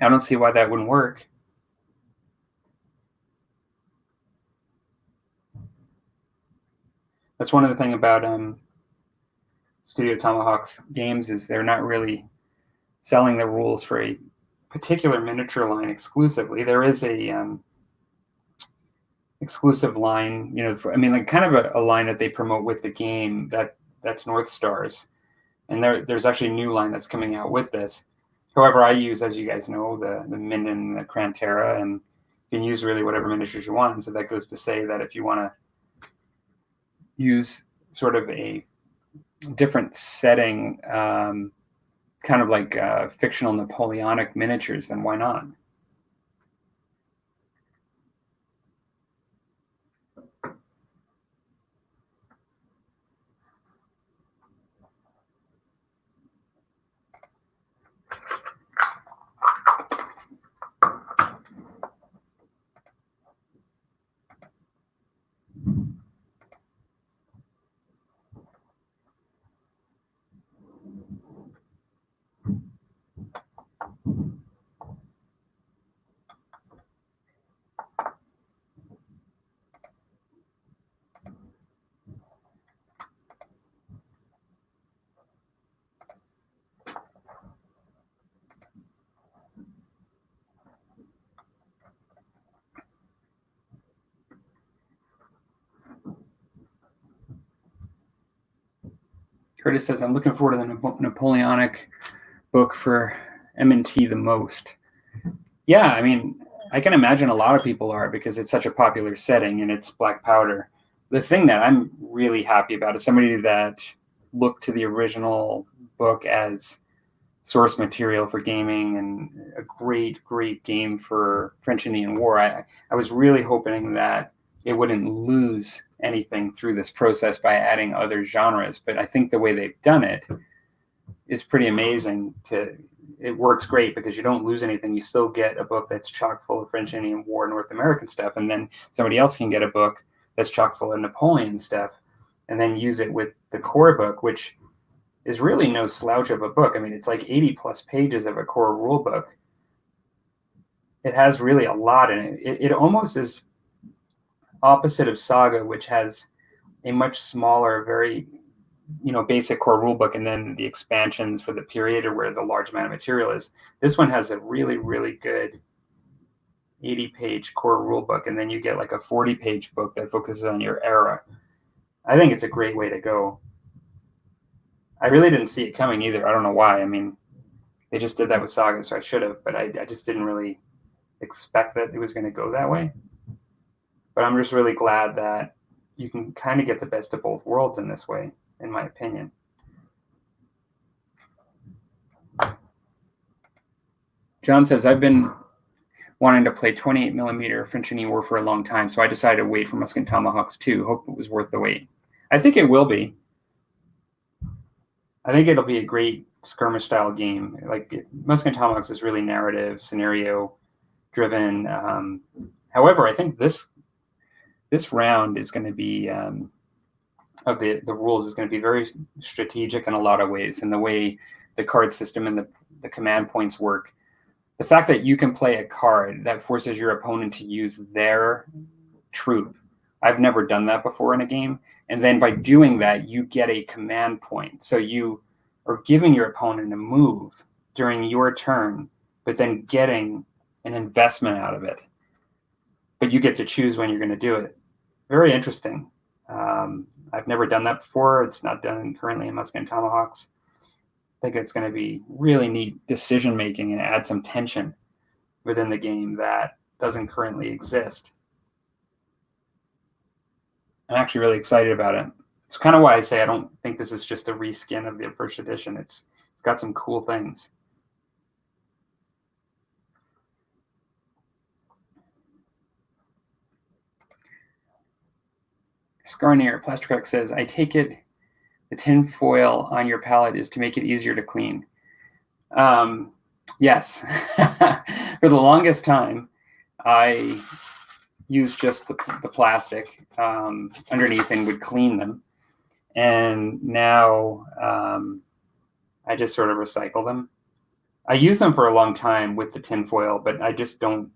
I don't see why that wouldn't work. That's one of the things about Studio Tomahawk's games is they're not really selling the rules for a particular miniature line exclusively. There is a exclusive line, kind of a line that they promote with the game that's North Stars, and there's actually a new line that's coming out with this. However, I use, as you guys know, the Min and the Crantera, and you can use really whatever miniatures you want. And so that goes to say that if you want to use sort of a different setting, kind of like fictional Napoleonic miniatures, then why not? Curtis says, I'm looking forward to the Napoleonic book for M&T the most. Yeah, I can imagine a lot of people are, because it's such a popular setting and it's black powder. the thing that I'm really happy about is somebody that looked to the original book as source material for gaming and a great, great game for French Indian War. I was really hoping that it wouldn't lose anything through this process by adding other genres, but I think the way they've done it is pretty amazing. It works great because you don't lose anything. You still get a book that's chock full of French Indian War, North American stuff, and then somebody else can get a book that's chock full of Napoleon stuff, and then use it with the core book, which is really no slouch of a book. I mean, it's like 80 plus pages of a core rule book. It has really a lot in it. It almost is opposite of Saga, which has a much smaller, very basic core rule book, and then the expansions for the period or where the large amount of material is. This one has a really, really good 80-page core rule book, and then you get like a 40-page book that focuses on your era. I think it's a great way to go. I really didn't see it coming either. I don't know why. I mean, they just did that with Saga, so I should have, but I just didn't really expect that it was going to go that way. But I'm just really glad that you can kind of get the best of both worlds in this way, in my opinion. John says, I've been wanting to play 28 millimeter French Indian War for a long time, so I decided to wait for Musk and Tomahawks 2. Hope it was worth the wait. I think it will be. I think it'll be a great skirmish style game. Like Musk and Tomahawks is really narrative, scenario driven. However, I think this round is going to be of the rules is going to be very strategic in a lot of ways, and the way the card system and the command points work. The fact that you can play a card that forces your opponent to use their troop. I've never done that before in a game. And then by doing that, you get a command point. So you are giving your opponent a move during your turn, but then getting an investment out of it. But you get to choose when you're going to do it. Very interesting. I've never done that before. It's not done currently in Musk and Tomahawks. I think it's going to be really neat decision making and add some tension within the game that doesn't currently exist. I'm actually really excited about it. It's kind of why I say I don't think this is just a reskin of the first edition. It's got some cool things. Scarnier, Plastercrack says, I take it the tin foil on your palette is to make it easier to clean. Yes. For the longest time, I used just the plastic underneath and would clean them. And now I just sort of recycle them. I used them for a long time with the tin foil, but I just don't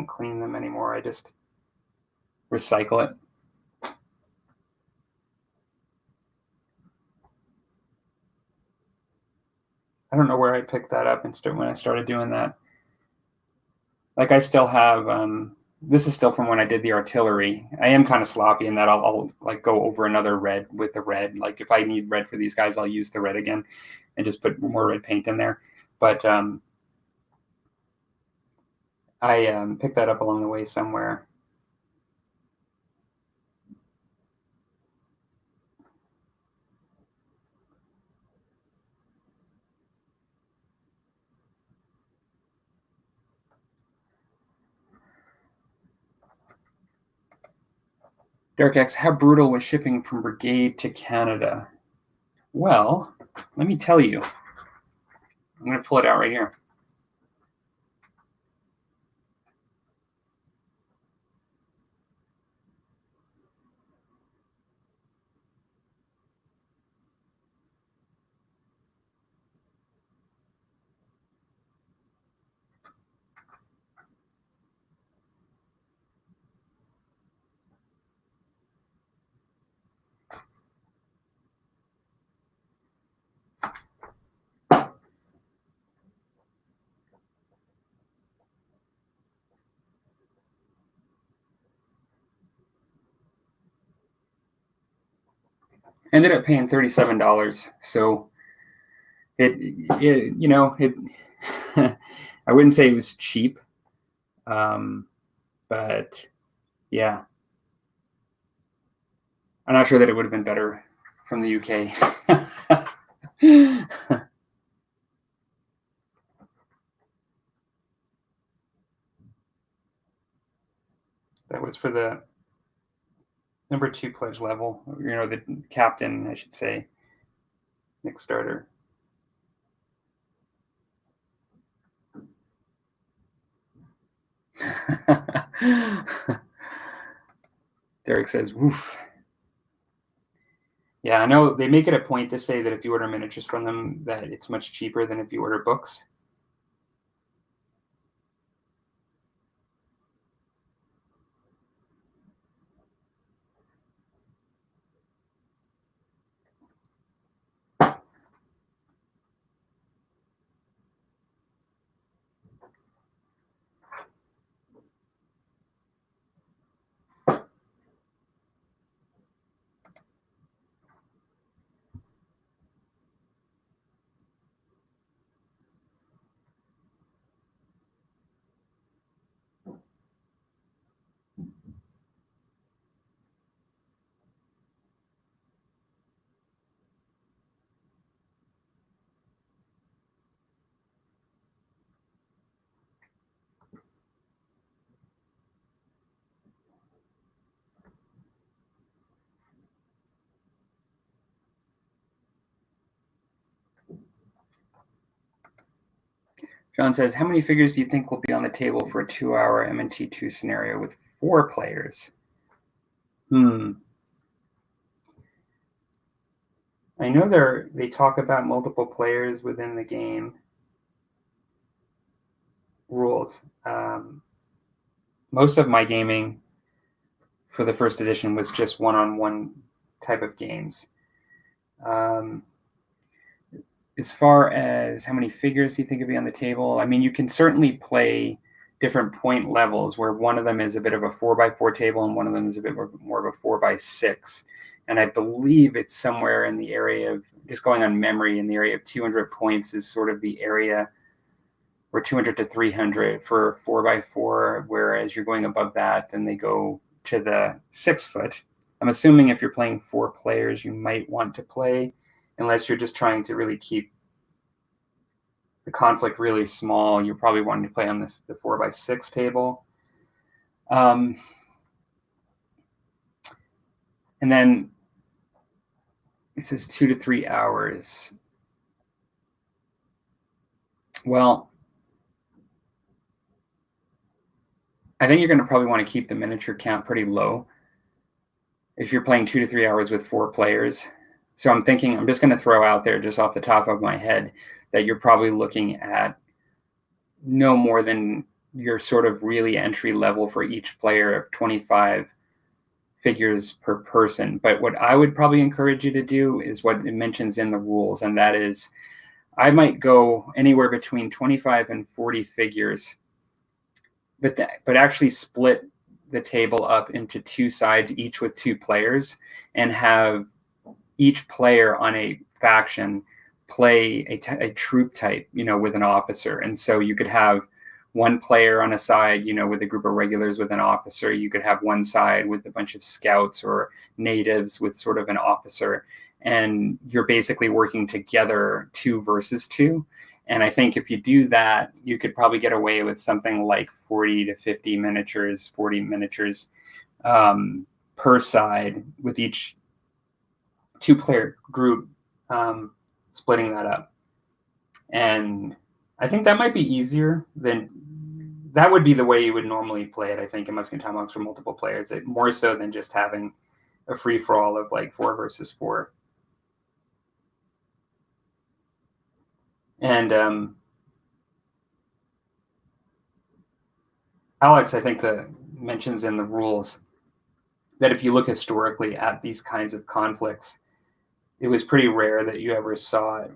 clean them anymore. I just recycle it. I don't know where I picked that up when I started doing that. Like I still have, this is still from when I did the artillery. I am kind of sloppy in that I'll like go over another red with the red. Like if I need red for these guys, I'll use the red again and just put more red paint in there. But I picked that up along the way somewhere. Derek X, how brutal was shipping from Brigade to Canada? Well, let me tell you. I'm going to pull it out right here. Ended up paying $37. So it I wouldn't say it was cheap. But yeah. I'm not sure that it would have been better from the UK. That was for the number 2 pledge level. The captain, I should say. Nick Starter. Derek says, woof. Yeah, I know they make it a point to say that if you order miniatures from them, that it's much cheaper than if you order books. John says, how many figures do you think will be on the table for a 2-hour MNT2 scenario with 4 players? I know they talk about multiple players within the game rules. Most of my gaming for the first edition was just one-on-one type of games. As far as how many figures do you think would be on the table? I mean, you can certainly play different point levels where one of them is a bit of a 4x4 table and one of them is a bit more of a 4x6. And I believe it's somewhere in the area of, just going on memory, in the area of 200 points is sort of the area, or 200 to 300 for 4x4, whereas you're going above that, then they go to the 6 foot. I'm assuming if you're playing 4 players, you might want to play, unless you're just trying to really keep the conflict really small, you're probably wanting to play on the 4x6 table. And then it says 2 to 3 hours. Well, I think you're going to probably want to keep the miniature count pretty low if you're playing 2 to 3 hours with 4 players. So I'm thinking, I'm just going to throw out there just off the top of my head that you're probably looking at no more than your sort of really entry level for each player of 25 figures per person. But what I would probably encourage you to do is what it mentions in the rules, and that is I might go anywhere between 25 and 40 figures, but actually split the table up into 2 sides, each with 2 players, and have each player on a faction play a troop type, with an officer. And so you could have one player on a side, with a group of regulars with an officer. You could have one side with a bunch of scouts or natives with sort of an officer. And you're basically working together 2 versus 2. And I think if you do that, you could probably get away with something like 40 to 50 miniatures, 40 miniatures per side, with each 2-player group splitting that up. And I think that might be easier than, that would be the way you would normally play it, I think, in Musket Tomahawks for multiple players, more so than just having a free-for-all of like 4 versus 4. And Alex, I think, mentions in the rules that if you look historically at these kinds of conflicts, it was pretty rare that you ever saw it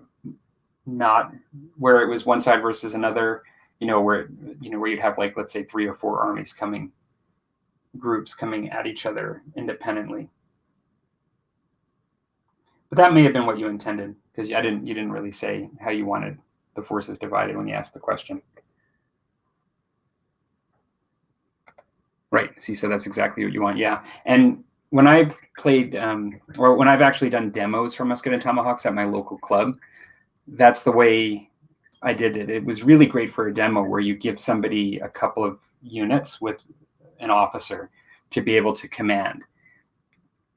not where it was one side versus another, where you'd have, like, let's say 3 or 4 armies groups coming at each other independently. But that may have been what you intended, because you didn't really say how you wanted the forces divided when you asked the question. Right. See, so that's exactly what you want. Yeah. And when I've played, or when I've actually done demos for musket and tomahawks at my local club, that's the way I did it. It was really great for a demo where you give somebody a couple of units with an officer to be able to command.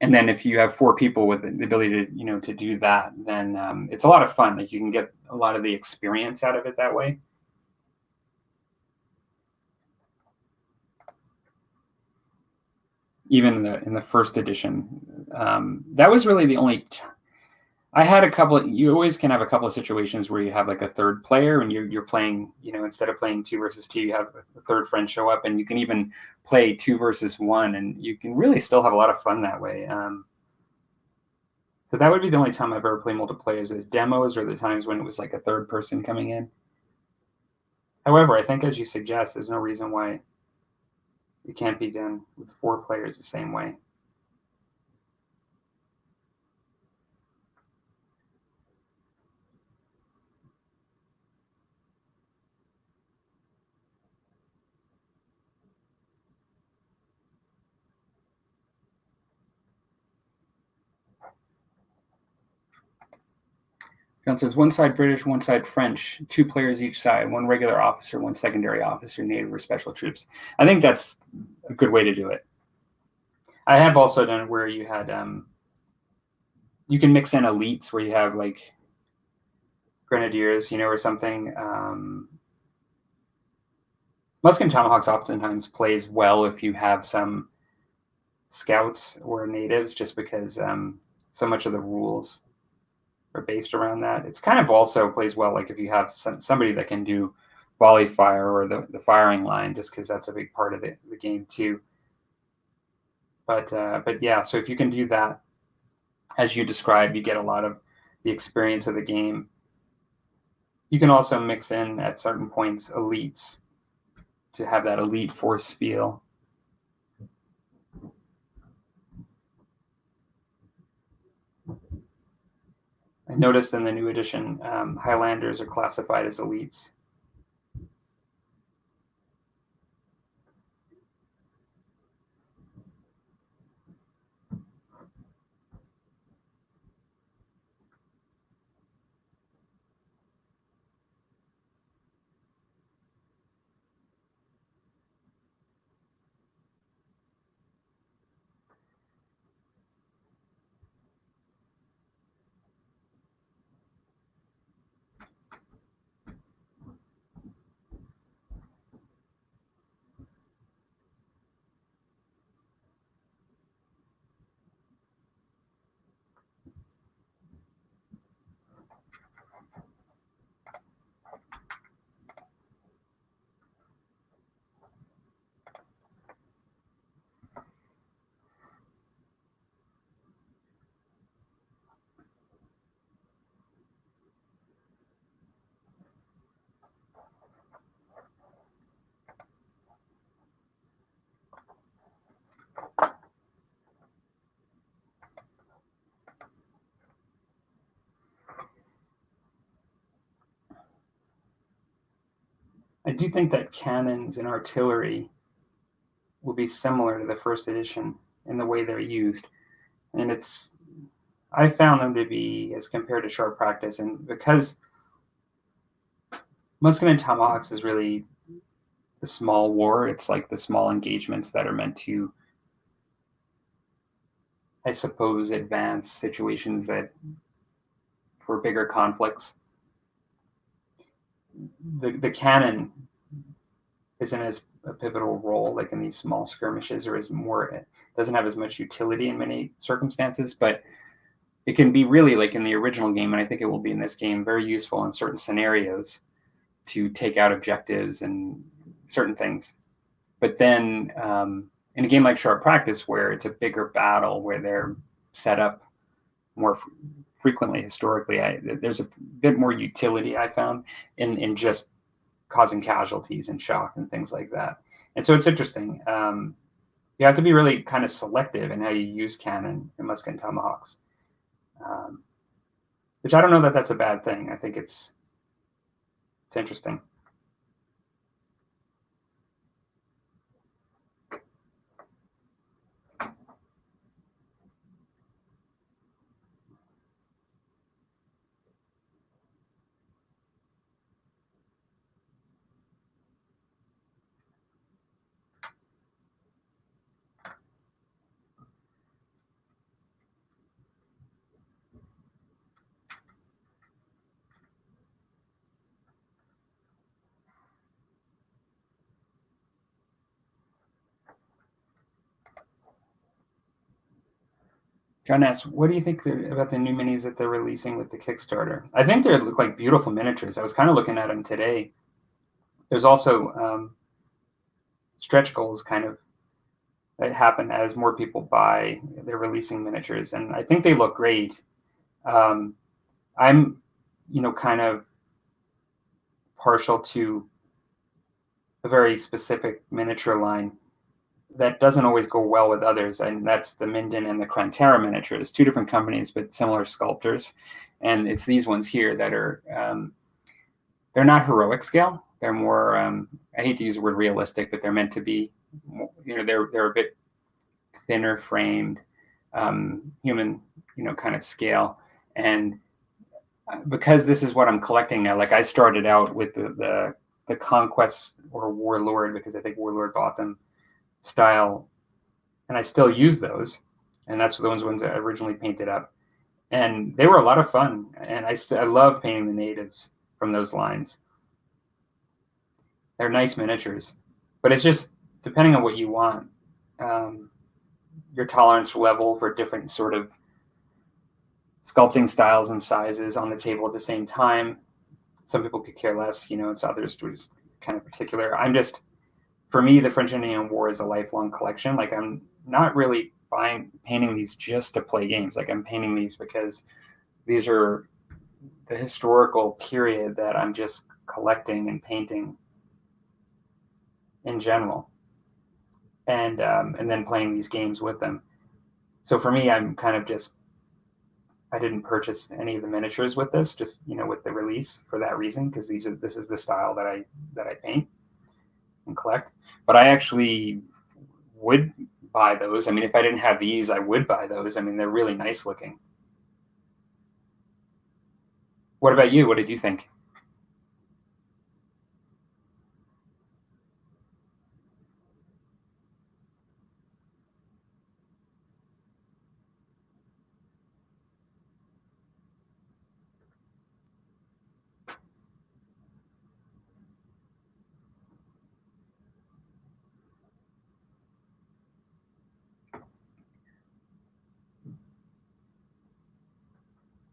And then if you have 4 people with the ability to, to do that, then it's a lot of fun. Like you can get a lot of the experience out of it that way. Even in the first edition, that was really the only. I had a couple. You always can have a couple of situations where you have like a third player, and you're playing. Instead of playing 2 versus 2, you have a third friend show up, and you can even play 2 versus 1, and you can really still have a lot of fun that way. So that would be the only time I've ever played multiplayer is demos or the times when it was like a third person coming in. However, I think as you suggest, there's no reason why it can't be done with 4 players the same way. John says, one side British, one side French, 2 players each side, 1 regular officer, 1 secondary officer, native or special troops. I think that's a good way to do it. I have also done it where you had, you can mix in elites where you have like grenadiers, or something. Musket and Tomahawks oftentimes plays well if you have some scouts or natives, just because so much of the rules are based around that. It's kind of also plays well like if you have somebody that can do volley fire or the firing line, just because that's a big part of the game too. But yeah, so if you can do that, as you described, you get a lot of the experience of the game. You can also mix in at certain points elites to have that elite force feel. I noticed in the new edition, Highlanders are classified as elites. I do think that cannons and artillery will be similar to the first edition in the way they're used. And I found them to be, as compared to short practice, and because Musket and Tomahawks is really the small war, it's like the small engagements that are meant to, I suppose, advance situations that for bigger conflicts. The cannon isn't as a pivotal role like in these small skirmishes, or it doesn't have as much utility in many circumstances, but it can be really, like in the original game, and I think it will be in this game, very useful in certain scenarios to take out objectives and certain things. But then in a game like Short Practice, where it's a bigger battle, where they're set up more frequently historically, there's a bit more utility I found in just causing casualties and shock and things like that. And so it's interesting. You have to be really kind of selective in how you use cannon and musket and tomahawks, which I don't know that that's a bad thing. I think it's interesting. John asks, what do you think about the new minis that they're releasing with the Kickstarter? I think they look like beautiful miniatures. I was kind of looking at them today. There's also stretch goals kind of that happen as more people buy. They're releasing miniatures, and I think they look great. I'm, kind of partial to a very specific miniature line that doesn't always go well with others, and that's the Minden and the Krantera miniatures, two different companies but similar sculptors. And it's these ones here that are they're not heroic scale. They're more I hate to use the word realistic, but they're meant to be. They're a bit thinner framed, human, kind of scale. And because this is what I'm collecting now, like I started out with the Conquest or Warlord, because I think Warlord bought them, style, and I still use those, and that's the ones I originally painted up, and they were a lot of fun, and I love painting the natives from those lines. They're nice miniatures, but it's just depending on what you want, your tolerance level for different sort of sculpting styles and sizes on the table at the same time. Some people could care less, it's others who is kind of particular. For me, the French Indian War is a lifelong collection. Like, I'm not really painting these just to play games. Like, I'm painting these because these are the historical period that I'm just collecting and painting in general, and then playing these games with them. So for me, I'm kind of just, I didn't purchase any of the miniatures with this, just with the release for that reason, because this is the style that I paint and collect. But I actually would buy those. I mean, if I didn't have these, I would buy those. I mean, they're really nice looking. What about you? What did you think?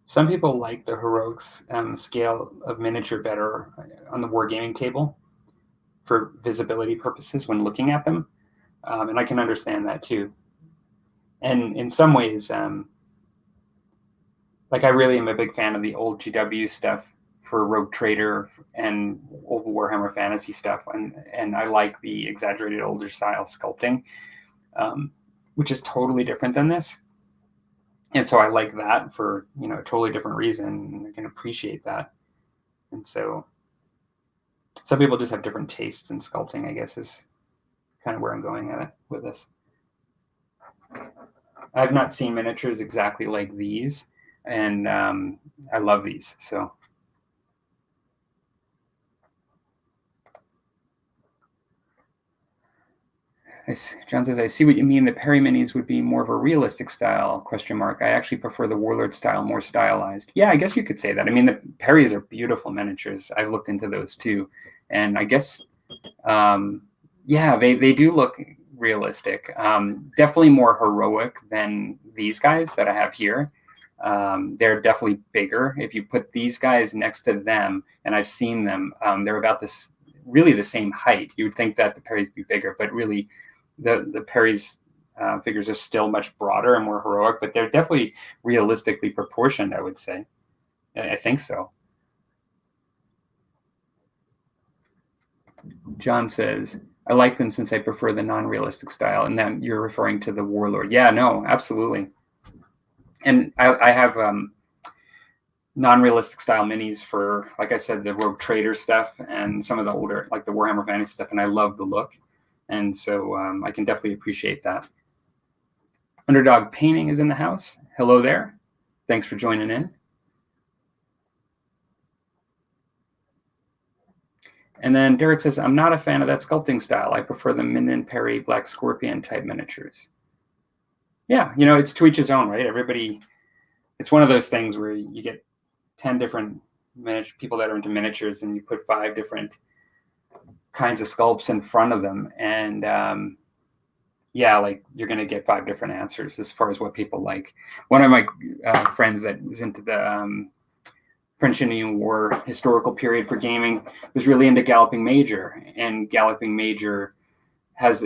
Some people like the heroics scale of miniature better on the wargaming table for visibility purposes when looking at them, and I can understand that too. And in some ways, like I really am a big fan of the old GW stuff for Rogue Trader and old Warhammer Fantasy stuff, and I like the exaggerated older style sculpting, which is totally different than this. And so I like that for a totally different reason, and I can appreciate that. And so some people just have different tastes in sculpting, I guess, is kind of where I'm going at it with this. I've not seen miniatures exactly like these, and I love these. So John says, I see what you mean. The Perry minis would be more of a realistic style, ? I actually prefer the Warlord style, more stylized. Yeah, I guess you could say that. I mean, the Perrys are beautiful miniatures. I've looked into those too. And I guess, yeah, they do look realistic. Definitely more heroic than these guys that I have here. They're definitely bigger. If you put these guys next to them, and I've seen them, they're about really the same height. You would think that the Perrys would be bigger, but really the Perry's figures are still much broader and more heroic, but they're definitely realistically proportioned, I would say. I think so. John says, I like them since I prefer the non-realistic style. And then you're referring to the Warlord. Yeah, no, absolutely. And I have non-realistic style minis for, like I said, the Rogue Trader stuff and some of the older, like the Warhammer Fantasy stuff. And I love the look. And so I can definitely appreciate that. Underdog Painting is in the house. Hello there. Thanks for joining in. And then Derek says, I'm not a fan of that sculpting style. I prefer the Minden Perry Black Scorpion type miniatures. Yeah, it's to each his own, right? Everybody, it's one of those things where you get 10 different people that are into miniatures, and you put 5 different kinds of sculpts in front of them, and yeah, like you're going to get 5 different answers as far as what people like. One of my friends that was into the French Indian War historical period for gaming was really into Galloping Major, and Galloping Major has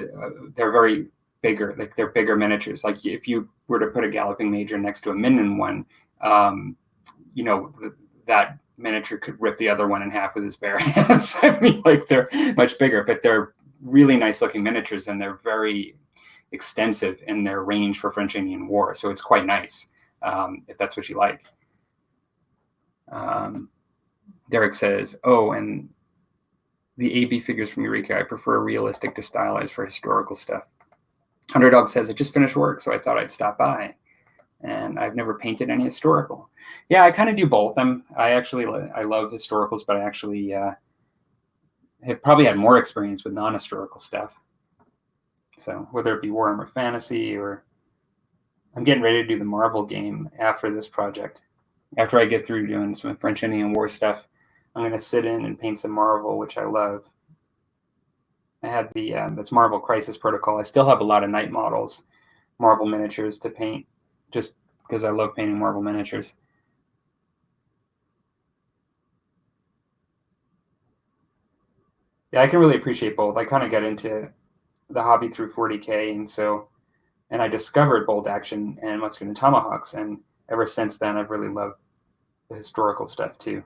they're very bigger, like they're bigger miniatures. Like if you were to put a Galloping Major next to a Minden one, um, you know, that miniature could rip the other one in half with his bare hands. I mean, like they're much bigger, but they're really nice looking miniatures, and they're very extensive in their range for French Indian War. So it's quite nice if that's what you like. Derek says, "Oh, and the AB figures from Eureka, I prefer realistic to stylized for historical stuff." Underdog says, "I just finished work, so I thought I'd stop by." And I've never painted any historical. Yeah, I kind of do both. I love historicals, but I actually have probably had more experience with non-historical stuff. So whether it be Warhammer Fantasy, or I'm getting ready to do the Marvel game after this project. After I get through doing some French Indian War stuff, I'm going to sit in and paint some Marvel, which I love. I had the that's Marvel Crisis Protocol. I still have a lot of night models, Marvel miniatures to paint, just because I love painting Marvel miniatures. Yeah, I can really appreciate both. I kind of got into the hobby through 40K, and I discovered bolt action and Musket and Tomahawks, and ever since then, I've really loved the historical stuff too.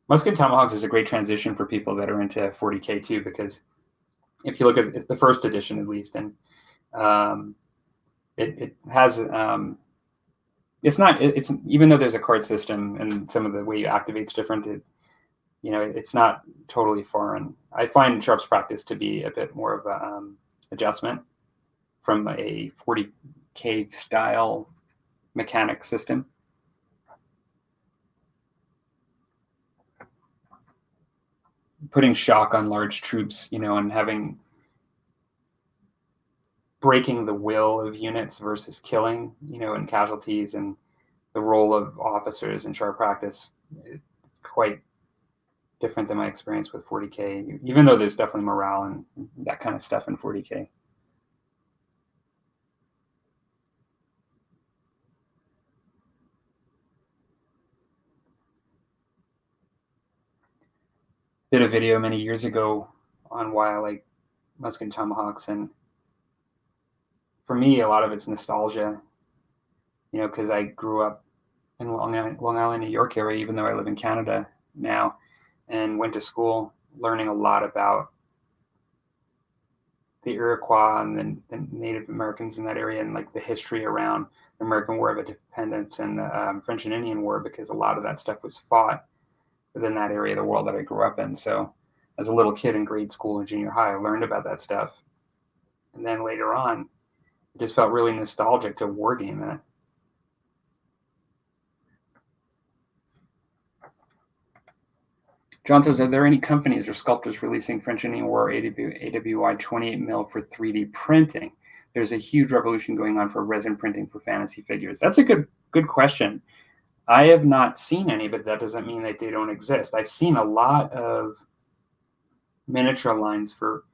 Musket and Tomahawks is a great transition for people that are into 40K too, because if you look at the first edition at least, and it has it's even though there's a card system and some of the way you activate's different, it's not totally foreign. I find Sharp's Practice to be a bit more of a adjustment from a 40K style mechanic system. Putting shock on large troops, and breaking the will of units versus killing, and casualties, and the role of officers in Sharp Practice, it's quite different than my experience with 40K, even though there's definitely morale and that kind of stuff in 40K. Did a video many years ago on why I like Musket and Tomahawks, and for me, a lot of it's nostalgia, because I grew up in Long Island, New York area, even though I live in Canada now, and went to school learning a lot about the Iroquois and the Native Americans in that area, and like the history around the American War of Independence and the French and Indian War, because a lot of that stuff was fought within that area of the world that I grew up in. So as a little kid in grade school and junior high, I learned about that stuff. And then later on, it just felt really nostalgic to wargame that. John says, are there any companies or sculptors releasing French Indian War AWI 28 mil for 3D printing? There's a huge revolution going on for resin printing for fantasy figures. That's a good question. I have not seen any, but that doesn't mean that they don't exist. I've seen a lot of miniature lines for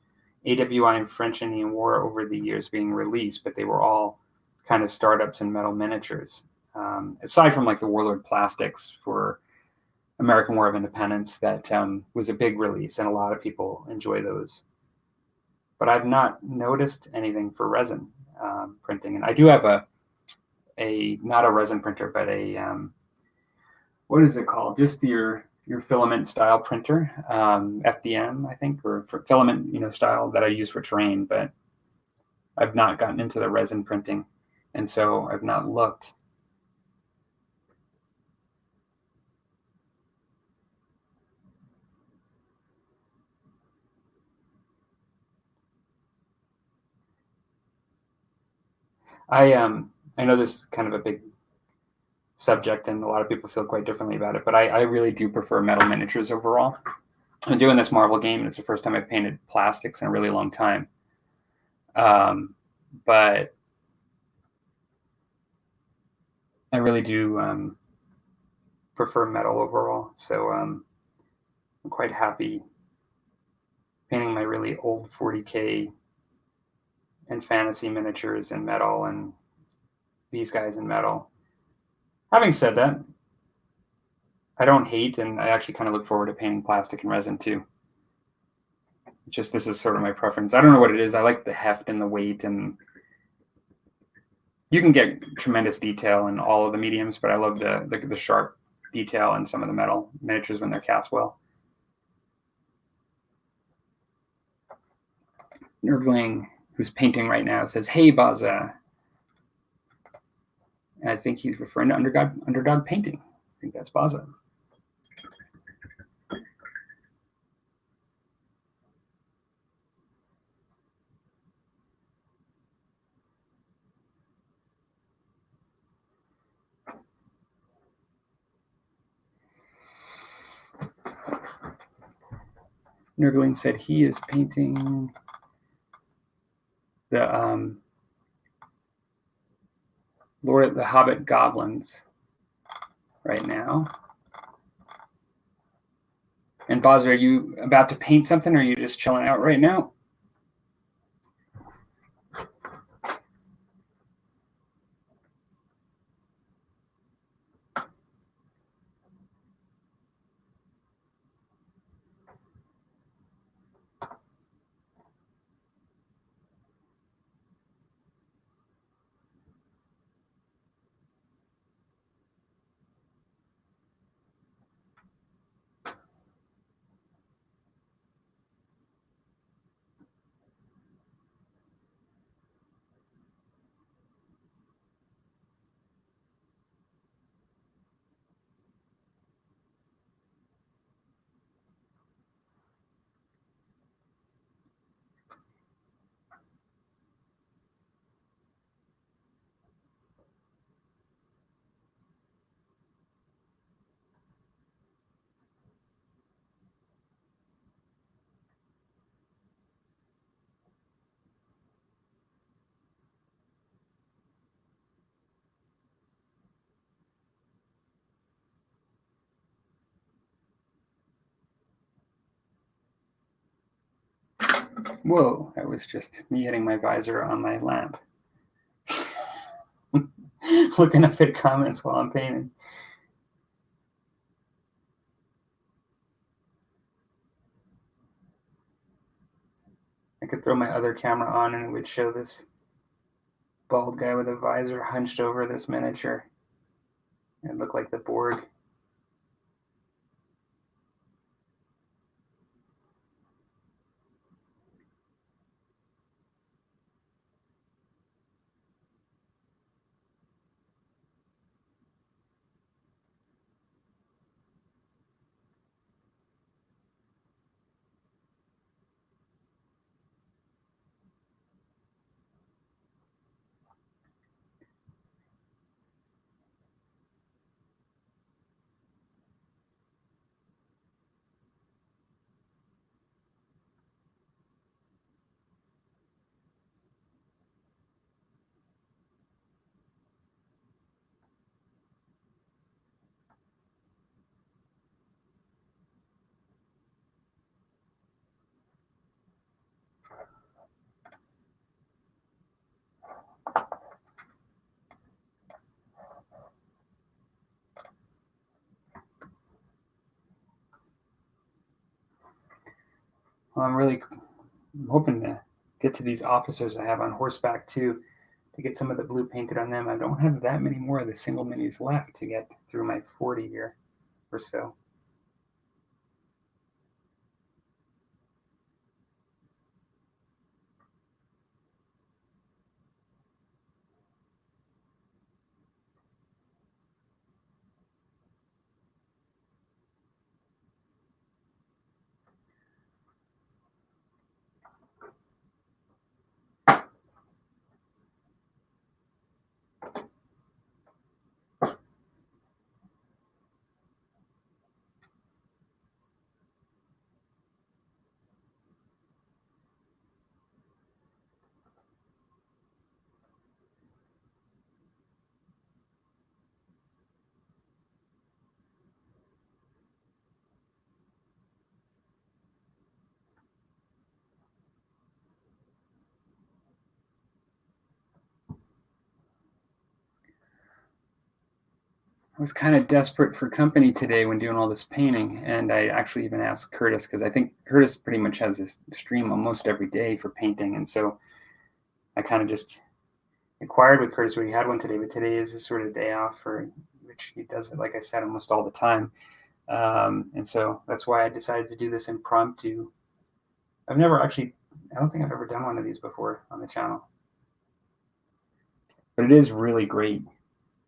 AWI and French Indian War over the years being released, but they were all kind of startups in metal miniatures. Aside from like the Warlord plastics for American War of Independence, that was a big release, and a lot of people enjoy those. But I've not noticed anything for resin printing, and I do have a not a resin printer, but a what is it called? Just your filament style printer, FDM, I think, or for filament style that I use for terrain. But I've not gotten into the resin printing, and so I've not looked. I know this is kind of a big subject, and a lot of people feel quite differently about it, but I really do prefer metal miniatures overall. I'm doing this Marvel game, and it's the first time I've painted plastics in a really long time. But I really do prefer metal overall, so I'm quite happy painting my really old 40K and fantasy miniatures in metal and these guys in metal. Having said that, I don't hate, and I actually kind of look forward to painting plastic and resin too. It's just this is sort of my preference. I don't know what it is. I like the heft and the weight, and you can get tremendous detail in all of the mediums, but I love the sharp detail in some of the metal miniatures when they're cast well. Nerdling, who's painting right now, says, "Hey, Baza." And I think he's referring to Underdog Painting. I think that's Baza. Nurgling said he is painting the Lord of the Hobbit goblins right now. And Boz, are you about to paint something, or are you just chilling out right now? Whoa, that was just me hitting my visor on my lamp. Looking up at comments while I'm painting. I could throw my other camera on and it would show this bald guy with a visor hunched over this miniature. It looked like the Borg. Well, I'm really hoping to get to these officers I have on horseback too, to get some of the blue painted on them. I don't have that many more of the single minis left to get through my 40 here or so. I was kind of desperate for company today when doing all this painting, and I actually even asked Curtis, because I think Curtis pretty much has this stream almost every day for painting, and so I kind of just inquired with Curtis where he had one today, but today is his sort of day off, for which he does it, like I said, almost all the time. And so that's why I decided to do this impromptu. I don't think I've ever done one of these before on the channel, but it is really great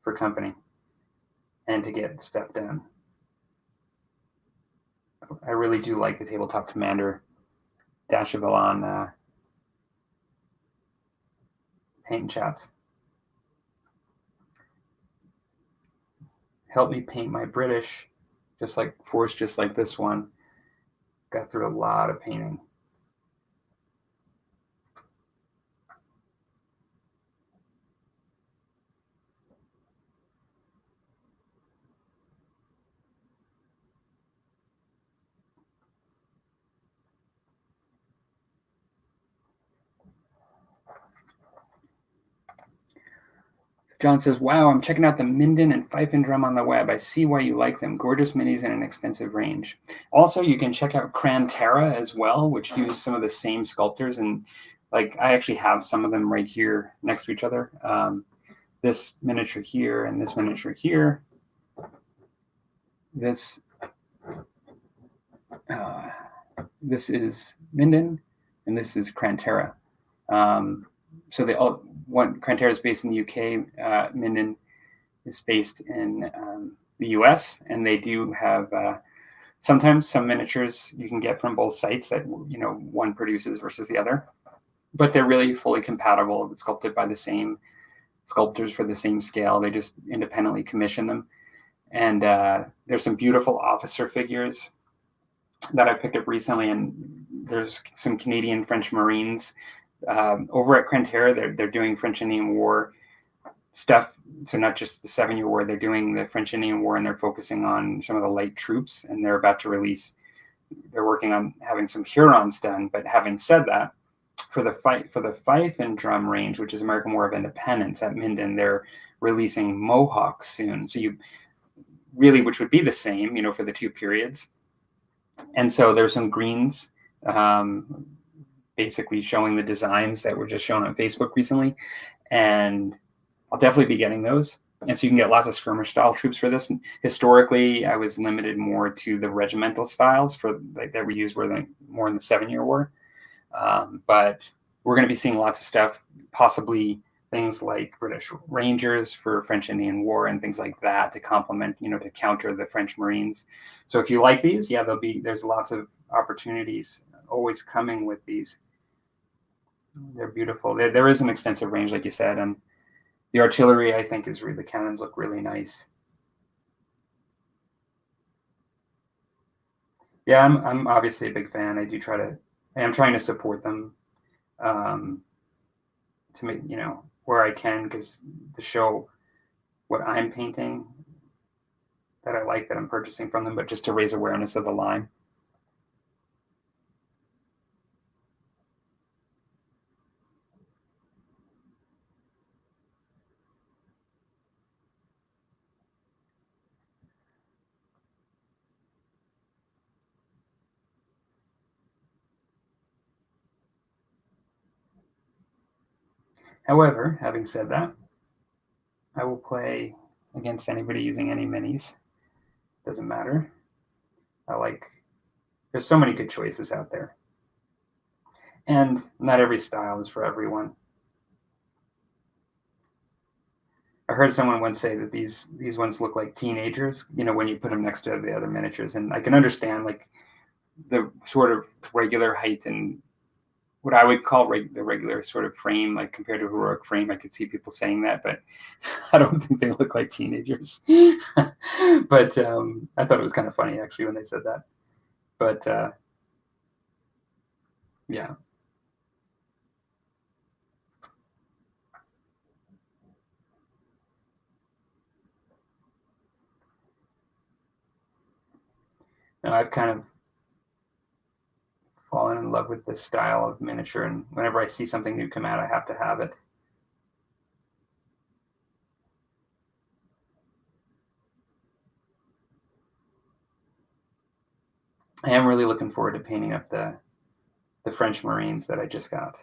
for company and to get stuff done. I really do like the Tabletop Commander Dashavalon paint and chats. Help me paint my British, just like this one. Got through a lot of painting. John says, wow, I'm checking out the Minden and Fife and Drum on the web. I see why you like them. Gorgeous minis in an extensive range. Also, you can check out Crantera as well, which uses some of the same sculptors. And like, I actually have some of them right here next to each other. This miniature here and this miniature here. This is Minden and this is Crantera. So they all, Crantera is based in the UK. Minden is based in the US, and they do have sometimes some miniatures you can get from both sites that one produces versus the other, but they're really fully compatible. It's sculpted by the same sculptors for the same scale. They just independently commission them, and there's some beautiful officer figures that I picked up recently, and there's some Canadian French Marines. Over at Crantera, they're doing French Indian War stuff. So not just the 7-Year War, they're doing the French Indian War, and they're focusing on some of the light troops, and they're about to release. They're working on having some Hurons done. But having said that, for the Fife and Drum range, which is American War of Independence at Minden, they're releasing Mohawks soon. So which would be the same, for the two periods. And so there's some greens, basically showing the designs that were just shown on Facebook recently. And I'll definitely be getting those. And so you can get lots of skirmish style troops for this. And historically, I was limited more to the regimental styles that we used were more in the 7-Year War. But we're going to be seeing lots of stuff, possibly things like British Rangers for French Indian War and things like that to complement, to counter the French Marines. So if you like these, yeah, there's lots of opportunities always coming with these. They're beautiful. There is an extensive range, like you said, and the artillery, I think, the cannons look really nice. Yeah, I'm obviously a big fan. I am trying to support them to make, where I can, because to show what I'm painting that I like, that I'm purchasing from them, but just to raise awareness of the line. However, having said that, I will play against anybody using any minis. Doesn't matter. There's so many good choices out there. And not every style is for everyone. I heard someone once say that these ones look like teenagers, when you put them next to the other miniatures. And I can understand, like, the sort of regular height and what I would call the regular sort of frame, like compared to heroic frame. I could see people saying that, but I don't think they look like teenagers. But I thought it was kind of funny, actually, when they said that. But yeah. No, I've kind of fallen in love with this style of miniature, and whenever I see something new come out, I have to have it. I am really looking forward to painting up the French Marines that I just got.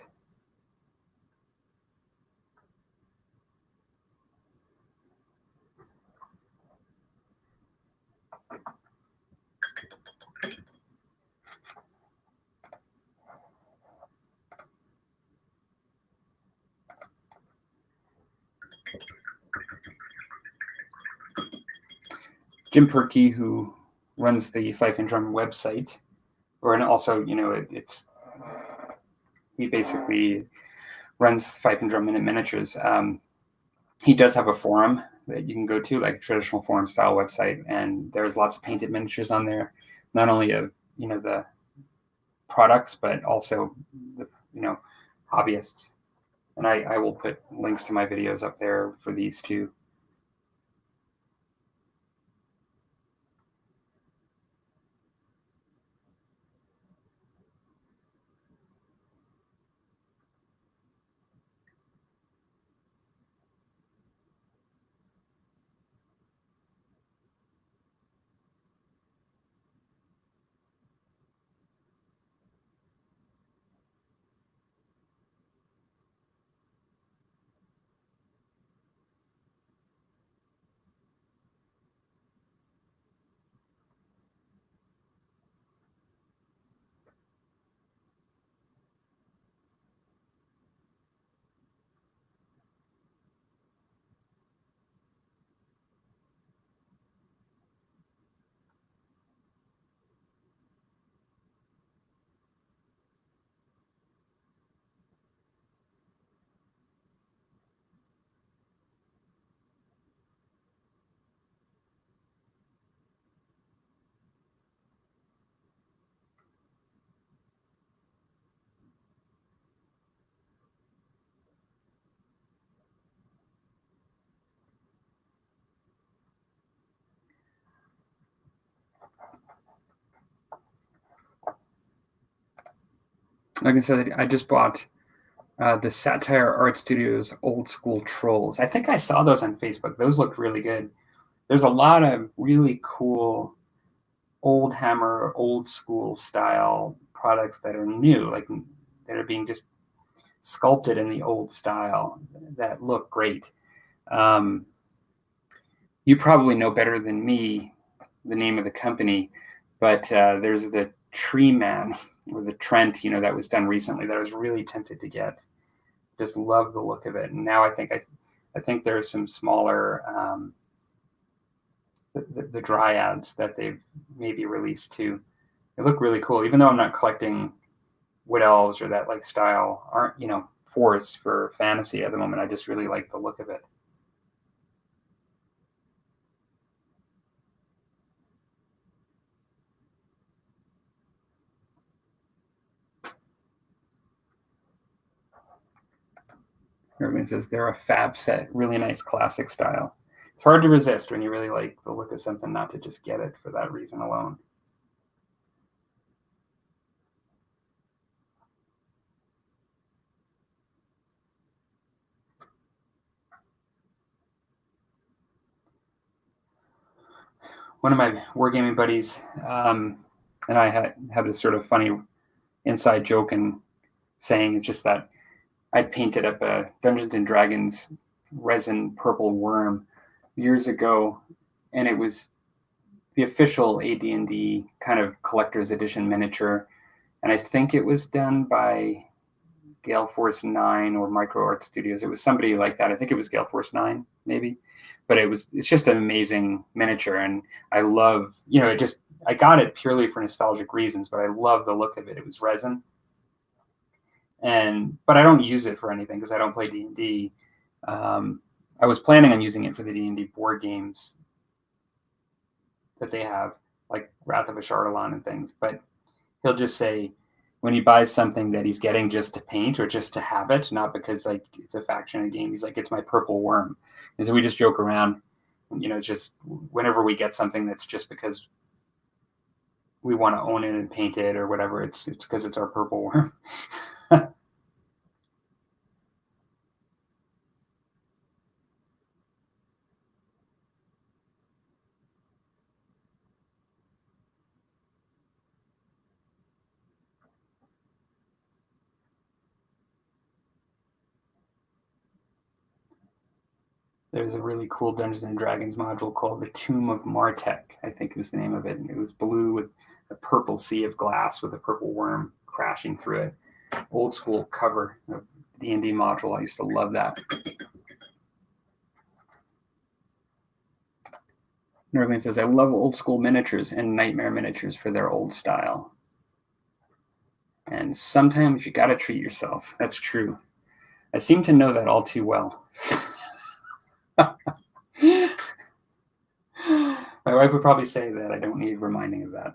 Jim Perkey, who runs the Fife and Drum website, and also, it's he basically runs Fife and Drum Miniatures. He does have a forum that you can go to, like a traditional forum style website, and there's lots of painted miniatures on there, not only of the products, but also the hobbyists. And I will put links to my videos up there for these too. Like I said, I just bought the Satire Art Studios Old School Trolls. I think I saw those on Facebook. Those look really good. There's a lot of really cool old Hammer, old school style products that are new, like that are being just sculpted in the old style that look great. Um, you probably know better than me the name of the company, but there's the Tree Man or the Trent, that was done recently that I was really tempted to get. Just love the look of it. And now I think there are some smaller the dryads that they've maybe released too. They look really cool, even though I'm not collecting wood elves or that like style aren't forests for fantasy at the moment. I just really like the look of it. Everyone says they're a fab set, really nice classic style. It's hard to resist when you really like the look of something, not to just get it for that reason alone. One of my wargaming buddies and I had this sort of funny inside joke and saying it's just that I'd painted up a Dungeons and Dragons resin purple worm years ago, and it was the official AD&D kind of collector's edition miniature, and I think it was done by Gale Force 9 or Micro Art Studios. It was somebody like that. I think it was Gale Force 9, maybe. But it's just an amazing miniature, and I love, I got it purely for nostalgic reasons, but I love the look of it. It was resin, but I don't use it for anything because I don't play D&D. I was planning on using it for the D&D board games that they have, like Wrath of Ashardalon and things, but he'll just say when he buys something that he's getting just to paint or just to have it, not because like it's a faction in a game. He's like, it's my purple worm. And so we just joke around, just whenever we get something that's just because we want to own it and paint it or whatever, it's because it's our purple worm. There's a really cool Dungeons and Dragons module called the Tomb of Martek, I think was the name of it. And it was blue with a purple sea of glass with a purple worm crashing through it. Old school cover of D&D module. I used to love that. Norman says, I love old school miniatures and nightmare miniatures for their old style. And sometimes you got to treat yourself. That's true. I seem to know that all too well. My wife would probably say that I don't need reminding of that.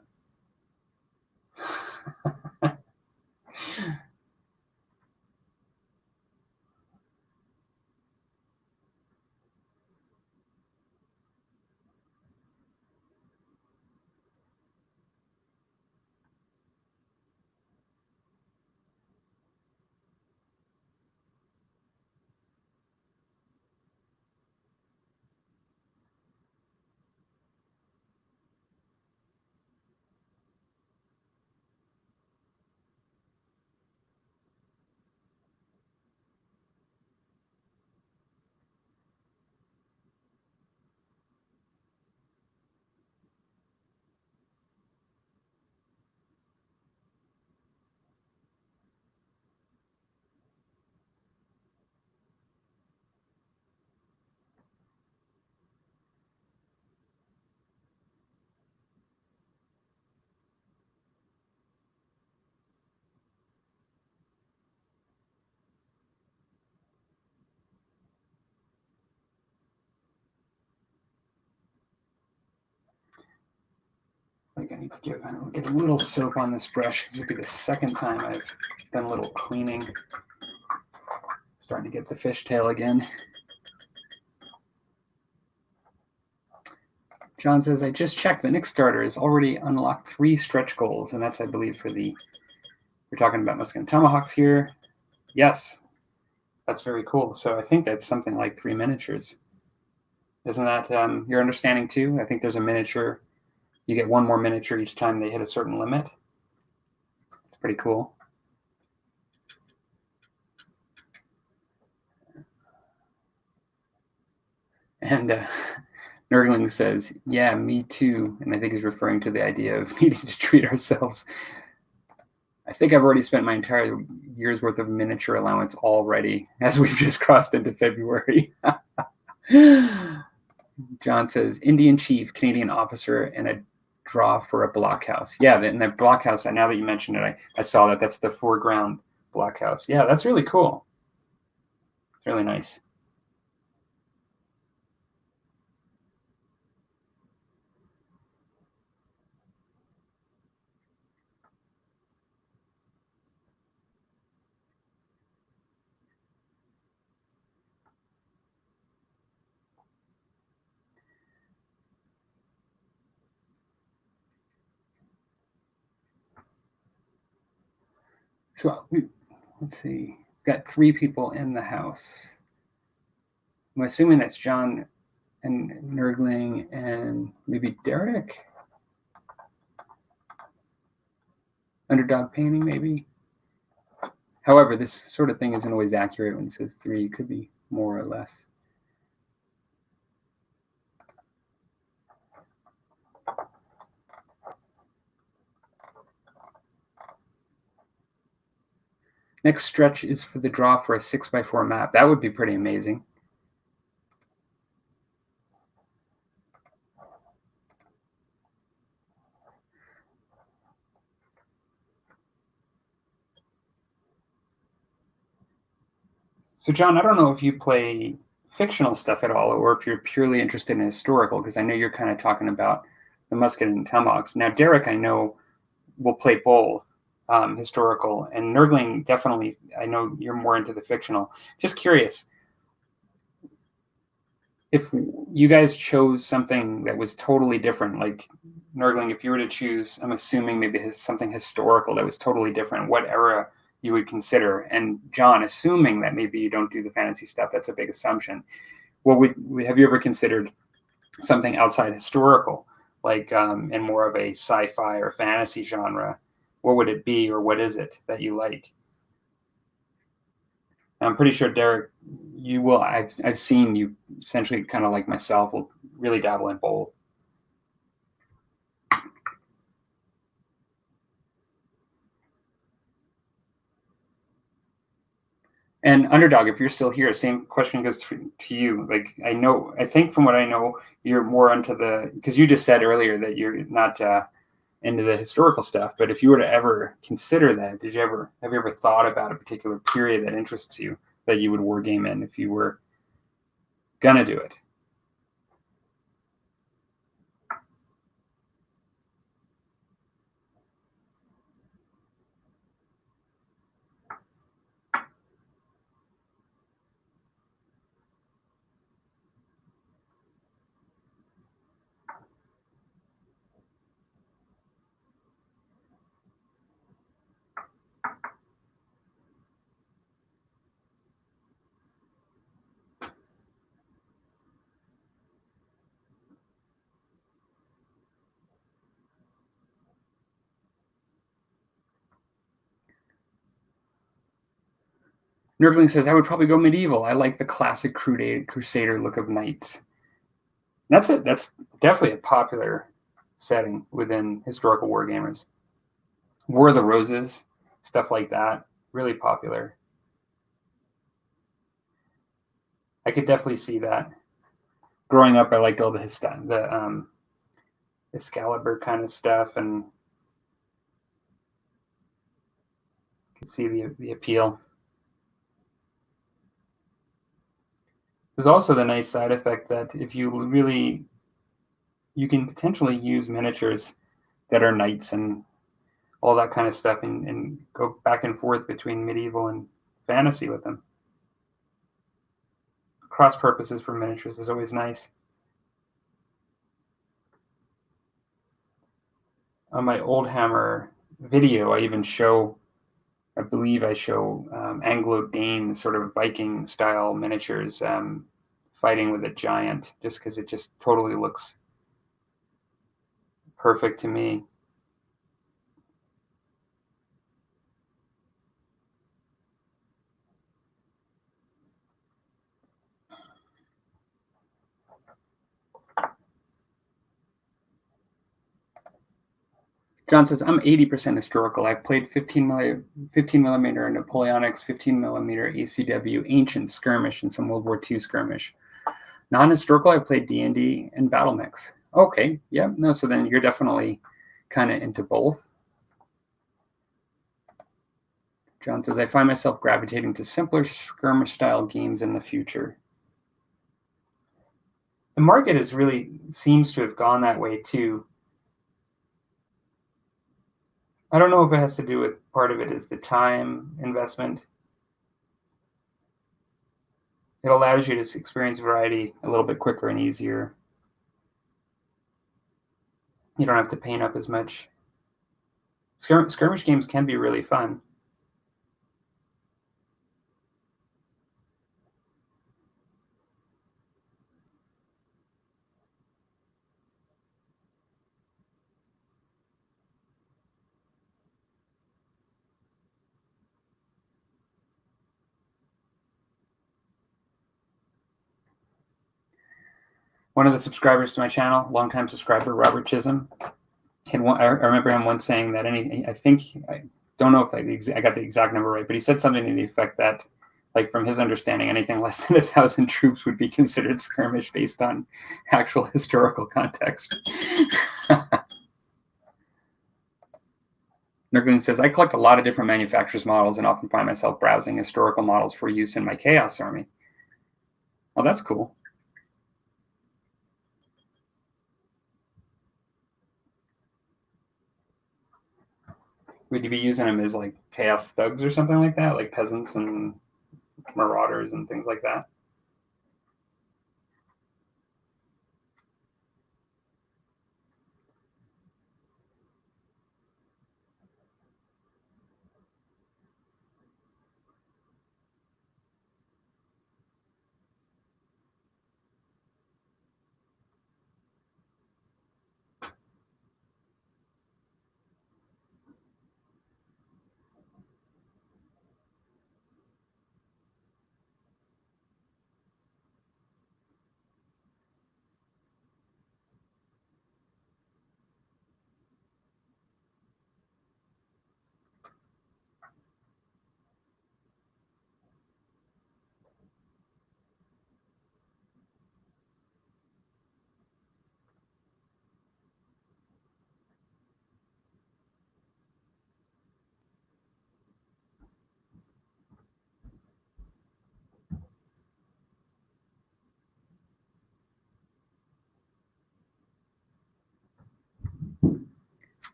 I think I need to get a little soap on this brush. This will be the second time I've done a little cleaning. Starting to get the fishtail again. John says, I just checked. The Kickstarter has already unlocked 3 stretch goals, and that's, I believe, for the... We're talking about Musket and Tomahawks here. Yes, that's very cool. So I think that's something like 3 miniatures. Isn't that your understanding too? I think there's a miniature. You get 1 more miniature each time they hit a certain limit. It's pretty cool. And Nurgling says, yeah, me too. And I think he's referring to the idea of needing to treat ourselves. I think I've already spent my entire year's worth of miniature allowance already, as we've just crossed into February. John says, Indian chief, Canadian officer, and a draw for a blockhouse. Yeah, and that blockhouse, now that you mentioned it, I saw that. That's the foreground blockhouse. Yeah, that's really cool. It's really nice. So let's see. We've got 3 people in the house. I'm assuming that's John and Nurgling and maybe Derek. Underdog painting, maybe. However, this sort of thing isn't always accurate when it says 3. It could be more or less. Next stretch is for the draw for a 6x4 map. That would be pretty amazing. So, John, I don't know if you play fictional stuff at all, or if you're purely interested in historical, because I know you're kind of talking about the Musket and Tomahawks. Now, Derek, I know, will play both historical, and Nurgling definitely, I know you're more into the fictional. Just curious, if you guys chose something that was totally different, like Nurgling, if you were to choose, I'm assuming maybe something historical that was totally different, what era you would consider? And John, assuming that maybe you don't do the fantasy stuff, that's a big assumption. Well, have you ever considered something outside historical, like in more of a sci-fi or fantasy genre? What would it be, or what is it that you like? I'm pretty sure Derek you will. I've seen you essentially kind of like myself will really dabble in both. And Underdog, if you're still here, same question goes to you. Like I think from what I know, you're more into because you just said earlier that you're not into the historical stuff. But if you were to ever consider that, have you ever thought about a particular period that interests you that you would war game in if you were gonna do it? Nurgling says, I would probably go medieval. I like the classic crusader look of knights. That's it. That's definitely a popular setting within historical wargamers. War of the Roses, stuff like that, really popular. I could definitely see that. Growing up, I liked all the Excalibur kind of stuff, and could see the appeal. There's also the nice side effect that if you really, you can potentially use miniatures that are knights and all that kind of stuff, and go back and forth between medieval and fantasy with them. Cross purposes for miniatures is always nice. On my old Hammer video, I even show, I believe I show Anglo-Dane sort of Viking style miniatures fighting with a giant, just because it just totally looks perfect to me. John says, I'm 80% historical. I've played 15 millimeter Napoleonics, 15 millimeter ACW, Ancient Skirmish, and some World War II Skirmish. Non-historical, I've played D&D and Battle Mix. Okay, yeah, no, so then you're definitely kind of into both. John says, I find myself gravitating to simpler skirmish-style games in the future. The market seems to have gone that way too. I don't know if it has to do with, part of it is the time investment. It allows you to experience variety a little bit quicker and easier. You don't have to paint up as much. Skirmish games can be really fun. One of the subscribers to my channel, longtime subscriber, Robert Chisholm, I remember him once saying that I don't know if I got the exact number right, but he said something to the effect that, like, from his understanding, anything less than 1,000 troops would be considered skirmish based on actual historical context. Nurgling says, I collect a lot of different manufacturers' models and often find myself browsing historical models for use in my Chaos Army. Oh, that's cool. Would you be using them as like chaos thugs or something like that, like peasants and marauders and things like that?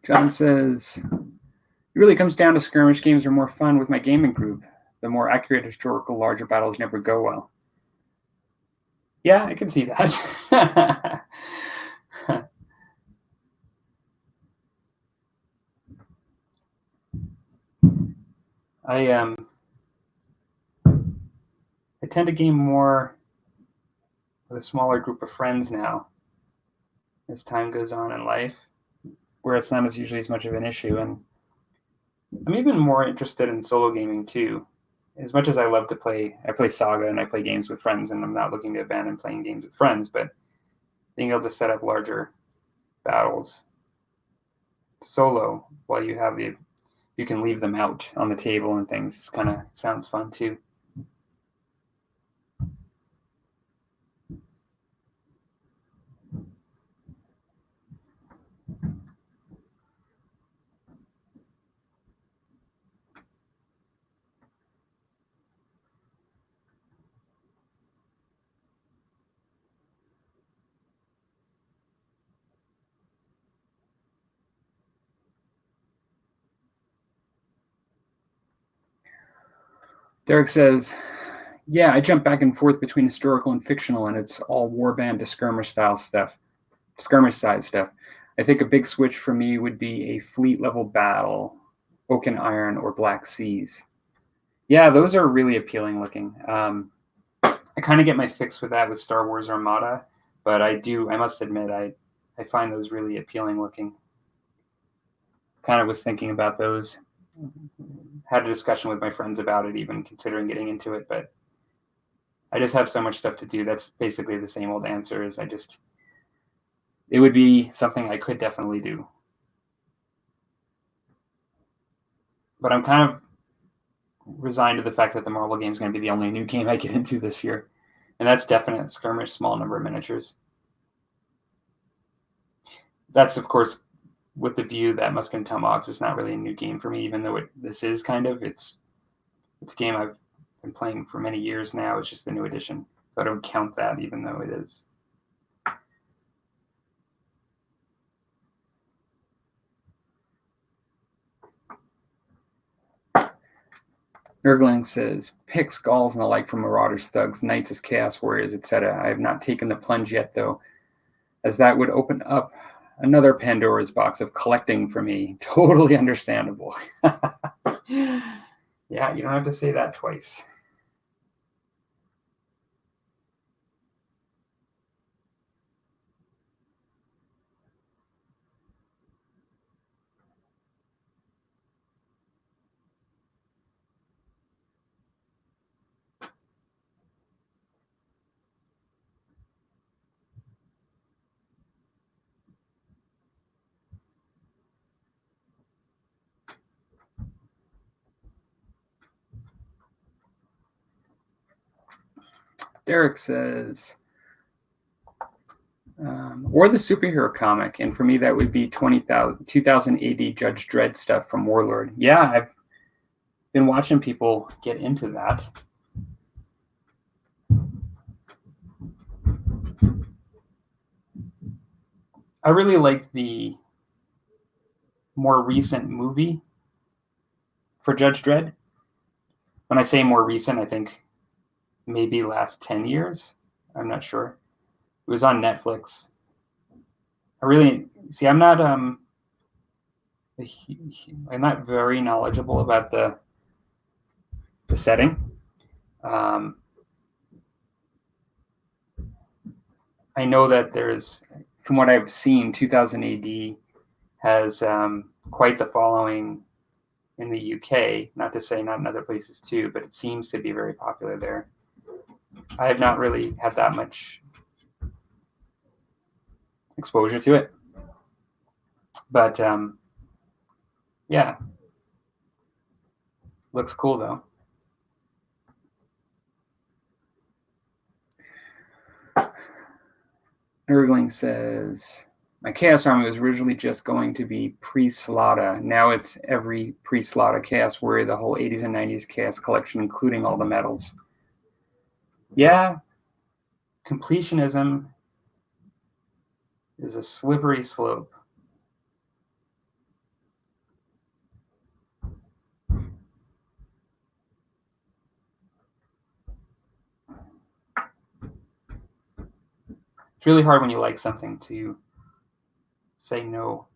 John says, it really comes down to skirmish games are more fun with my gaming group. The more accurate historical larger battles never go well. Yeah, I can see that. I tend to game more with a smaller group of friends now as time goes on in life, where it's not usually as much of an issue. And I'm even more interested in solo gaming too. As much as I love to play, I play Saga and I play games with friends, and I'm not looking to abandon playing games with friends, but being able to set up larger battles solo while you have you can leave them out on the table and things kind of sounds fun too. Derek says, yeah, I jump back and forth between historical and fictional, and it's all warband to skirmish side stuff. I think a big switch for me would be a fleet level battle, Oak and Iron or Black Seas. Yeah, those are really appealing looking. I kind of get my fix with that with Star Wars Armada, but I must admit, I find those really appealing looking. Kind of was thinking about those. Had a discussion with my friends about it, even considering getting into it, but I just have so much stuff to do. That's basically the same old answer. It would be something I could definitely do. But I'm kind of resigned to the fact that the Marvel game is going to be the only new game I get into this year. And that's definite skirmish, small number of miniatures. That's, of course, with the view that Musk and Tomahawks is not really a new game for me, even though this is kind of. It's a game I've been playing for many years now. It's just the new edition. So I don't count that, even though it is. Nurgling says, picks, Gauls, and the like from Marauders, Thugs, Knights as Chaos Warriors, etc. I have not taken the plunge yet, though, as that would open up another Pandora's box of collecting for me. Totally understandable. Yeah, you don't have to say that twice. Derek says, or the superhero comic. And for me, that would be 2000 AD Judge Dredd stuff from Warlord. Yeah, I've been watching people get into that. I really like the more recent movie for Judge Dredd. When I say more recent, I think maybe last 10 years. I'm not sure. It was on Netflix. I'm not very knowledgeable about the setting. I know that from what I've seen, 2000 AD has quite the following in the UK. Not to say not in other places too, but it seems to be very popular there. I have not really had that much exposure to it, but yeah, looks cool though. Nurgling says, my Chaos Army was originally just going to be pre-Slaughter. Now it's every pre-Slaughter Chaos Warrior, the whole 80s and 90s Chaos collection, including all the medals. Yeah, completionism is a slippery slope. It's really hard when you like something to say no,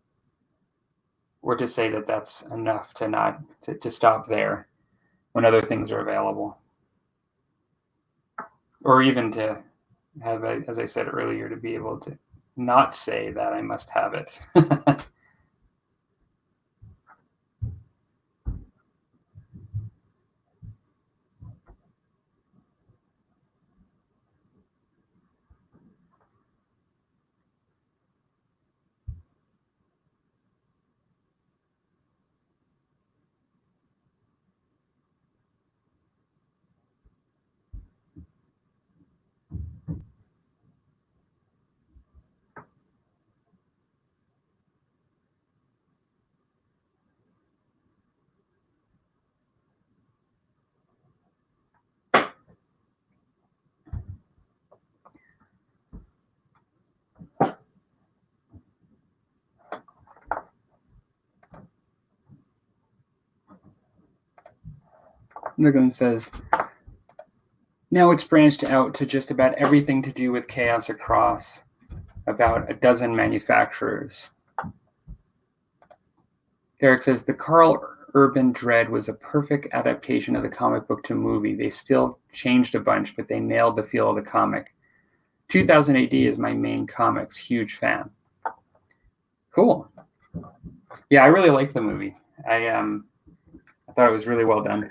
or to say that that's enough to stop there when other things are available, or even to have, as I said earlier, to be able to not say that I must have it. Niggin says, now it's branched out to just about everything to do with chaos across about a dozen manufacturers. Eric says, the Carl Urban Dread was a perfect adaptation of the comic book to movie. They still changed a bunch, but they nailed the feel of the comic. 2000 AD is my main comics. Huge fan. Cool. Yeah, I really liked the movie. I thought it was really well done.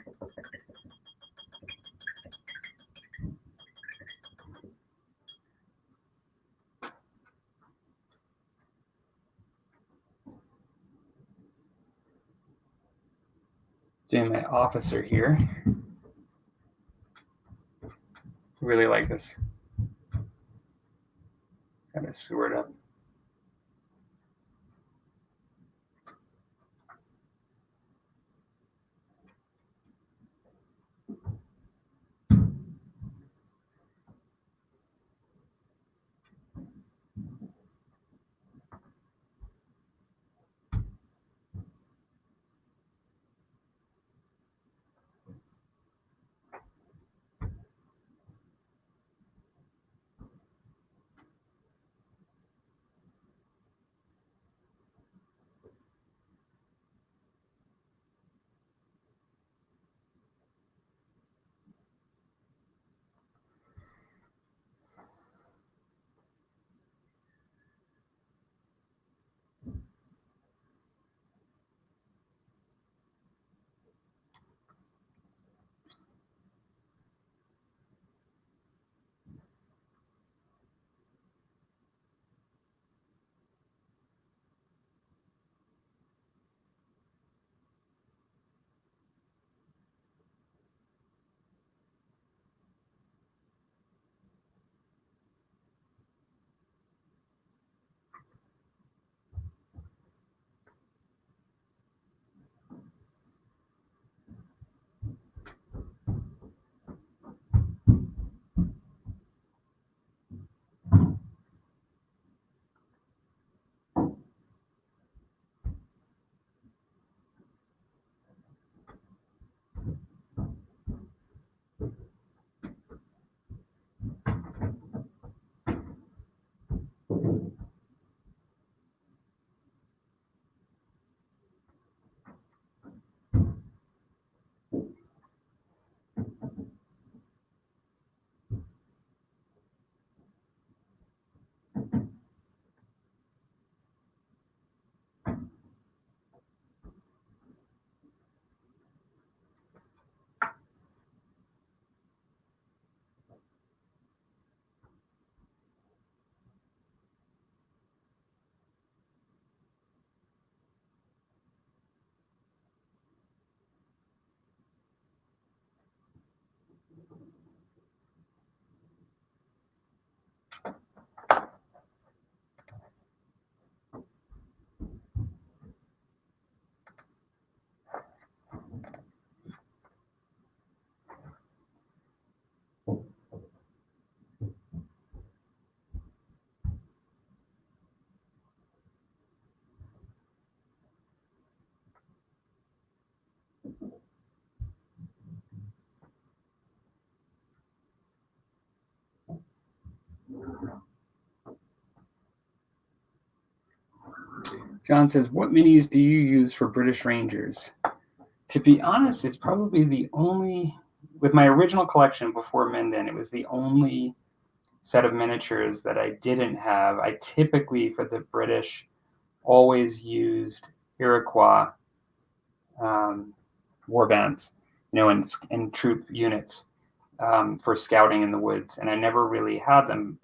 Doing my officer here. Really like this. Gotta sewer it up. John says, what minis do you use for British Rangers? To be honest, it's probably the only, with my original collection before Minden, it was the only set of miniatures that I didn't have. I typically, for the British, always used Iroquois warbands, and troop units for scouting in the woods, and I never really had them.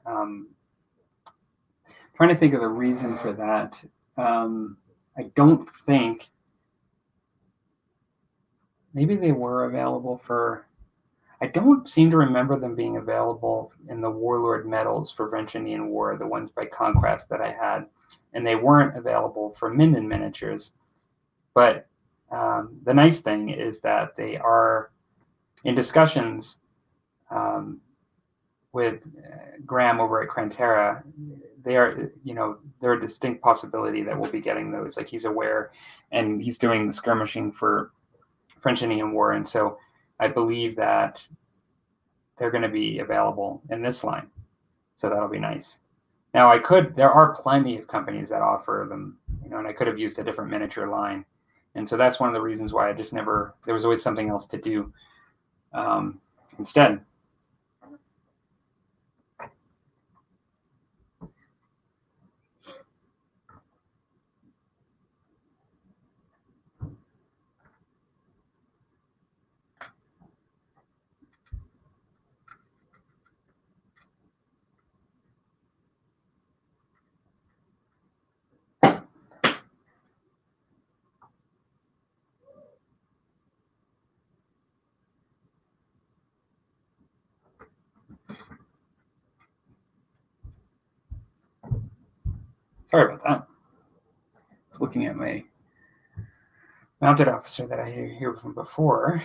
Trying to think of the reason for that. I don't think, maybe they were available for, I don't seem to remember them being available in the Warlord medals for French Indian War, the ones by Conquest that I had, and they weren't available for Minden miniatures. But the nice thing is that they are in discussions with Graham over at Crantera. They are, they're a distinct possibility that we'll be getting those. Like, he's aware, and he's doing the skirmishing for French Indian War, and so I believe that they're going to be available in this line. So that'll be nice. Now, there are plenty of companies that offer them, and I could have used a different miniature line. And so that's one of the reasons why there was always something else to do instead. Sorry about that. I was looking at my mounted officer that I hear from before.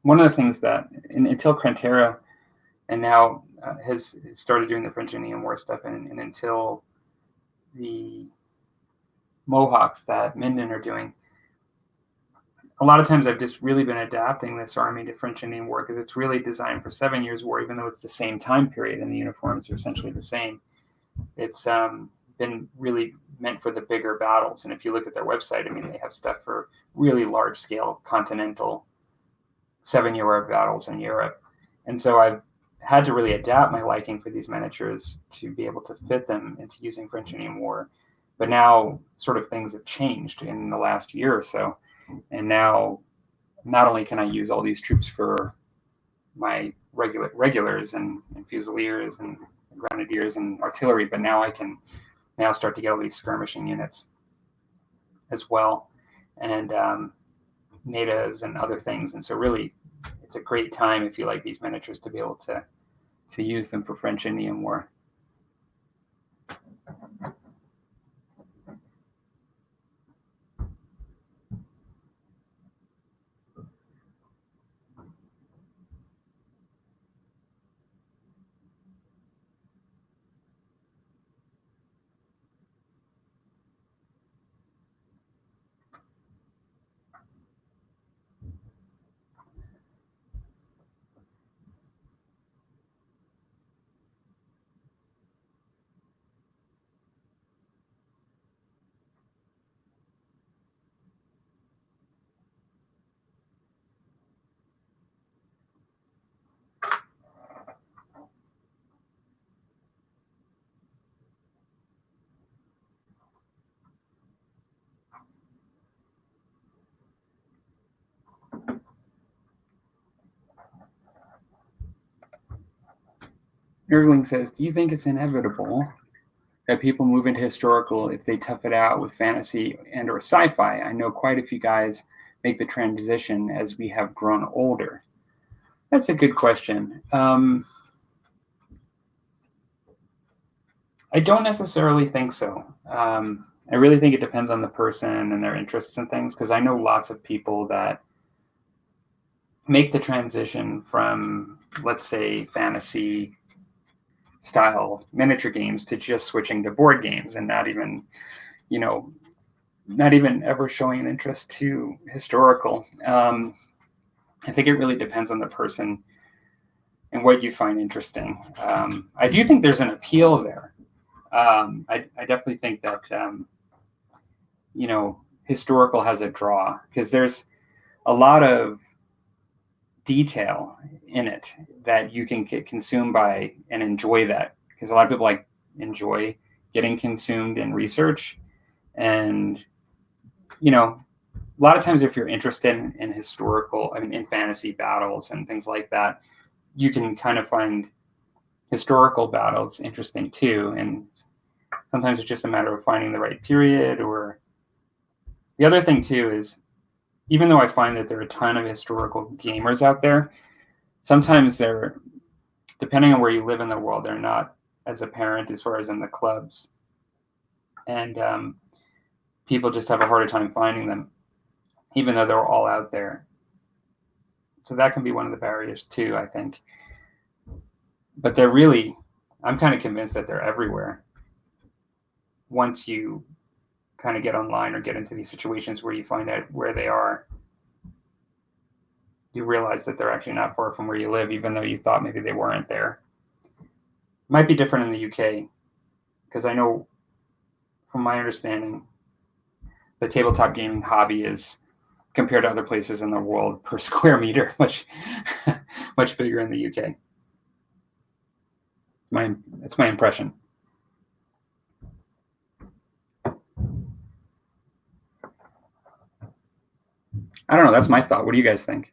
One of the things that, until Crantera and now has started doing the French Indian War stuff, and until the Mohawks that Minden are doing, a lot of times I've just really been adapting this army to French Indian War because it's really designed for 7 years war, even though it's the same time period and the uniforms are essentially the same. It's been really meant for the bigger battles. And if you look at their website, they have stuff for really large scale continental 7-year war battles in Europe. And so I've had to really adapt my liking for these miniatures to be able to fit them into using French Indian War. But now sort of things have changed in the last year or so. And now not only can I use all these troops for my regulars and fusiliers and grenadiers and artillery, but now I can now start to get all these skirmishing units as well, and natives and other things. And so really, it's a great time if you like these miniatures to be able to use them for French Indian War. Erling says, do you think it's inevitable that people move into historical if they tough it out with fantasy and or sci-fi? I know quite a few guys make the transition as we have grown older. That's a good question. I don't necessarily think so. I really think it depends on the person and their interests and things, because I know lots of people that make the transition from, let's say, fantasy style miniature games to just switching to board games and not even ever showing an interest to historical. I think it really depends on the person and what you find interesting. I do think there's an appeal there. I definitely think that historical has a draw because there's a lot of detail in it that you can get consumed by and enjoy that, because a lot of people enjoy getting consumed in research. And a lot of times if you're interested in historical, in fantasy battles and things like that, you can kind of find historical battles interesting too. And sometimes it's just a matter of finding the right period. Or the other thing too is, even though I find that there are a ton of historical gamers out there, sometimes they're, depending on where you live in the world, they're not as apparent as far as in the clubs. And people just have a harder time finding them, even though they're all out there. So that can be one of the barriers too, I think. But they're really, I'm kind of convinced that they're everywhere. Once you kind of get online or get into these situations where you find out where they are, you realize that they're actually not far from where you live, even though you thought maybe they weren't there. Might be different in the UK, because I know, from my understanding, the tabletop gaming hobby is, compared to other places in the world, per square meter, much bigger in the UK. That's my impression. I don't know. That's my thought. What do you guys think?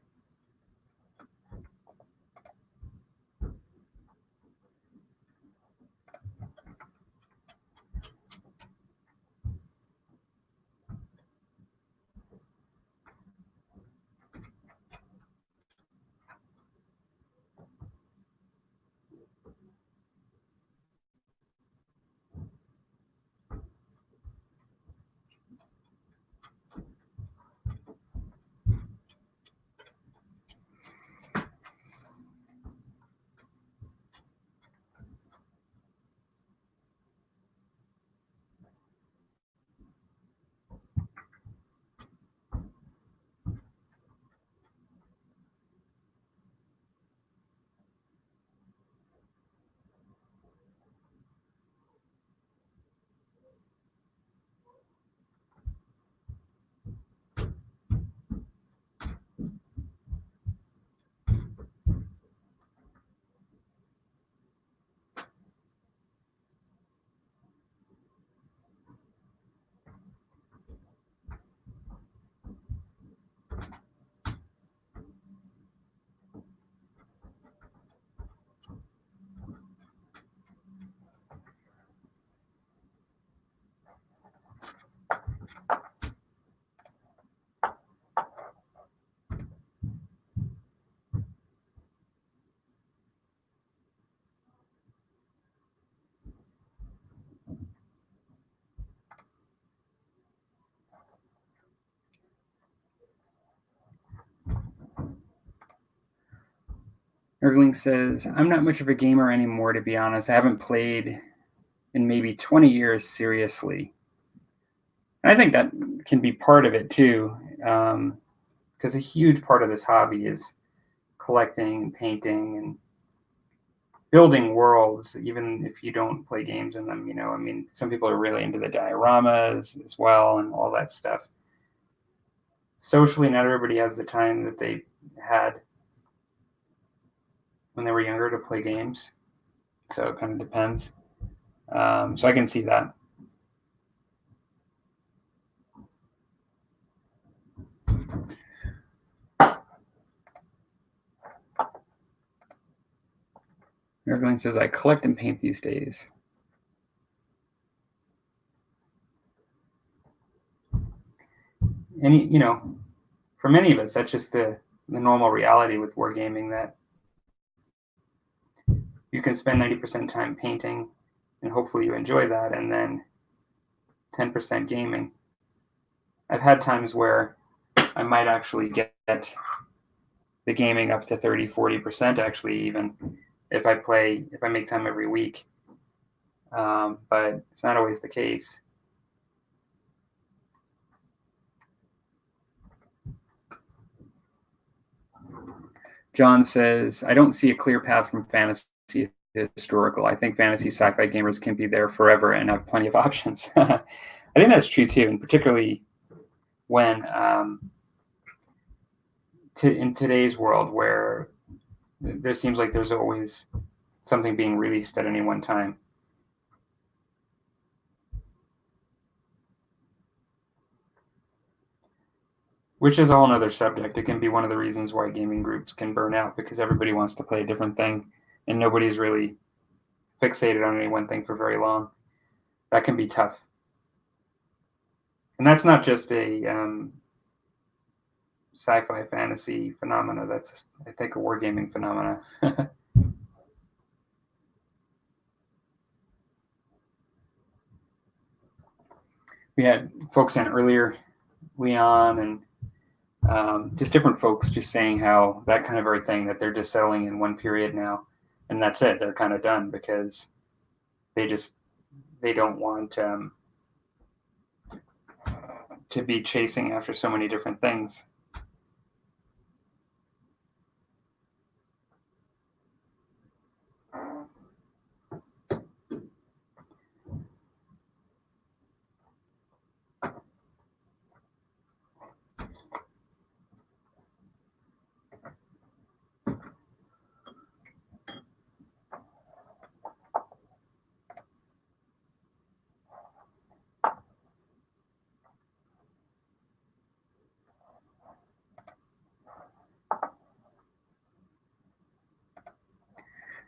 Nurgling says, I'm not much of a gamer anymore, to be honest. I haven't played in maybe 20 years seriously. And I think that can be part of it too, because a huge part of this hobby is collecting and painting and building worlds, even if you don't play games in them. I mean, some people are really into the dioramas as well and all that stuff. Socially, not everybody has the time that they had when they were younger to play games. So it kind of depends. So I can see that. Everyone says, I collect and paint these days. And, for many of us, that's just the normal reality with wargaming, that you can spend 90% time painting and hopefully you enjoy that, and then 10% gaming. I've had times where I might actually get the gaming up to 30, 40% actually, even if I make time every week. But it's not always the case. John says, I don't see a clear path from fantasy to historical. I think fantasy sci-fi gamers can be there forever and have plenty of options. I think that's true too, and particularly when in today's world where there seems like there's always something being released at any one time. Which is a whole other subject. It can be one of the reasons why gaming groups can burn out, because everybody wants to play a different thing and nobody's really fixated on any one thing for very long. That can be tough. And that's not just a sci-fi fantasy phenomena. That's, I think, a wargaming phenomena. We had folks in earlier, Leon, and just different folks just saying how that kind of everything, that they're just settling in one period now, and that's it. They're kind of done because they don't want to be chasing after so many different things.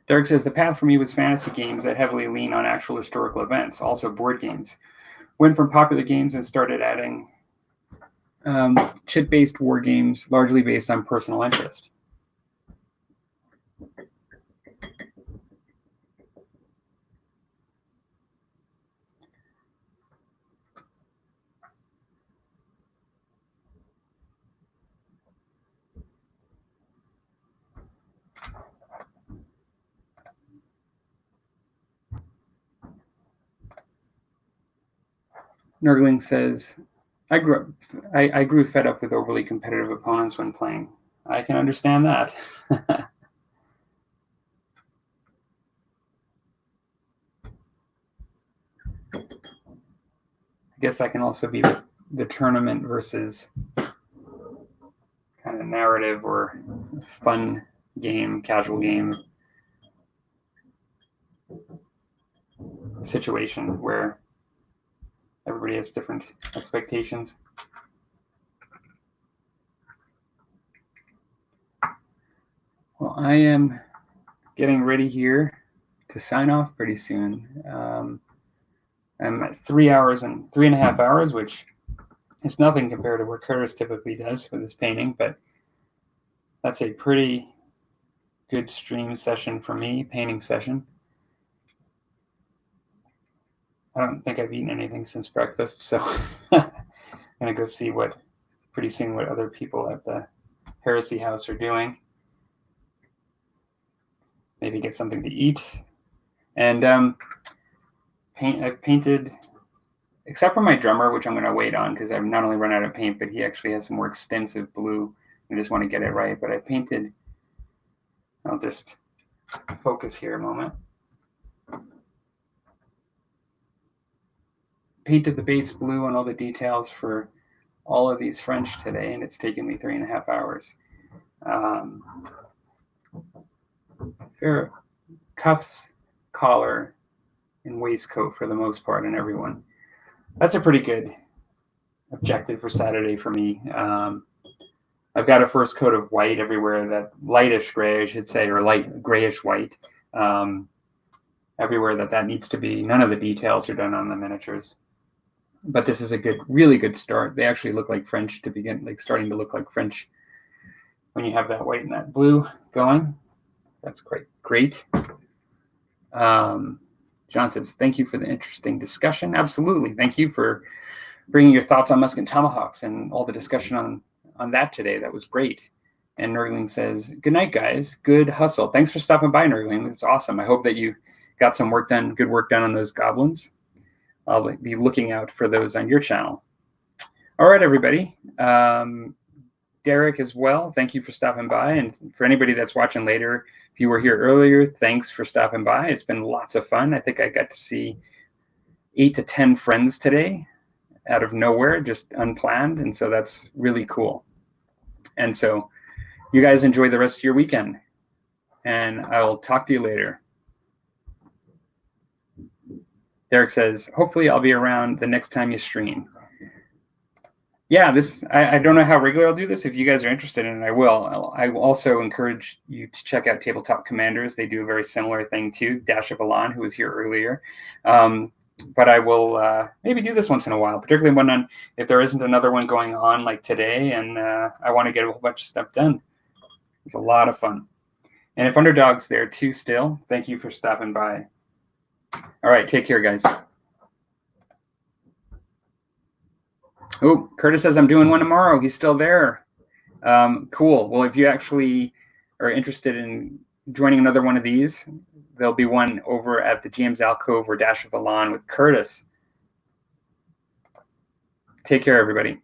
Derek says, the path for me was fantasy games that heavily lean on actual historical events, also board games. Went from popular games and started adding chit-based war games, largely based on personal interest. Nurgling says, I grew fed up with overly competitive opponents when playing. I can understand that. I guess that can also be the tournament versus kind of narrative or fun game, casual game situation where everybody has different expectations. Well, I am getting ready here to sign off pretty soon. I'm at 3.5 hours, which is nothing compared to what Curtis typically does with his painting, but that's a pretty good stream session for me, painting session. I don't think I've eaten anything since breakfast, so I'm going to go see pretty soon what other people at the Heresy House are doing. maybe get something to eat. And I've painted, except for my drummer, which I'm going to wait on because I've not only run out of paint, but he actually has some more extensive blue. I just want to get it right. But I painted, I'll just focus here a moment. Painted the base blue and all the details for all of these French today, and it's taken me 3.5 hours. Fair cuffs, collar, and waistcoat for the most part on everyone. That's a pretty good objective for Saturday for me. I've got a first coat of white everywhere, that lightish gray, I should say, or light grayish white. Everywhere that needs to be. None of the details are done on the miniatures. But this is a good, really good start. They actually look like French to begin, like starting to look like French when you have that white and that blue going. That's great. John says, thank you for the interesting discussion. Absolutely. Thank you for bringing your thoughts on Musket Tomahawks and all the discussion on that today. That was great. And Nurgling says, good night, guys. Good hustle. Thanks for stopping by, Nurgling. It's awesome. I hope that you got some work done, good work done on those goblins. I'll be looking out for those on your channel. All right, everybody. Derek as well, thank you for stopping by. And for anybody that's watching later, if you were here earlier, thanks for stopping by. It's been lots of fun. I think I got to see 8 to 10 friends today out of nowhere, just unplanned. And so that's really cool. And so you guys enjoy the rest of your weekend. And I'll talk to you later. Derek says, hopefully I'll be around the next time you stream. Yeah, I don't know how regular I'll do this. If you guys are interested in it, I will. I will also encourage you to check out Tabletop Commanders. They do a very similar thing too. Dash of Elan, who was here earlier. But I will maybe do this once in a while, particularly if there isn't another one going on like today, and I want to get a whole bunch of stuff done. It's a lot of fun. And if Underdog's there too still, thank you for stopping by. All right, take care, guys. Oh, Curtis says, I'm doing one tomorrow. He's still there. Cool. Well, if you actually are interested in joining another one of these, there'll be one over at the GM's Alcove or Dash of Elan with Curtis. Take care, everybody.